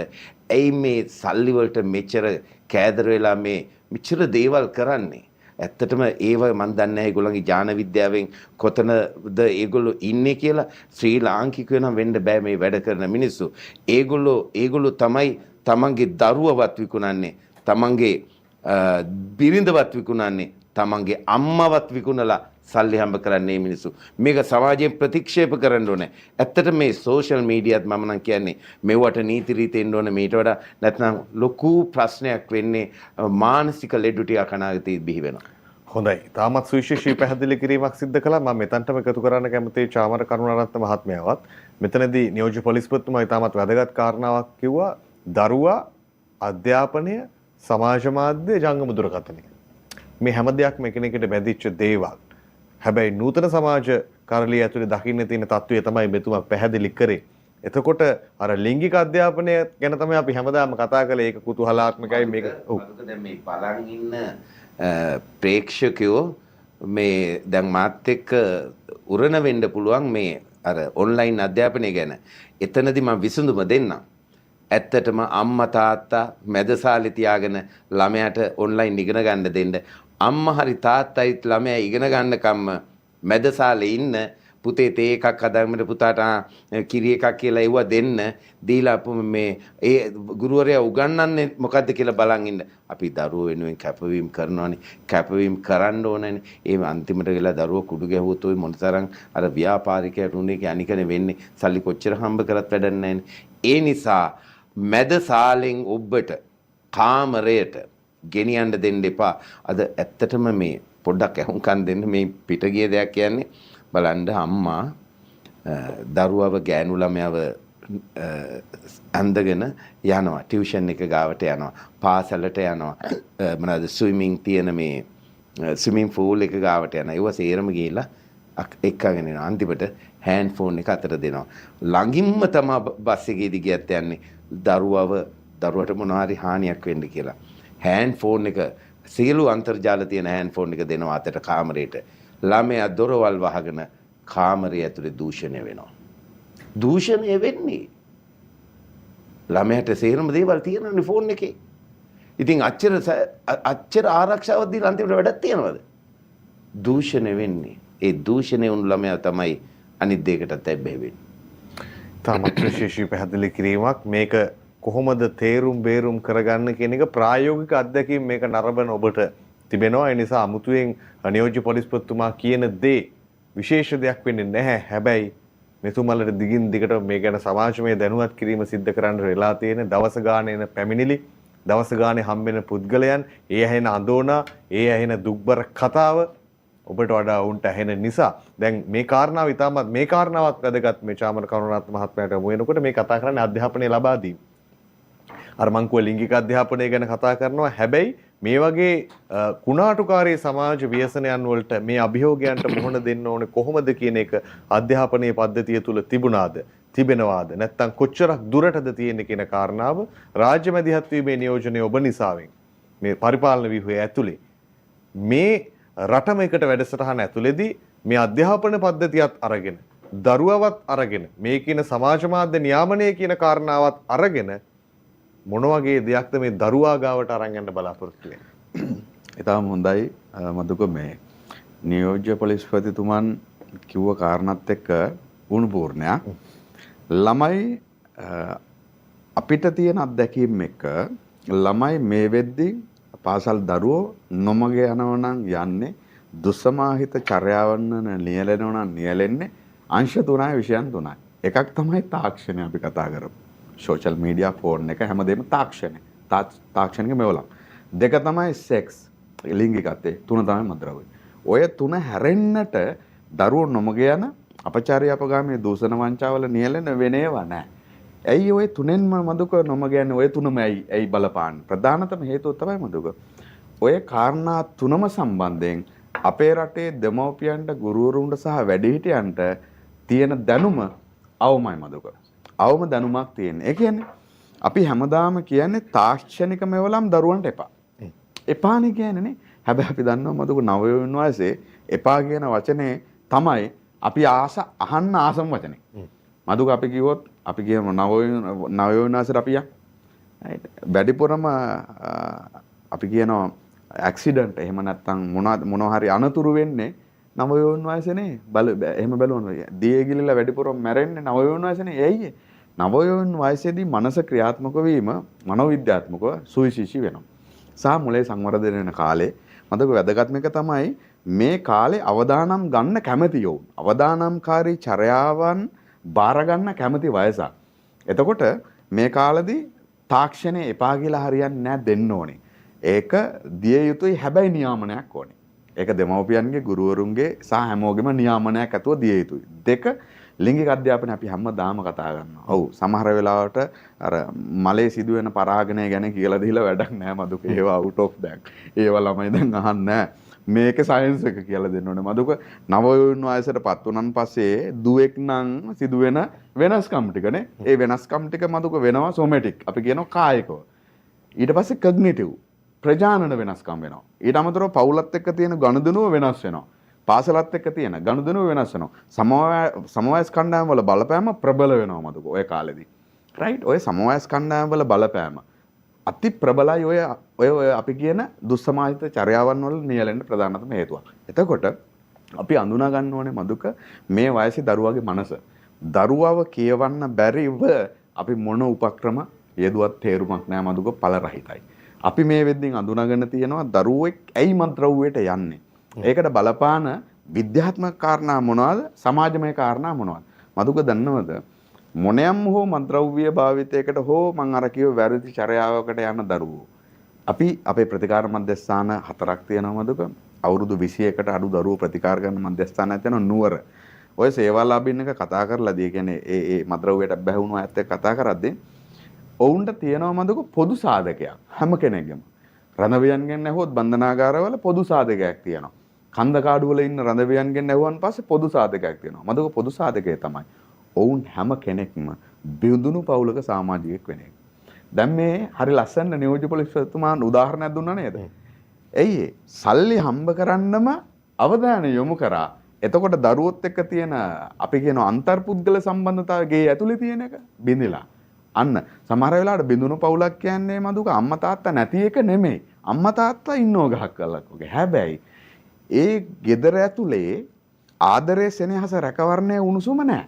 ඇයි මේ සල්ලි වලට මෙච්චර කෑදර වෙලා මේ මෙච්චර දේවල් කරන්නේ? ඇත්තටම ඒව මන් දන්නේ නැහැ ඒගොල්ලන්ගේ ඥාන විද්‍යාවෙන් කොතනද ඒගොල්ලෝ ඉන්නේ කියලා. ශ්‍රී ලාංකිකයෝ නම් වෙන්න බෑ මේ වැඩ කරන මිනිස්සු. ඒගොල්ලෝ තමයි තමන්ගේ දරුවවත් විකුණන්නේ. තමන්ගේ බිරිඳවත් විකුණන්නේ. තමන්ගේ අම්මවත් විකුණලා සල්ලි හම්බ කරන්නේ මිනිස්සු. මේක සමාජයෙන් ප්‍රතික්ෂේප කරන්න ඕනේ. ඇත්තට මේ සෝෂල් මීඩියාත් මම නම් කියන්නේ මෙවට නීති රීති එන්න ඕනේ. මීට වඩා නැත්නම් ලොකු ප්‍රශ්නයක් වෙන්නේ මානසික ලෙඩ ටික අනාගතයේ බිහි වෙනවා. හොඳයි. තාමත් සුවිශේෂී පැහැදිලි කිරීමක් සිදු කළා. මම මෙතනටම එකතු කරන්න කැමතියි චාමර කරුණාරත්න මහත්මයාවත්. මෙතනදී නියෝජ්‍ය පොලිස්පතිතුමා තාමත් වැදගත් කාරණාවක් කිව්වා. දරුවා අධ්‍යාපනය සමාජ මාධ්‍ය ජංගම දුරකථනය. මේ හැම දෙයක්ම එකිනෙකට බැඳිච්ච දේවල්. හැබැයි නූතන සමාජ කරලිය ඇතුලේ දකින්න තියෙන තත්ත්වය තමයි මෙතුමා පැහැදිලි කරේ. එතකොට අර ලිංගික අධ්‍යාපනය ගැන තමයි අපි හැමදාම කතා කළේ. ඒක කුතුහලාත්මකයි මේක. ඔව්. දැන් මේ බලන් ඉන්න ප්‍රේක්ෂකයෝ මේ දැන් මාත් එක්ක උරණ වෙන්න පුළුවන් මේ අර ඔන්ලයින් අධ්‍යාපනය ගැන. එතනදී මම විසඳුම දෙන්නම්. ඇත්තටම අම්මා තාත්තා මැදසාලේ තියාගෙන ළමයාට ඔන්ලයින් ඉගෙන ගන්න දෙන්න. අම්මා හරි තාත්තයිත් ළමයා ඉගෙන ගන්නකම්ම මැදසාලේ ඉන්න පුතේ තේ එකක් හදාගන්න පුතාට කිරි එකක් කියලා එවුවා දෙන්න දීලා මේ ඒ ගුරුවරයා උගන්වන්නේ මොකද්ද කියලා බලන් ඉන්න. අපි දරුවෝ වෙනුවෙන් කැපවීම කරනවානේ. කැපවීම කරන්න ඕනනේ. ඒ අන්තිමට ගිහලා දරුවෝ කුඩු ගැහුවොත් ඔය මොනතරම් අර ව්‍යාපාරිකයට උනේ අනිකනේ වෙන්නේ. සල්ලි කොච්චර හම්බ කරත් වැඩක් නැහැ. ඒ නිසා මැදසාලෙන් ඔබට කාමරයට ගෙනියන්න දෙන්න එපා. අද ඇත්තටම මේ පොඩ්ඩක් අහුම්කම් දෙන්න මේ පිටගිය දෙයක් කියන්නේ බලන්න අම්මා දරුවව ගෑනු ළමයව අඳගෙන යනවා ටියුෂන් එක ගාවට යනවා පාසලට යනවා මොනවාද ස්විමින් තියෙන මේ ස්විමින් පූල් එක ගාවට යනවා ඒව සේරම ගිහිල්ලා එක්කගෙන යනවා අන්තිමට හෑන්ඩ් ෆෝන් එක අතට දෙනවා ළඟින්ම තමයි බස් එකේදී ගියත් යන්නේ දරුවට මොනවා හරි හානියක් වෙන්න කියලා හෑන්ඩ් ෆෝන් එක සියලු අන්තර්ජාල තියෙන හෑන්ඩ් ෆෝන් එක දෙනවා අතට කාමරේට ළමයා දොරවල් වහගෙන කාමරය ඇතුලේ දූෂණය වෙනවා. දූෂණය වෙන්නේ ළමයාට සේරම දේවල් තියෙනනේ ෆෝන් එකේ. ඉතින් අච්චර ආරක්ෂාවක් දීලා අන්තිමට වැඩක් තියනවද? දූෂණය වෙන්නේ. ඒ දූෂණය වුණු ළමයා තමයි අනිත් දෙයකටත් ඇබ්බැහි වෙන්නේ. තාමත් විශේෂී පැහැදිලි කිරීමක් මේක කොහොමද තේරුම් බේරුම් කරගන්න කියන එක ප්‍රායෝගික අත්දැකීම් මේක නරඹන ඔබට තිබෙනවා. ඒ නිසා අමුතුවෙන් නියෝජ්‍ය පොලිස්පතිතුමා කියන දේ විශේෂ දෙයක් වෙන්නේ නැහැ. හැබැයි මෙතුමලට දිගින් දිගට මේ ගැන සමාජමය දැනුවත් කිරීම සිද්ධ කරන්න වෙලා තියෙන දවස ගානේ එන පැමිණිලි, දවස ගානේ හම්බෙන පුද්ගලයන්, ඒ ඇහෙන අඳෝනා, ඒ ඇහෙන දුක්බර කතාව ඔබට වඩා උන්ට ඇහෙන නිසා දැන් මේ කාරණාව ඉතාමත් මේ කාරණාවත් වැදගත් මේ චාමර කරුණාරත්න මහත්මයාට යොමු වෙනකොට මේ කතා කරන්නේ අධ්‍යාපනය ලබා දීම. අර මං කිව්ව ලිංගික අධ්‍යාපනය ගැන කතා කරනවා. හැබැයි මේ වගේ කුණාටුකාරී සමාජ ව්‍යසනයන් වලට මේ අභියෝගයන්ට මුහුණ දෙන්න ඕනේ කොහොමද කියන එක අධ්‍යාපනයේ පද්ධතිය තුල තිබුණාද? තිබෙනවාද? නැත්නම් කොච්චරක් දුරටද තියෙන්නේ කියන කාරණාව රාජ්‍ය මැදිහත් වීමේ නියෝජනය ඔබ නිසාවෙන් මේ පරිපාලන ව්‍යුහය ඇතුලේ මේ රටම එකට වැඩසටහන ඇතුලේදී මේ අධ්‍යාපන පද්ධතියත් අරගෙන දරුවවත් අරගෙන මේ කියන සමාජ මාධ්‍ය නියාමනය කියන කාරණාවත් අරගෙන මොන වගේ දෙයක්ද මේ දරුවා ගාවට අරන් යන්න බලාපොරොත්තු වෙන්නේ? ඊටම හොඳයි මදුක මේ නියෝජ්‍ය පොලිස්පතිතුමන් කිව්ව කාරණාත් එක්ක වුණපූර්ණයක්. ළමයි අපිට තියෙන අත්දැකීම් එක්ක ළමයි මේ වෙද්දී පාසල් දරුවෝ නොමග යනවා නම් යන්නේ දුස්සමාහිත චර්යාවන් නියැලෙනවා නම් නියැලෙන්නේ අංශ 3යි විෂයන් 3යි. එකක් තමයි තාක්ෂණය අපි කතා කරමු. සෝෂල් මීඩියා ෆෝන් එක හැමදේම තාක්ෂණය. තාක්ෂණික මෙවලම්. දෙක තමයි සෙක්ස් ලිංගිකත්වය. තුන තමයි මද්ද්‍රව්‍ය. ඔය තුන හැරෙන්නට දරුවෝ නොමග යන අපචාරය අපගාමී දූෂණ වංචාවල නියැලෙන වෙනේවා නැහැ. ඇයි ඔය තුනෙන්ම මදුක නොමග යන්නේ? ඔය තුනම ඇයි බලපාන්නේ? ප්‍රධානතම හේතුව තමයි මදුක. ඔය කාරණා තුනම සම්බන්ධයෙන් අපේ රටේ දෙමව්පියන්ට ගුරුවරුන්ට සහ වැඩිහිටියන්ට තියෙන දැනුම අවමයි මදුක. අවම දැනුමක් තියෙන. ඒ කියන්නේ අපි හැමදාම කියන්නේ තාක්ෂණික මෙවලම් දරුවන්ට එපා. එපානේ කියන්නේ නේ. හැබැයි අපි දන්නවා මදුක නවයෝන් වයසේ එපා කියන වචනේ තමයි අපි අහන්න ආසම වචනේ. මදුක අපි කිව්වොත් අපි කියමු නවයෝන් වයසට අපි වැඩිපුරම අපි කියනවා ඇක්සිඩන්ට් එහෙම නැත්නම් මොනවා හරි අනතුරු වෙන්නේ නවයෝන් වයසේනේ. එහෙම බලනවා. දියේ ගිලිලා වැඩිපුරම මැරෙන්නේ නවයෝන් වයසේනේ. ඇයි? නවයෝන් වයසේදී මනස ක්‍රියාත්මක වීම මනෝවිද්‍යාත්මකව සුවිශේෂී වෙනවා. සහ මුලේ සංවර්ධනය වෙන කාලේ මතක වැදගත්ම එක තමයි මේ කාලේ අවදානම් ගන්න කැමති යෝන්. අවදානම්කාරී චර්යාවන් බාර ගන්න කැමති වයසක්. එතකොට මේ කාලෙදී තාක්ෂණය එපා කියලා හරියන්නේ නැහැ දෙන්න ඕනේ. ඒක දිය යුතුයි හැබැයි නියාමනයක් ඕනේ. ඒක දෙමව්පියන්ගේ ගුරුවරුන්ගේ සහ හැමෝගෙම නියාමනයක් ඇතුව දිය යුතුයි. දෙක ලිංගික අධ්‍යාපනය අපි හැමදාම කතා කරනවා. ඔව් සමහර වෙලාවට අර මලේ සිදුවෙන පරාගණය ගැන කියලා දීලා වැඩක් නැහැ මදුක. ඒවා අවුට් ඔෆ් දැන්. ඒවා ළමයි දැන් අහන්නේ නැහැ. මේක සයන්ස් එක කියලා දෙන්න ඕනේ. මදුක නවයෝන් වයසටපත් වුණාන් පස්සේ දුවෙක් නම් සිදුවෙන වෙනස්කම් ටිකනේ. ඒ වෙනස්කම් ටික මදුක වෙනවා සොමැටික්. අපි කියනවා කායිකව. ඊට පස්සේ කොග්නිටිව් ප්‍රජානන වෙනස්කම් වෙනවා. ඊට අමතරව පවුලත් එක්ක තියෙන ගනුදෙනුව වෙනස් වෙනවා. පාසලත් එක්ක තියෙන ගනුදෙනුව වෙනස් වෙනවා. සමවයස් කණ්ඩායම් වල බලපෑම ප්‍රබල වෙනවා මදුක ඔය කාලෙදී. රයිට්? ඔය සමවයස් කණ්ඩායම් වල බලපෑම අති ප්‍රබලයි ඔය අපි කියන දුස්සමාහිත චර්යාවන් වල නියැලෙන්න ප්‍රධානතම හේතුවක්. එතකොට අපි අඳුනා ගන්න ඕනේ මදුක මේ වයසේ දරුවාගේ මනස. දරුවව කියවන්න බැරිව අපි මොන උපක්‍රම යෙදුවත් තේරුමක් නැහැ මදුක ඵල රහිතයි. අපි මේ වෙද්දින් අඳුනාගෙන තියෙනවා දරුවෙක් ඇයි මත්ද්‍රව්‍යයට යන්නේ. ඒකට බලපාන විද්‍යාත්මක කාරණා මොනවද? සමාජමය කාරණා මොනවද? මදුක දන්නවද? මොනෑම් හෝ මත්ද්‍රව්‍ය භාවිතයකට හෝ මං අර කිව්ව වැරදි චර්යාවකට යන දරුවෝ. අපි අපේ ප්‍රතිකාර මධ්‍යස්ථාන 4ක් තියෙනවා මදුක. අවුරුදු 21කට අඩු දරුවෝ ප්‍රතිකාර කරන මධ්‍යස්ථානයක් තියෙනවා නුවර. ඔය සේවාලාභීන් එක කතා කරලාදී කියන්නේ ඒ මත්ද්‍රව්‍යයට බැහැවුණු අයත් එක්ක කතා කරද්දී ඔවුන්ට තියෙනවා මදුක පොදු සාධකයක් හැම කෙනෙක්ගේම. රණවියන්ගෙන් ඇහුවොත් බන්ධනාගාරවල පොදු සාධකයක් තියෙනවා. කන්දකාඩු වල ඉන්න රණවියන්ගෙන් ඇහුවන් පස්සේ පොදු සාධකයක් තියෙනවා. මදුක පොදු සාධකය තමයි ඔවුන් හැම කෙනෙක්ම බිඳුණු පවුලක සමාජිකයෙක් වෙන එක. දැන් මේ හරි ලස්සන නියෝජ්‍ය පොලිස්පතිතුමාන් උදාහරණයක් දුන්නා නේද? ඇයි සල්ලි හම්බ කරන්නම අවධානය යොමු කරා. එතකොට දරුවොත් එක්ක තියෙන අපි කියන අන්තර්පුද්ගල සම්බන්ධතාවයේ ඇතුලේ තියෙන එක බිඳිලා. අන්න සමහර වෙලාවට බිඳුණු පවුලක් කියන්නේ මදුක අම්මා තාත්තා නැති එක නෙමෙයි. අම්මා තාත්තා ඉන්නව ගහක් කළක් වගේ. හැබැයි ඒ ගෙදර ඇතුලේ ආදරයේ සෙනෙහස රැකවරණයේ උණුසුම නැහැ.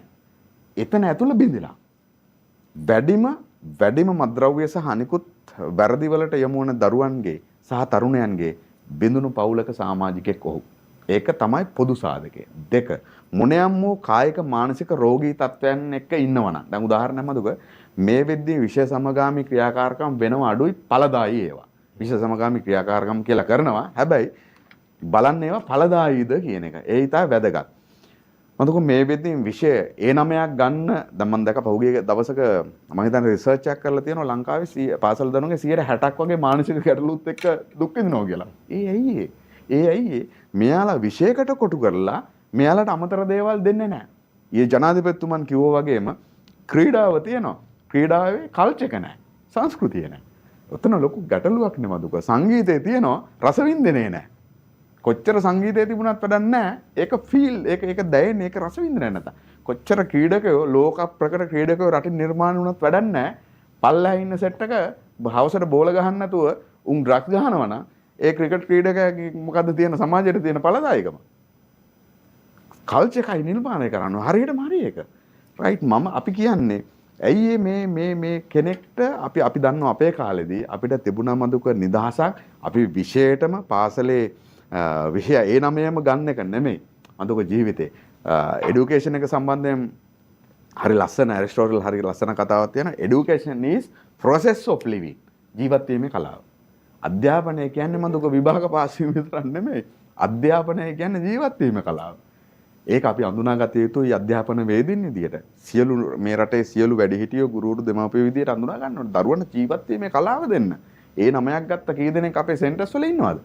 එතන ඇතුළ බිඳිලා. වැඩිම මත්ද්‍රව්‍ය සහ අනිකුත් වැරදි වලට යොමු වන දරුවන්ගේ සහ තරුණයන්ගේ බිඳුණු පවුලක සමාජිකෙක් ඔහු. ඒක තමයි පොදු සාධකය. දෙක මොනෑම් වූ කායික මානසික රෝගී තත්ත්වයන් එක්ක ඉන්නවනම් දැන් උදාහරණයක් මදුක මේ වෙද්දී විශේෂ සමගාමී ක්‍රියාකාරකම් වෙනව අඩුයි ඵලදායී ඒවා. විශේෂ සමගාමී ක්‍රියාකාරකම් කියලා කරනවා. හැබැයි බලන්න ඒවා ඵලදායීද කියන එක. ඒ ඉතා වැදගත්. මතක මේ වෙද්දී විෂය A9ක් ගන්න දැන් මම දැක පහුගිය දවසක මම හිතන්නේ රිසර්ච් එකක් කරලා තියෙනවා ලංකාවේ පාසල් දරුවන්ගේ 60% වගේ මානසික ගැටලුත් එක්ක දුක් විඳිනවා කියලා. ඒ ඇයි මෙයාලා විෂයකට කොටු කරලා මෙයාලට අමතර දේවල් දෙන්නේ නැහැ. ඊයේ ජනාධිපතිතුමන් කිව්වා වගේම ක්‍රීඩාව තියෙනවා. ක්‍රීඩාවේ කල්චර් එක නැහැ. සංස්කෘතිය නැහැ. ඔතන ලොකු ගැටලුවක් නේ මදුක. සංගීතයේ තියෙනවා රසවින්දනය නැහැ. කොච්චර සංගීතය තිබුණත් වැඩක් නැහැ. ඒක ෆීල් ඒක දැනෙන්නේ ඒක රසවින්දනය නැත. කොච්චර ක්‍රීඩකයෝ ලෝක ප්‍රකට ක්‍රීඩකයෝ රටින් නිර්මාණය වුණත් වැඩක් නැහැ. පල්ලෙහා ඉන්න සෙට් එක හවසට බෝල ගහන්න නැතුව උන් ඩ්‍රග්ස් ගහනවා නම් ඒ ක්‍රිකට් ක්‍රීඩකයාගේ මොකද්ද තියෙන සමාජයට තියෙන ඵලදායකම? කල්චර් එකයි නිර්මාණය කරනවා. හරියටම හරි ඒක. රයිට් මම අපි කියන්නේ ඇයි මේ කෙනෙක්ට අපි දන්නවා අපේ කාලෙදී අපිට තිබුණා මදුක නිදහසක් අපි විශේෂයෙන්ම පාසලේ විෂය A9ම ගන්න එක නෙමෙයි මදුක ජීවිතේ এডুকেෂන් එක සම්බන්ධයෙන් හරි ලස්සන ඇරිස්ටෝටල් හරි ලස්සන කතාවක් තියෙනවා education is process of living ජීවත් වීමේ කලාව අධ්‍යාපනය කියන්නේ මදුක විභාග පාස් වීම විතරක් නෙමෙයි අධ්‍යාපනය කියන්නේ ජීවත් වීමේ කලාව ඒක අපි අඳුනාගත යුතුයි අධ්‍යාපන වේදින් විදියට සියලු මේ රටේ සියලු වැඩිහිටියෝ ගුරුවරු දෙමාපියෝ විදියට අඳුනා ගන්න ඕනේ දරුවන්ට ජීවත් වීමේ කලාව දෙන්න. ඒ 9ක් ගත්ත කී දෙනෙක් අපේ සෙන්ටර්ස් වල ඉන්නවද?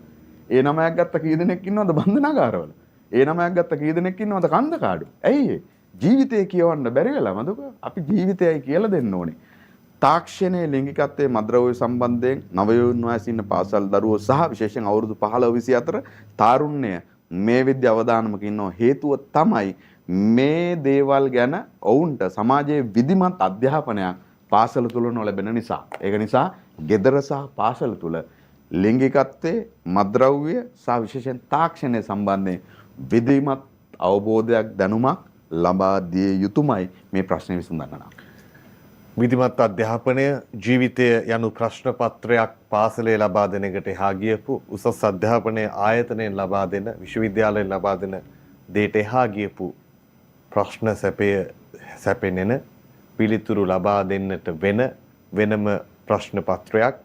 ඒ 9ක් ගත්ත කී දෙනෙක් ඉන්නවද බන්ධනාගාරවල? ඒ 9ක් ගත්ත කී දෙනෙක් ඉන්නවද කන්දකාඩු? ඇයි ජීවිතය කියවන්න බැරි වෙලා මදුක අපි ජීවිතයයි කියලා දෙන්න ඕනේ. තාක්ෂණයේ ලිංගිකත්වයේ මද්‍රව්‍ය සම්බන්ධයෙන් නවයෝන් වයසේ ඉන්න පාසල් දරුවෝ සහ විශේෂයෙන් අවුරුදු 15-24 තාරුණ්‍ය මේ විද්‍ය අවදානමක ඉන්නෝ හේතුව තමයි මේ දේවල් ගැන ඔවුන්ට සමාජයේ විධිමත් අධ්‍යාපනයක් පාසල තුල නොලැබෙන නිසා. ඒක නිසා ගෙදර සහ පාසල තුල ලිංගිකත්වයේ මද්‍රව්‍ය සහ විශේෂයෙන් තාක්ෂණය සම්බන්ධයෙන් විධිමත් අවබෝධයක් දැනුමක් ලබා දිය යුතුමයි මේ ප්‍රශ්නේ විසඳන්න. විධිමත් අධ්‍යාපනය ජීවිතය යනු ප්‍රශ්න පත්‍රයක් පාසලේ ලබා දෙන එකට එහා ගියපු උසස් අධ්‍යාපනයේ ආයතනයෙන් ලබා දෙන විශ්වවිද්‍යාලයෙන් ලබා දෙන දෙයට එහා ගියපු ප්‍රශ්න සැපෙනෙන පිළිතුරු ලබා දෙන්නට වෙනම ප්‍රශ්න පත්‍රයක්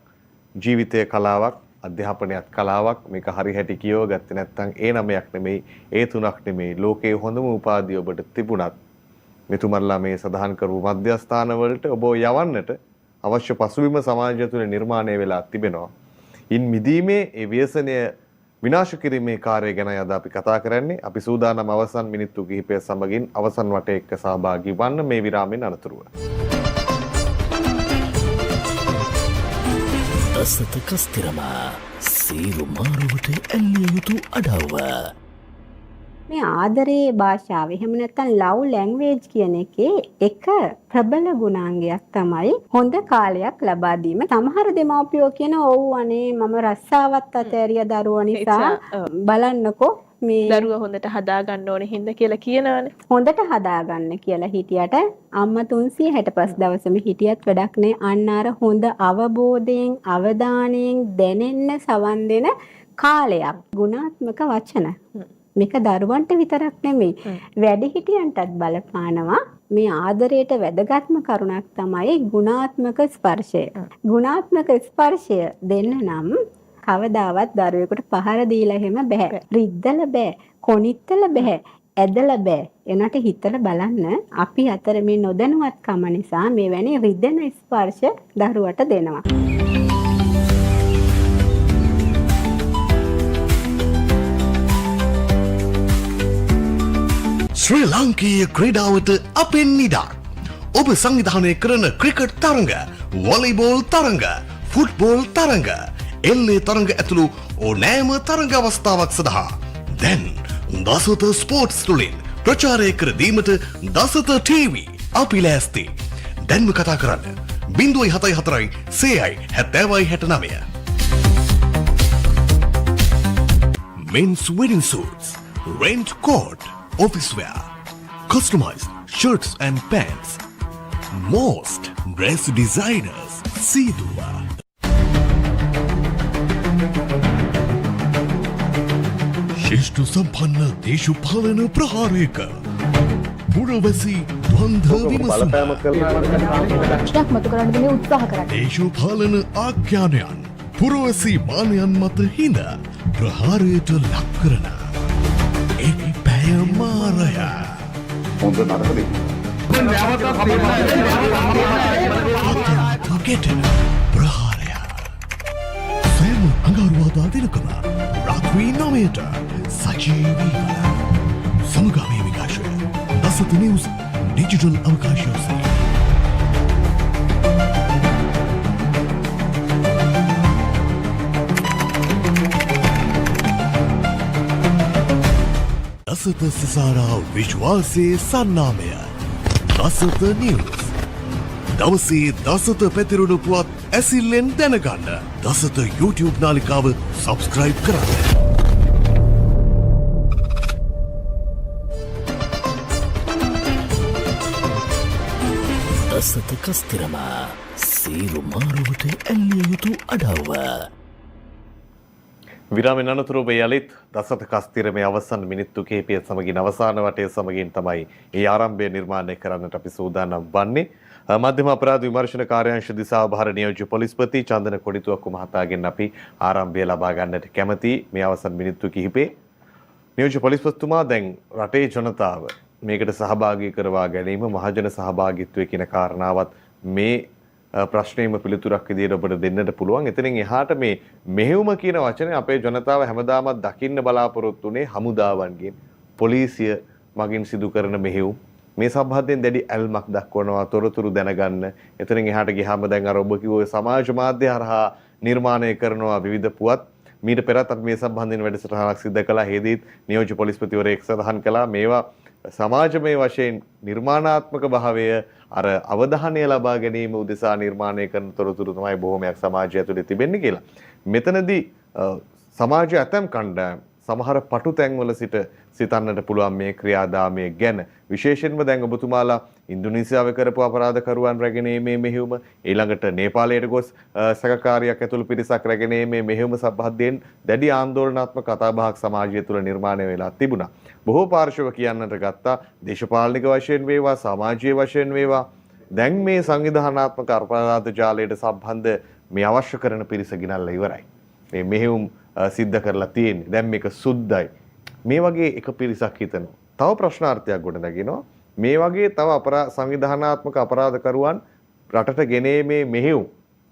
ජීවිතය කලාවක් අධ්‍යාපනයත් කලාවක් මේක හරි හැටි කියව ගත්තේ නැත්නම් ඒ 9ක් නෙමෙයි ඒ 3ක් නෙමෙයි ලෝකයේ හොඳම උපාධිය ඔබට තිබුණත් මෙතුමන්ලා මේ සඳහන් කරපු මධ්‍යස්ථානවලට ඔබ යවන්නට අවශ්‍ය පසුබිම සමාජය තුළ නිර්මාණය වෙලා තිබෙනවා. ඉන් මිදීමේ ඒ ව්‍යසනය විනාශ කිරීමේ කාර්යය ගැන අද අපි කතා කරන්නේ. අපි සූදානම් අවසන් මිනිත්තු කිහිපය සමගින් අවසන් වටේ එක්ක සහභාගී වන්න මේ විරාමයෙන් අනතුරුව. දසත කස්තිරම සීරු මාරුවට ඇල්ලිය යුතු අඩව්ව. මේ ආදරේ භාෂාව එහෙම නැත්නම් ලව් ලැන්ග්වේජ් කියන එකේ එක ප්‍රබල ගුණාංගයක් තමයි හොඳ කාලයක් ලබා දීම. සමහර දෙමාපියෝ කියන ඔව් අනේ මම රස්සාවත් අතෑරිය දරුවා නිසා බලන්නකෝ මේ දරුවා හොඳට හදා ගන්න ඕනේ හින්දා කියලා කියනවනේ. හොඳට හදා ගන්න කියලා හිටියට අම්මා 365 දවසම හිටියත් වැඩක් නෑ. අන්න අර හොඳ අවබෝධයෙන් අවධානයෙන් දැනෙන්න සවන් දෙන කාලයක්. ගුණාත්මක වචන මේක දරුවන්ට විතරක් නෙමෙයි වැඩිහිටියන්ටත් බලපානවා. මේ ආදරයට වැදගත්ම කරුණක් තමයි ගුණාත්මක ස්පර්ශය. ගුණාත්මක ස්පර්ශය දෙන්න නම් කවදාවත් දරුවෙකුට පහර දීලා එහෙම බෑ. රිද්දලා බෑ. කොනිත්තලා බෑ. ඇදලා බෑ. එනට හිතලා බලන්න අපි අතර මේ නොදැනුවත්කම නිසා මේ වැනි රිදෙන ස්පර්ශ දරුවට දෙනවා. ශ්‍රී ලාංකීය ක්‍රීඩාවට අපෙන් නිදා. ඔබ සංවිධානය කරන ක්‍රිකට් තරඟ, වොලිබෝල් තරඟ, ෆුට්බෝල් තරඟ, එල්ලේ තරඟ ඇතුළු ඕනෑම තරඟ අවස්ථාවක් සඳහා දැන් දසත ස්පෝර්ට්ස් තුළින් ප්‍රචාරය කර දීමට දසත TV අපි ලෑස්ති. දැන්ම කතා කරන්න 074 සේයි 7069. Men's wedding suits, rent coat, office wear, customized shirts and pants, most dress designers, Sidua. ශිෂ්ඨ සම්පන්න දේශපාලන ප්‍රහාරයක පුරවැසි ද්වන්ද්ව විමසුම දේශපාලන ආඥානයන් පුරවැසි මානයන් මත හිඳ ප්‍රහාරයට ලක් කරන එක් පැයමාරය ගෙටෙන ප්‍රහාරය සෑම අඟරුවාදා දෙනකම රාත්‍රී 9ට සජීවී වන සමගාමී විකාශය දසත නිවුස් ඩිජිටල් අවකාශය ඔස්සේ දසත සිසාරා විශ්වාසයේ සන්නාමය දසත නිවුස් දවසේ දසත පැතිරුණු පුවත් ඇසිල්ලෙන් දැනගන්න දසත YouTube නාලිකාව සබස්ක්‍රයිබ් කරන්න. දසත කස්තිරම සීරු මාරුවට ඇල්ලිය යුතු අඩව්ව. විරාමෙන් අනතුරුව යලිත් දසත කස්තිරමේ අවසන් මිනිත්තු කිහිපය සමගින් අවසාන වටය සමගින් තමයි ඒ ආරම්භය නිර්මාණය කරන්නට අපි සූදානම් වන්නේ. මධ්‍යම අපරාධ විමර්ශන කාර්යාංශ දිසාභාර නියෝජ්‍ය පොලිස්පති චන්දන කොඩිතුවක්කු මහතාගෙන් අපි ආරම්භය ලබා ගන්නට කැමැති මේ අවසන් මිනිත්තු කිහිපේ. නියෝජ්‍ය පොලිස්පතිතුමා දැන් රටේ ජනතාව මේකට සහභාගී කරවා ගැනීම මහජන සහභාගීත්වය කියන කාරණාවත් මේ ප්‍රශ්නේම පිළිතුරක් විදියට ඔබට දෙන්නට පුළුවන්. එතනින් එහාට මේ මෙහෙයුම කියන වචනේ අපේ ජනතාව හැමදාමත් දකින්න බලාපොරොත්තු වෙන්නේ හමුදාවන්ගෙන් පොලිසිය මගින් සිදු කරන මෙහෙයුම් මේ සම්බන්ධයෙන් දැඩි ඇල්මක් දක්වනවා තොරතුරු දැනගන්න. එතනින් එහාට ගියාම දැන් අර ඔබ කිව්ව සමාජ මාධ්‍ය හරහා නිර්මාණය කරනවා විවිධ පුවත්. මීට පෙරත් අපි මේ සම්බන්ධයෙන් වැඩසටහනක් සිදු කළා. හේදීත් නියෝජ්‍ය පොලිස්පතිවරයෙක් සඳහන් කළා මේවා සමාජමය වශයෙන් නිර්මාණාත්මක භාවය අර අවධානය ලබා ගැනීම උදෙසා නිර්මාණය කරන තොරතුරු තමයි බොහොමයක් සමාජය ඇතුලේ තිබෙන්නේ කියලා. මෙතනදී සමාජය ඇතම් කණ්ඩායම් සමහර පටු තැන්වල සිට සිතන්නට පුළුවන් මේ ක්‍රියාදාමය ගැන. විශේෂයෙන්ම දැන් ඔබතුමාලා ඉන්දුනීසියාවේ කරපු අපරාධකරුවන් රැගෙනීමේ මෙහෙයුම ඊළඟට නේපාලයට ගොස් සැකකාරියක් ඇතුළු පිරිසක් රැගෙනීමේ මෙහෙයුම සම්බන්ධයෙන් දැඩි ආందోලනාත්මක කතාබහක් සමාජය තුළ නිර්මාණය වෙලා තිබුණා. බොහෝ පාර්ශව කියන්නට ගත්තා දේශපාලනික වශයෙන් වේවා සමාජීය වශයෙන් වේවා දැන් මේ සංවිධානාත්මක අපරාධ ජාලයට සම්බන්ධ මේ අවශ්‍ය කරන පිරිස ගිනල්ලා ඉවරයි. මේ මෙහෙයුම් සිද්ධ කරලා තියෙන්නේ. දැන් මේක සුද්ධයි. මේ වගේ එක පිරිසක් හිතනවා. තව ප්‍රශ්නාර්ථයක් ගොඩනගෙනවා. මේ වගේ තව සංවිධානාත්මක අපරාධකරුවන් රටට ගෙනීමේ මෙහෙයුම්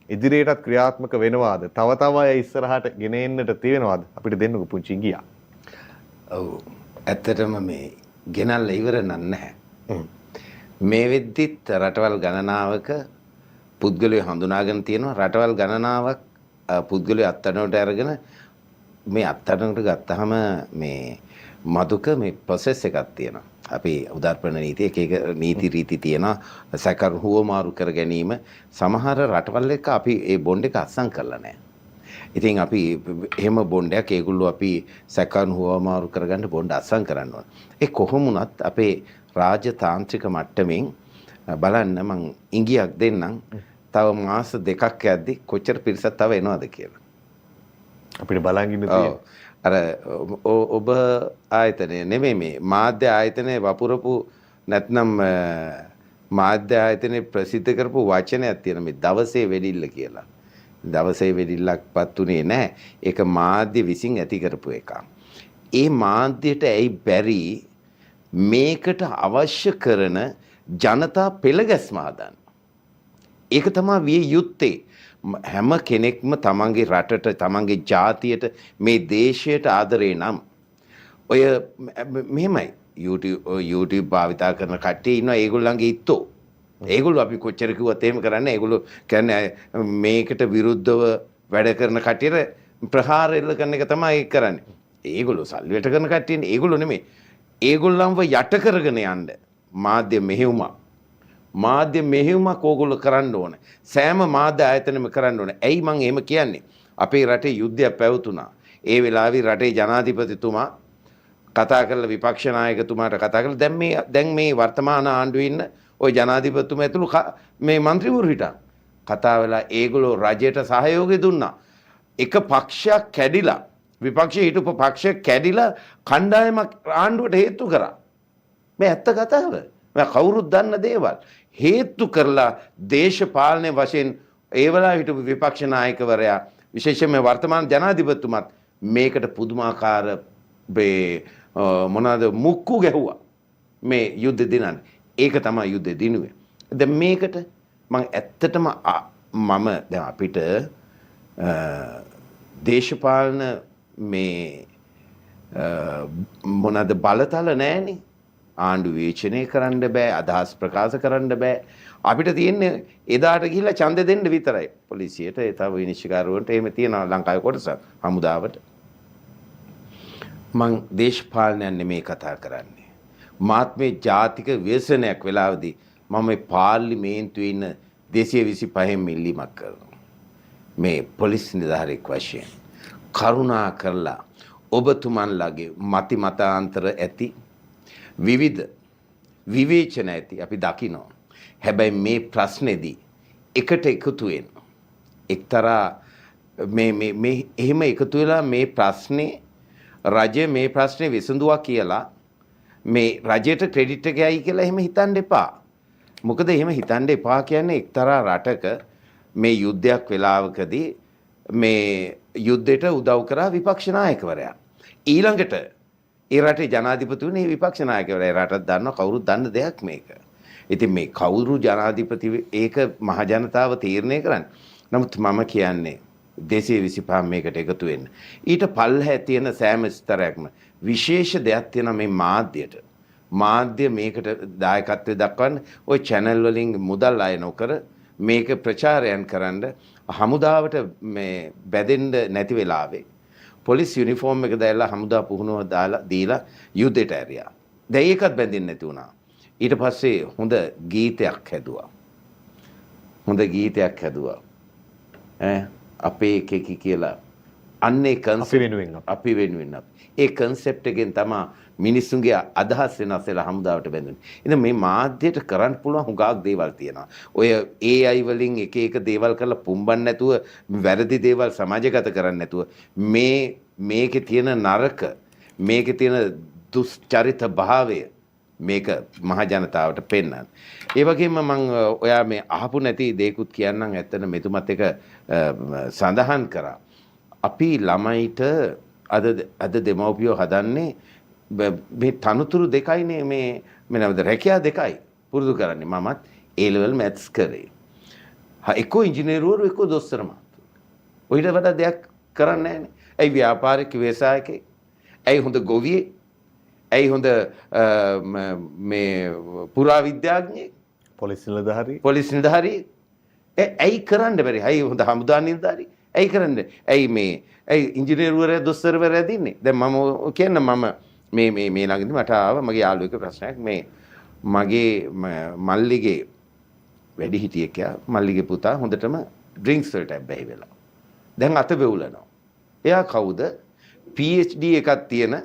ඉදිරියටත් ක්‍රියාත්මක වෙනවාද? තව තව අය ඉස්සරහට ගෙන එන්නට තියෙනවාද? අපිට දෙන්නකෝ පුංචි ගියා. ඔව්. ඇත්තටම මේ ගෙනල්ලා ඉවර නැහැ. මේ වෙද්දිත් රටවල් ගණනාවක පුද්ගලයෝ හඳුනාගෙන තියෙනවා. රටවල් ගණනාවක් පුද්ගලයෝ අත්අඩංගුවට අරගෙන මේ අත්අඩංගුවට ගත්තාම මේ මදුක මේ ප්‍රොසෙස් එකක් තියෙනවා. අපි උදාර්පණ නීති එක නීති රීති තියෙනවා. සැකරු හුවමාරු කර ගැනීම සමහර රටවල් එක අපි ඒ බොන්ඩ් එක අත්සන් කරලා නැහැ. ඉතින් අපි එහෙම බොන්ඩයක් ඒගොල්ලෝ අපි සැකරු හුවමාරු කරගන්න බොන්ඩ් අත්සන් කරන්න ඕන. ඒ කොහොම වුණත් අපේ රාජතාන්ත්‍රික මට්ටමින් බලන්න මං ඉඟියක් දෙන්නම්. තව මාස දෙකක් යද්දි කොච්චර පිරිසක් තව එනවද කියලා. අපිට බලන් ඉන්න තියෙනවා. අර ඔබ ආයතනය නෙමෙයි මේ මාධ්‍ය ආයතනයේ වපුරපු නැත්නම් මාධ්‍ය ආයතනයේ ප්‍රසිද්ධ කරපු වචනයක් තියෙන මේ දවසේ වෙඩිල්ල කියලා. දවසේ වෙඩිල්ලක්පත් උනේ නැහැ. ඒක මාධ්‍ය විසින් ඇති කරපු එකක්. ඒ මාධ්‍යයට ඇයි බැරි මේකට අවශ්‍ය කරන ජනතා පෙළගැස්ම හදන්න. ඒක තමයි විය යුත්තේ. හැම කෙනෙක්ම තමන්ගේ රටට තමන්ගේ ජාතියට මේ දේශයට ආදරේ නම් ඔය මෙහෙමයි YouTube භාවිතා කරන කට්ටිය ඉන්නවා ඒගොල්ලන්ගේ ඉත්තෝ. ඒගොල්ලෝ අපි කොච්චර කිව්වත් එහෙම කරන්නේ ඒගොල්ලෝ කියන්නේ මේකට විරුද්ධව වැඩ කරන කට්ටියට ප්‍රහාර එල්ල කරන එක තමයි කරන්නේ. ඒගොල්ලෝ සල්ලියට කරන කට්ටියනේ ඒගොල්ලෝ නෙමෙයි. ඒගොල්ලන්ව යට කරගෙන යන්න මාධ්‍ය මෙහෙයුමක්. මාධ්‍ය මෙහෙයුමක් ඕගොල්ලෝ කරන්න ඕන. සෑම මාධ්‍ය ආයතනෙම කරන්න ඕන. ඇයි මං එහෙම කියන්නේ? අපේ රටේ යුද්ධයක් පැවතුණා. ඒ වෙලාවේ රටේ ජනාධිපතිතුමා කතා කරලා විපක්ෂ නායකතුමාට කතා කරලා දැන් මේ වර්තමාන ආණ්ඩුවේ ඉන්න ওই ජනාධිපතිතුමා ඇතුළු මේ മന്ത്രിවරු හිටන් කතා වෙලා ඒගොල්ලෝ රජයට සහයෝගය දුන්නා. එක පක්ෂයක් කැඩිලා විපක්ෂයේ හිටපු පක්ෂයක් කැඩිලා කණ්ඩායමක් ආණ්ඩුවට හේතු කරා. මේ ඇත්ත කතාව. මේ කවුරුත් දන්න දේවල්. හේතු කරලා දේශපාලන වශයෙන් ඒ වෙලාව හිටපු විපක්ෂ නායකවරයා විශේෂයෙන්ම වර්තමාන ජනාධිපතිතුමත් මේකට පුදුමාකාර මොනවාද මුක්කු ගැහුවා මේ යුද්ධ දිනන්නේ. ඒක තමයි යුද්ධ දිනුවේ. දැන් මේකට මම ඇත්තටම මම දැන් අපිට දේශපාලන මේ මොනවාද බලතල නැහැනේ. ආණ්ඩු විවේචනය කරන්න බෑ, අදහස් ප්‍රකාශ කරන්න බෑ. අපිට තියෙන්නේ එදාට ගිහිල්ලා ඡන්දෙ දෙන්න විතරයි. පොලිසියට ඒ තව විනිශ්චයකාරවරුන්ට එහෙම තියෙනවා ලංකාවේ කොටසක් හමුදාවට. මං දේශපාලනයක් නෙමෙයි කතා කරන්නේ. මාත් මේ ජාතික ව්‍යසනයක් වෙලාවදී මම මේ පාර්ලිමේන්තුවේ ඉන්න 225 මිල්ලීමක් කරනවා. මේ පොලිස් නිලධාරියෙක් වශයෙන් කරුණා කරලා ඔබතුමන්ලාගේ මතිමතාන්තර ඇති විවිධ විවේචන ඇති අපි දකිනවා. හැබැයි මේ ප්‍රශ්නේදී එකට එකතු වෙන එක්තරා මේ එහෙම එකතු වෙලා මේ ප්‍රශ්නේ රජය මේ ප්‍රශ්නේ විසඳුවා කියලා මේ රජයට ක්‍රෙඩිට් එක යයි කියලා එහෙම හිතන්න එපා. මොකද එහෙම හිතන්න එපා කියන්නේ එක්තරා රටක මේ යුද්ධයක් වෙලාවකදී මේ යුද්ධයට උදව් කරා විපක්ෂ නායකවරයා. ඊළඟට ඒ රටේ ජනාධිපතිතුමනි විපක්ෂ නායකවරයා රටත් දන්නවා කවුරුත් දන්න දෙයක් මේක. ඉතින් මේ කවුරු ජනාධිපති ඒක මහ ජනතාව තීරණය කරන්නේ. නමුත් මම කියන්නේ 225 මේකට එකතු වෙන්න. ඊට පල්හැ තියෙන සෑම ස්තරයක්ම විශේෂ දෙයක් තියෙනවා මේ මාධ්‍යයට. මාධ්‍ය මේකට දායකත්වය දක්වන්න ওই channel වලින් මුදල් අය නොකර මේක ප්‍රචාරයන් කරන්න හමුදාවට මේ බැඳෙන්න නැති වෙලාවේ පොලිස් යුනිෆෝම් එක දාලා හමුදා පුහුණුව දාලා දීලා යුද්ධයට ඇරියා. දැන් ඒකත් බැඳෙන්නේ නැති වුණා. ඊට පස්සේ හොඳ ගීතයක් හැදුවා. අපේ එකකි කියලා අන්නේ අපි වෙනුවෙන් ඒ කන්සෙප්ට් එකෙන් තමයි මිනිස්සුන්ගේ අදහස් වෙනස් වෙලා හමුදාවට බැඳුනේ. ඉතින් මේ මාධ්‍යයට කරන්න පුළුවන් හුඟක් දේවල් තියෙනවා. ඔය AI වලින් එක දේවල් කරලා පුම්බන්න නැතුව වැරදි දේවල් සමාජගත කරන්න නැතුව මේකේ තියෙන නරක මේකේ තියෙන දුස්චරිත භාවය මේක මහ ජනතාවට පෙන්වන්න. ඒ වගේම මම ඔයා මේ අහපු නැති දේකුත් කියන්නම් ඇත්තට මෙතුමත් එක සඳහන් කරා. අපි ළමයිට අද දෙමව්පියෝ හදන්නේ මේ තනතුරු දෙකයිනේ මේ නේද රැකියා දෙකයි පුරුදු කරන්නේ. මමත් A level maths කරේ. එක්කෝ ඉංජිනේරුවරු එක්කෝ දොස්තර මහත්තයෝ. ඔයිට වඩා දෙයක් කරන්නේ නැහැනේ. ඇයි ව්‍යාපාරික ව්‍යවසායකේ? ඇයි හොඳ ගොවියෙක්? ඇයි හොඳ මේ පුරාවිද්‍යාඥයෙක්? පොලිස් නිලධාරියෙක්? ඇයි කරන්න බැරි? ඇයි හොඳ හමුදා නිලධාරියෙක්? ඇයි කරන්නේ? ඇයි ඉංජිනේරුවරයා දොස්තරවරයා දින්නේ? දැන් මම කියන්න මේ ළඟදී මට ආව මගේ යාළුවෙක් ප්‍රශ්නයක් මේ මගේ මල්ලිගේ වැඩිහිටියෙක් මල්ලිගේ පුතා හොඳටම ඩ්‍රින්ක්ස් වලට බැහැ වෙලා. දැන් අත වෙවුලනවා. එයා කවුද? PhD එකක් තියෙන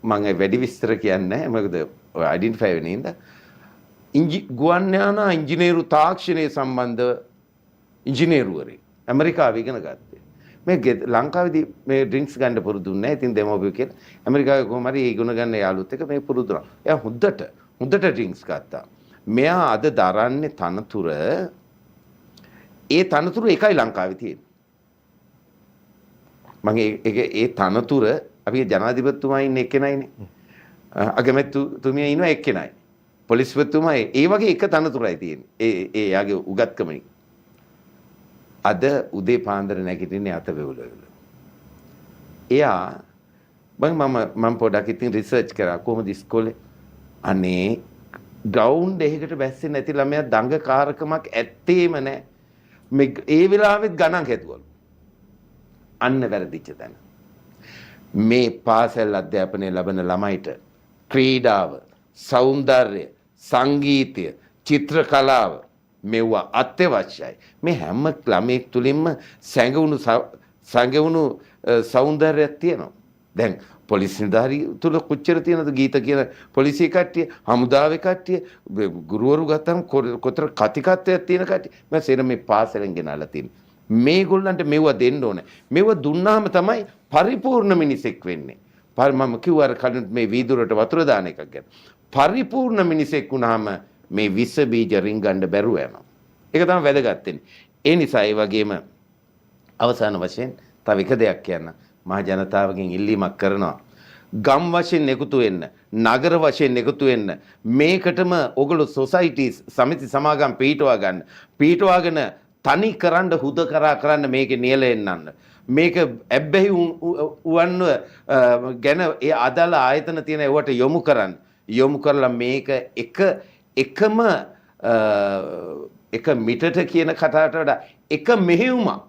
මම වැඩි විස්තර කියන්නේ නැහැ. මොකද ඔය අයිඩෙන්ටිෆයි වෙන ඉඳ ගුවන් යානා ඉංජිනේරු තාක්ෂණයේ සම්බන්ධ ඉංජිනේරුවරේ ඇමරිකාවේ ඉගෙන ගත්තේ. මේ ලංකාවේදී මේ ඩ්‍රින්ක්ස් ගන්න පුරුදු නැහැ. ඉතින් දෙමව්පියෝ කියලා ඇමරිකාවේ කොහොම හරි ඉගෙන ගන්න යාළුවොත් එක මේ පුරුදු වුණා. එයා හොඳට ඩ්‍රින්ක්ස් ගත්තා. මෙයා අද දරන්නේ තනතුර ඒ තනතුර එකයි ලංකාවේ තියෙන්නේ. මම ඒ තනතුර අපි ජනාධිපතිතුමා ඉන්න එක්කෙනයිනේ. අගමැතිතුමිය ඉන්න එක්කෙනයි. පොලිස්පතිතුමා ඒ වගේ එක තනතුරයි තියෙන්නේ. ඒ යාගේ උගත්කමයි. අද උදේ පාන්දර නැගිටින්නේ අත වෙවුලවල. එයා මම පොඩක් ඉතින් රිසර්ච් කරා කොහොමද ඉස්කෝලේ අනේ ග්‍රවුන්ඩ් එකකට බැස්සේ නැති ළමයා දඟකාරකමක් ඇත්තේම නැහැ. මේ ඒ වෙලාවෙත් ගණන් හැදුවලු. අන්න වැරදිච්ච තැන. මේ පාසල් අධ්‍යාපනය ලබන ළමයිට ක්‍රීඩාව, සෞන්දර්ය, සංගීතය, චිත්‍ර කලාව මෙවුවා අත්‍යවශ්‍යයි. මේ හැම ළමයෙක් තුළින්ම සැඟවුණු සෞන්දර්යයක් තියෙනවා. දැන් පොලිස් නිලධාරී තුල කොච්චර තියෙනවද ගීත කියන පොලිසිය කට්ටිය, හමුදාවේ කට්ටිය, ගුරුවරු ගත්තම කොතර කතිකත්වයක් තියෙන කට්ටිය. මම සේර මේ පාසලෙන් ගෙනල්ලා තියෙන්නේ. මේගොල්ලන්ට මෙවුව දෙන්න ඕනේ. මෙවුව දුන්නාම තමයි පරිපූර්ණ මිනිසෙක් වෙන්නේ. මම කිව්වා අර කලින් මේ වීදුරට වතුර දාන එකක් ගැන. පරිපූර්ණ මිනිසෙක් වුණාම මේ විස බීජ රින්ගන්න බැරුව යනවා. ඒක තමයි වැදගත් වෙන්නේ. ඒ නිසා ඒ වගේම අවසාන වශයෙන් තව එක දෙයක් කියන්න. මහ ජනතාවගෙන් ඉල්ලීමක් කරනවා. ගම් වශයෙන් එකතු වෙන්න, නගර වශයෙන් එකතු වෙන්න, මේකටම ඔගොල්ලෝ සොසයිටිස් සමිති සමාගම් පිටවාගෙන තනි කරන්න හුදකරා කරන්න මේකේ නියැල එන්නන්න. මේක ඇබ්බැහි උවන්ව ගැන ඒ අදාළ ආයතන තියෙන ඒවට යොමු කරලා මේක එකම එක මිටට කියන කතාවට වඩා එක මෙහෙයුමක්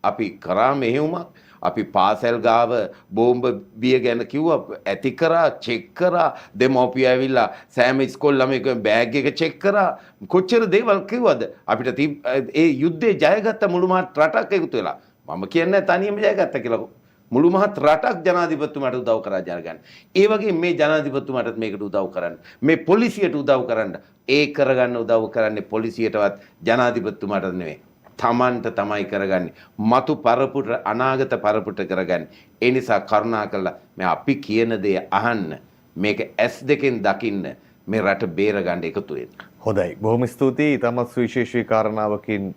අපි කරා මෙහෙයුමක් අපි පාසල් ගාව බෝම්බ බිය ගැන කිව්වා ඇති කරා චෙක් කරා දෙමෝපිය ඇවිල්ලා සෑම ඉස්කෝල ළමයෙක් බෑග් එක චෙක් කරා කොච්චර දේවල් කිව්වද අපිට ඒ යුද්ධේ ජයගත්ත මුළු මහත් රටක් එකතු වෙලා මම කියන්නේ තනියම ජයගත්ත කියලා මුළු මහත් රටක් ජනාධිපතිතුමාට උදව් කරා ජනගන්න. ඒ වගේ මේ ජනාධිපතිතුමාටත් මේකට උදව් කරන්න. මේ පොලිසියට උදව් කරන්න. ඒ කරගන්න උදව් කරන්නේ පොලිසියටවත් ජනාධිපතිතුමාට නෙවෙයි. තමන්ට තමයි කරගන්නේ. මතු පරපුර අනාගත පරපුරට කරගන්නේ. ඒ නිසා කරුණාකරලා මේ අපි කියන දේ අහන්න. මේක S2 දකින්න මේ රට බේරගන්න එකතු වෙන්න. හොඳයි. බොහොම ස්තුතියි. ඊටමත් සුවිශේෂී කාරණාවකින්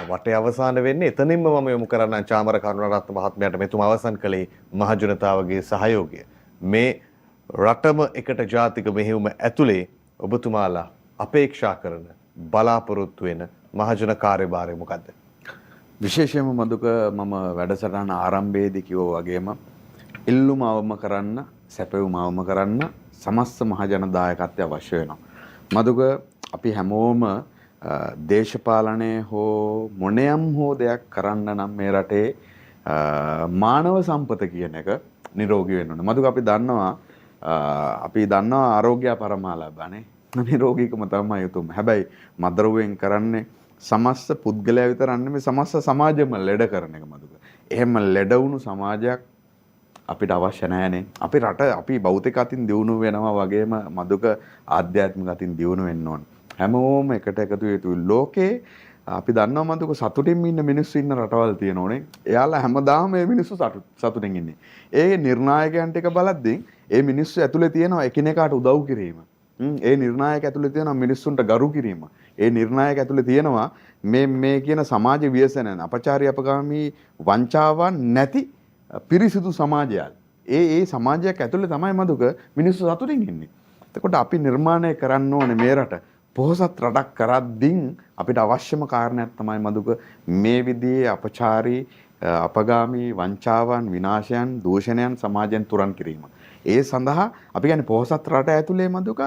වටේ අවසාන වෙන්නේ එතනින්ම මම යොමු කරන්න චාමර කරුණාරත්න මහත්මයාට මෙතුමා අවසන් කළේ මහ ජනතාවගේ සහයෝගය. මේ රටම එකට ජාතික මෙහෙයුම ඇතුලේ ඔබතුමාලා අපේක්ෂා කරන බලාපොරොත්තු වෙන මහජන කාර්යභාරය මොකද්ද? විශේෂයෙන්ම මදුක මම වැඩසටහන ආරම්භයේදී කිව්වා වගේම ඉල්ලුම අවම කරන්න, සැපයුම අවම කරන්න සමස්ත මහජන දායකත්වය අවශ්‍ය වෙනවා. මදුක අපි හැමෝම දේශපාලනය හෝ මොනයම් හෝ දෙයක් කරන්න නම් මේ රටේ මානව සම්පත කියන එක නිරෝගී වෙන්න ඕනේ. මදුක අපි දන්නවා ආරෝග්‍ය පරමාලාභනේ. නිරෝගීකම තමයි උතුම්. හැබැයි මද්ද්‍රව්‍යයෙන් කරන්නේ සමස්ත පුද්ගලයා විතරක් නෙමෙයි සමස්ත සමාජෙම ලෙඩ කරන එක මදුක. එහෙම ලෙඩ වුණු සමාජයක් අපිට අවශ්‍ය නැහැනේ. අපි රට අපි භෞතික අතින් දියුණු වෙනවා වගේම මදුක ආධ්‍යාත්මික අතින් දියුණු වෙන්න ඕන. හැමෝම එකට එකතු වෙතුයි ලෝකේ අපි දන්නවා මදුක සතුටින් ඉන්න මිනිස්සු ඉන්න රටවල් තියෙනෝනේ. එයාලා හැමදාම මේ මිනිස්සු සතුටින් ඉන්නේ. ඒ නිර්ණායකයන් ටික බලද්දී ඒ මිනිස්සු ඇතුලේ තියෙනවා එකිනෙකාට උදව් කිරීම. ඒ නිර්ණායක ඇතුලේ තියෙනවා මිනිස්සුන්ට ගරු කිරීම. ඒ නිර්ණායක ඇතුලේ තියෙනවා මේ කියන සමාජ ව්‍යසනයන් අපචාරී අපගාමී වංචාවන් නැති පිරිසිදු සමාජයක්. ඒ සමාජයක් ඇතුලේ තමයි මදුක මිනිස්සු සතුටින් ඉන්නේ. එතකොට අපි නිර්මාණය කරන්න ඕනේ මේ රට පොහොසත් රටක් කරද්දී අපිට අවශ්‍යම කාරණයක් තමයි මදුක මේ විදිහේ අපචාරී අපගාමී වංචාවන් විනාශයන් දූෂණයන් සමාජයෙන් තුරන් කිරීම. ඒ සඳහා අපි කියන්නේ පොහොසත් රට ඇතුලේ මදුක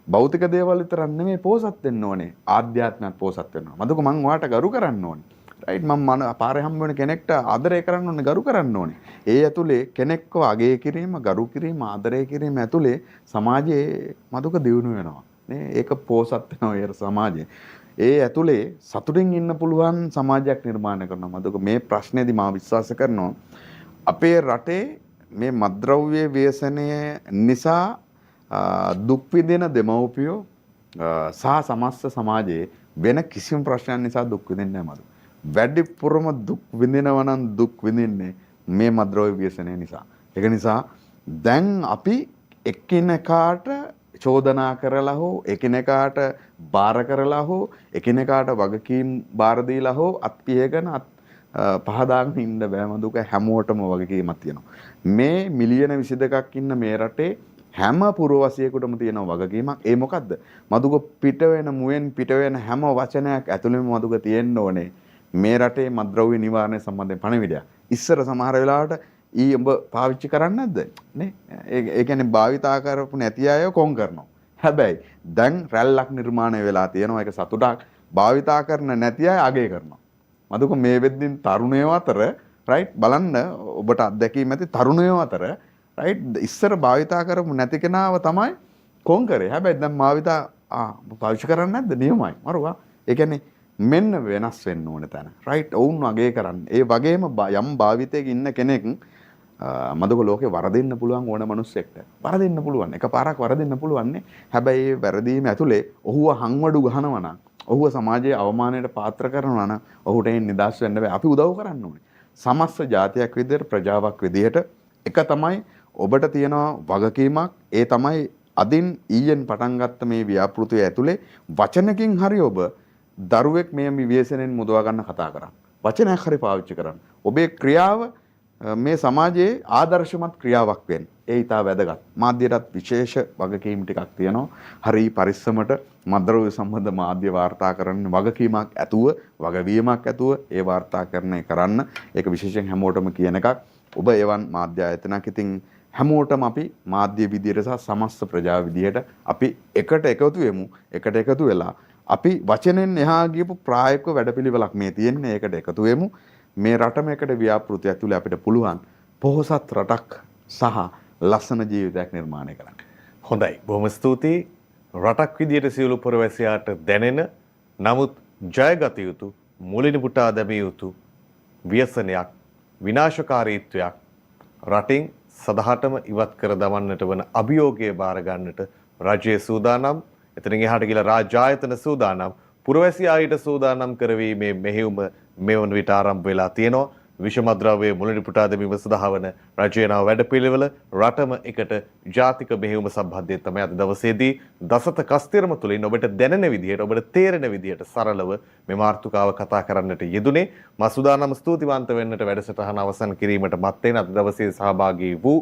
භෞතික දේවල් විතරක් නෙමෙයි පොහොසත් වෙන්න ඕනේ. ආධ්‍යාත්මයක් පොහොසත් වෙනවා. මදුක මං ඔයාට ගරු කරන්න ඕනේ. රයිට් මම පාරේ හම්බ වෙන කෙනෙක්ට ආදරය කරන්න ඕනේ ගරු කරන්න ඕනේ. ඒ ඇතුලේ කෙනෙක්ව අගය කිරීම, ගරු කිරීම, ආදරය කිරීම ඇතුලේ සමාජයේ මදුක දියුණු වෙනවා. නේ ඒක පොහොසත් වෙනවා ඒ සමාජයේ. ඒ ඇතුලේ සතුටින් ඉන්න පුළුවන් සමාජයක් නිර්මාණය කරනවා. මදුක මේ ප්‍රශ්නේදී මම විශ්වාස කරනවා අපේ රටේ මේ මද්ද්‍රව්‍ය ව්‍යසනය නිසා දුක් විඳින දෙමව්පියෝ සහ සමස්ත සමාජයේ වෙන කිසිම ප්‍රශ්නයක් නිසා දුක් විඳින්නේ නැහැ මදුක. වැඩිපුරම දුක් විඳිනවා නම් දුක් විඳින්නේ මේ මද්ද්‍රව්‍ය ව්‍යසනය නිසා. ඒක නිසා දැන් අපි එකිනෙකාට චෝදනා කරලා හෝ එකිනෙකාට බාර කරලා හෝ එකිනෙකාට වගකීම් බාර දීලා හෝ අත්පියගෙන පහදාගෙන ඉන්න බෑ මදුක හැමෝටම වගකීමක් තියෙනවා. මේ මිලියන 22ක් ඉන්න මේ රටේ හැම පුරවැසියෙකුටම තියෙන වගකීමක්. ඒ මොකද්ද? මදුක පිට වෙන මුවෙන් පිට වෙන හැම වචනයක් ඇතුළෙම මදුක තියෙන්න ඕනේ. මේ රටේ මද්ද්‍රව්‍ය නිවාරණය සම්බන්ධයෙන් පණිවිඩයක්. ඉස්සර සමහර වෙලාවට උඹ පාවිච්චි කරන්නේ නැද්ද? නේ? ඒ කියන්නේ භාවිතා කරපු නැති අය කොන් කරනවා. හැබැයි දැන් රැල්ලක් නිර්මාණය වෙලා තියෙනවා. ඒක සතුටක්. භාවිතා කරන නැති අය අගය කරනවා. මදුක මේ වෙද්දින් තරුණයෝ අතර රයිට් බලන්න ඔබට අත්දැකීම් ඇති තරුණයෝ අතර රයිට් ඉස්සර භාවිතා කරපු නැති කෙනාව තමයි කොන් කරේ. හැබැයි දැන් භාවිතා පාවිච්චි කරන්නේ නැද්ද? නියමයි. මරුවා. ඒ කියන්නේ මෙන්න වෙනස් වෙන්න ඕන තැන. රයිට් ඔවුන් වගේ කරන්න. ඒ වගේම යම් භාවිතයක ඉන්න කෙනෙක් මදුක ලෝකේ වරදින්න පුළුවන් ඕන මිනිස්සෙක්ට. වරදින්න පුළුවන්. එකපාරක් වරදින්න පුළුවන් නේ. හැබැයි ඒ වැරදීම ඇතුලේ ඔහුව හංවඩු ගහනවා නම්, ඔහුව සමාජයේ අවමානයට පාත්‍ර කරනවා නම් ඔහුට එන්නේ නිදහස් වෙන්න බෑ. අපි උදව් කරන්න ඕනේ. සමස්ත ජාතියක් විදිහට ප්‍රජාවක් විදිහට එක තමයි ඔබට තියෙනවා වගකීමක්. ඒ තමයි අදින් ඊයෙන් පටන් ගත්ත මේ ව්‍යාපෘතිය ඇතුලේ වචනකින් හරි ඔබ දරුවෙක් මේ විවේචනයෙන් මුදවා ගන්න කතා කරන්න. වචනයක් හරි පාවිච්චි කරන්න. ඔබේ ක්‍රියාව මේ සමාජයේ ආදර්ශමත් ක්‍රියාවක් වෙන්න. ඒ ඊට වැදගත්. මාධ්‍යයටත් විශේෂ වගකීම් ටිකක් තියෙනවා. හරි පරිස්සමට මද්ද්‍රව්‍ය සම්බන්ධ මාධ්‍ය වාර්තා කරන්න වගකීමක් ඇතුව, වගවීමක් ඇතුව ඒ වාර්තාකරණය කරන්න. ඒක විශේෂයෙන් හැමෝටම කියන එකක්. ඔබ එවන් මාධ්‍ය ආයතනයක් ඉතින් හැමෝටම අපි මාධ්‍ය විදියට සහ සමස්ත ප්‍රජාව විදියට අපි එකට එකතු වෙමු. එකට එකතු වෙලා අපි වචනෙන් එහා ගියපු ප්‍රායෝගික වැඩපිළිවෙලක් මේ තියෙන්නේ. ඒකට එකතු වෙමු. මේ රටම එකට ව්‍යාපෘතිය ඇතුළේ අපිට පුළුවන් පොහොසත් රටක් සහ ලස්සන ජීවිතයක් නිර්මාණය කරන්න. හොඳයි. බොහොම ස්තුතියි. රටක් විදියට සියලු පුරවැසියාට දැනෙන නමුත් ජයගත යුතු මුලින් පුටා දැමිය යුතු ව්‍යසනයක් විනාශකාරීත්වයක් රටින් සදහටම ඉවත් කර දමන්නට වන අභියෝගය බාර ගන්නට රජයේ සූදානම්. එතනින් එහාට ගිහලා රාජ්‍ය ආයතන සූදානම්. පුරවැසියාට සූදානම් කරවීමේ මෙහෙයුම මෙවන විට ආරම්භ වෙලා තියෙනවා. විෂමද්‍රව්‍ය මුලින් පුටා දැමීම සඳහා වන රජයේ නව වැඩපිළිවෙල රටම එකට ජාතික මෙහෙයුම සම්බන්ධයෙන් තමයි අද දවසේදී දසත කස්තිරම තුලින් ඔබට දැනෙන විදිහට ඔබට තේරෙන විදිහට සරලව මේ මාතෘකාව කතා කරන්නට යෙදුනේ. මා සූදානම් ස්තුතිවන්ත වෙන්නට වැඩසටහන අවසන් කිරීමට මත්තෙන් අද දවසේ සහභාගී වූ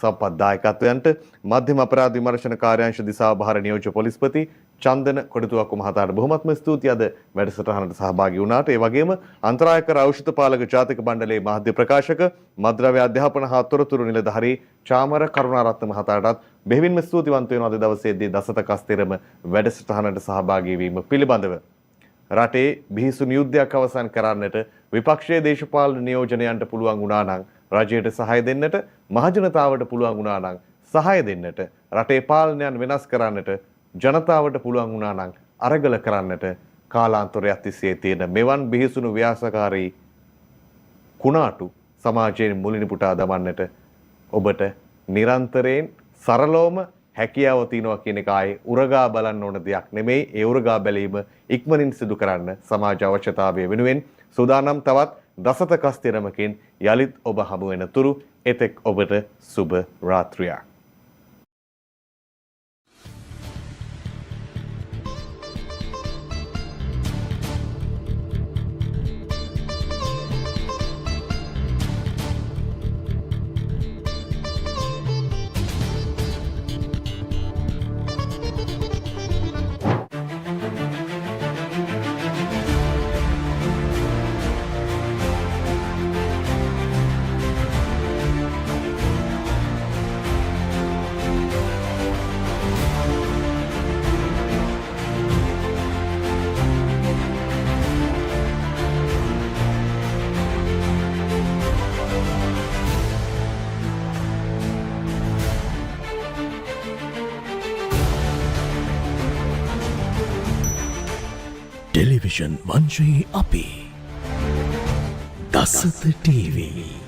සම්පත් දායකත්වයන්ට මධ්‍යම අපරාධ විමර්ශන කාර්යාංශ දිසා භාර නියෝජ්‍ය පොලිස්පති චන්දන කොඩිතුවක්කු මහතාට බොහොමත්ම ස්තුතියි අද වැඩසටහනට සහභාගී වුණාට. ඒ වගේම අන්තරායකර ඖෂධ පාලක ජාතික මණ්ඩලයේ මාධ්‍ය ප්‍රකාශක මද්ද්‍රව්‍ය අධ්‍යාපන හා තොරතුරු නිලධාරී චාමර කරුණාරත්න මහතාටත් බෙහෙවින්ම ස්තුතිවන්ත වෙනවා අද දවසේදී දසත කස්තිරම වැඩසටහනට සහභාගී වීම පිළිබඳව. රටේ බිහිසුණු යුද්ධයක් අවසන් කරන්නට විපක්ෂයේ දේශපාලන නියෝජනයන්ට පුළුවන් වුණා නම් රජයට සහාය දෙන්නට මහජනතාවට පුළුවන් වුණා නම් සහාය දෙන්නට රටේ පාලනයන් වෙනස් කරන්නට ජනතාවට පුළුවන් වුණා නම් අරගල කරන්නට කාලාන්තරයක් තිස්සේ තියෙන මෙවන් බිහිසුණු ව්‍යාසකාරී කුණාටු සමාජයෙන් මුලින් පුටා දමන්නට ඔබට නිරන්තරයෙන් සරලවම හැකියාව තියෙනවා කියන එක ආයේ උරගා බලන්න ඕන දෙයක් නෙමෙයි. ඒ උරගා බැලීම ඉක්මනින් සිදු කරන්න සමාජ අවශ්‍යතාවය වෙනුවෙන් සූදානම් තවත් දසත කස්තිරමකින් යලිත් ඔබ හමු වෙන තුරු එතෙක් ඔබට සුබ රාත්‍රියක්. ටෙලිවිෂන් වංශයේ අපි දසත ටීවී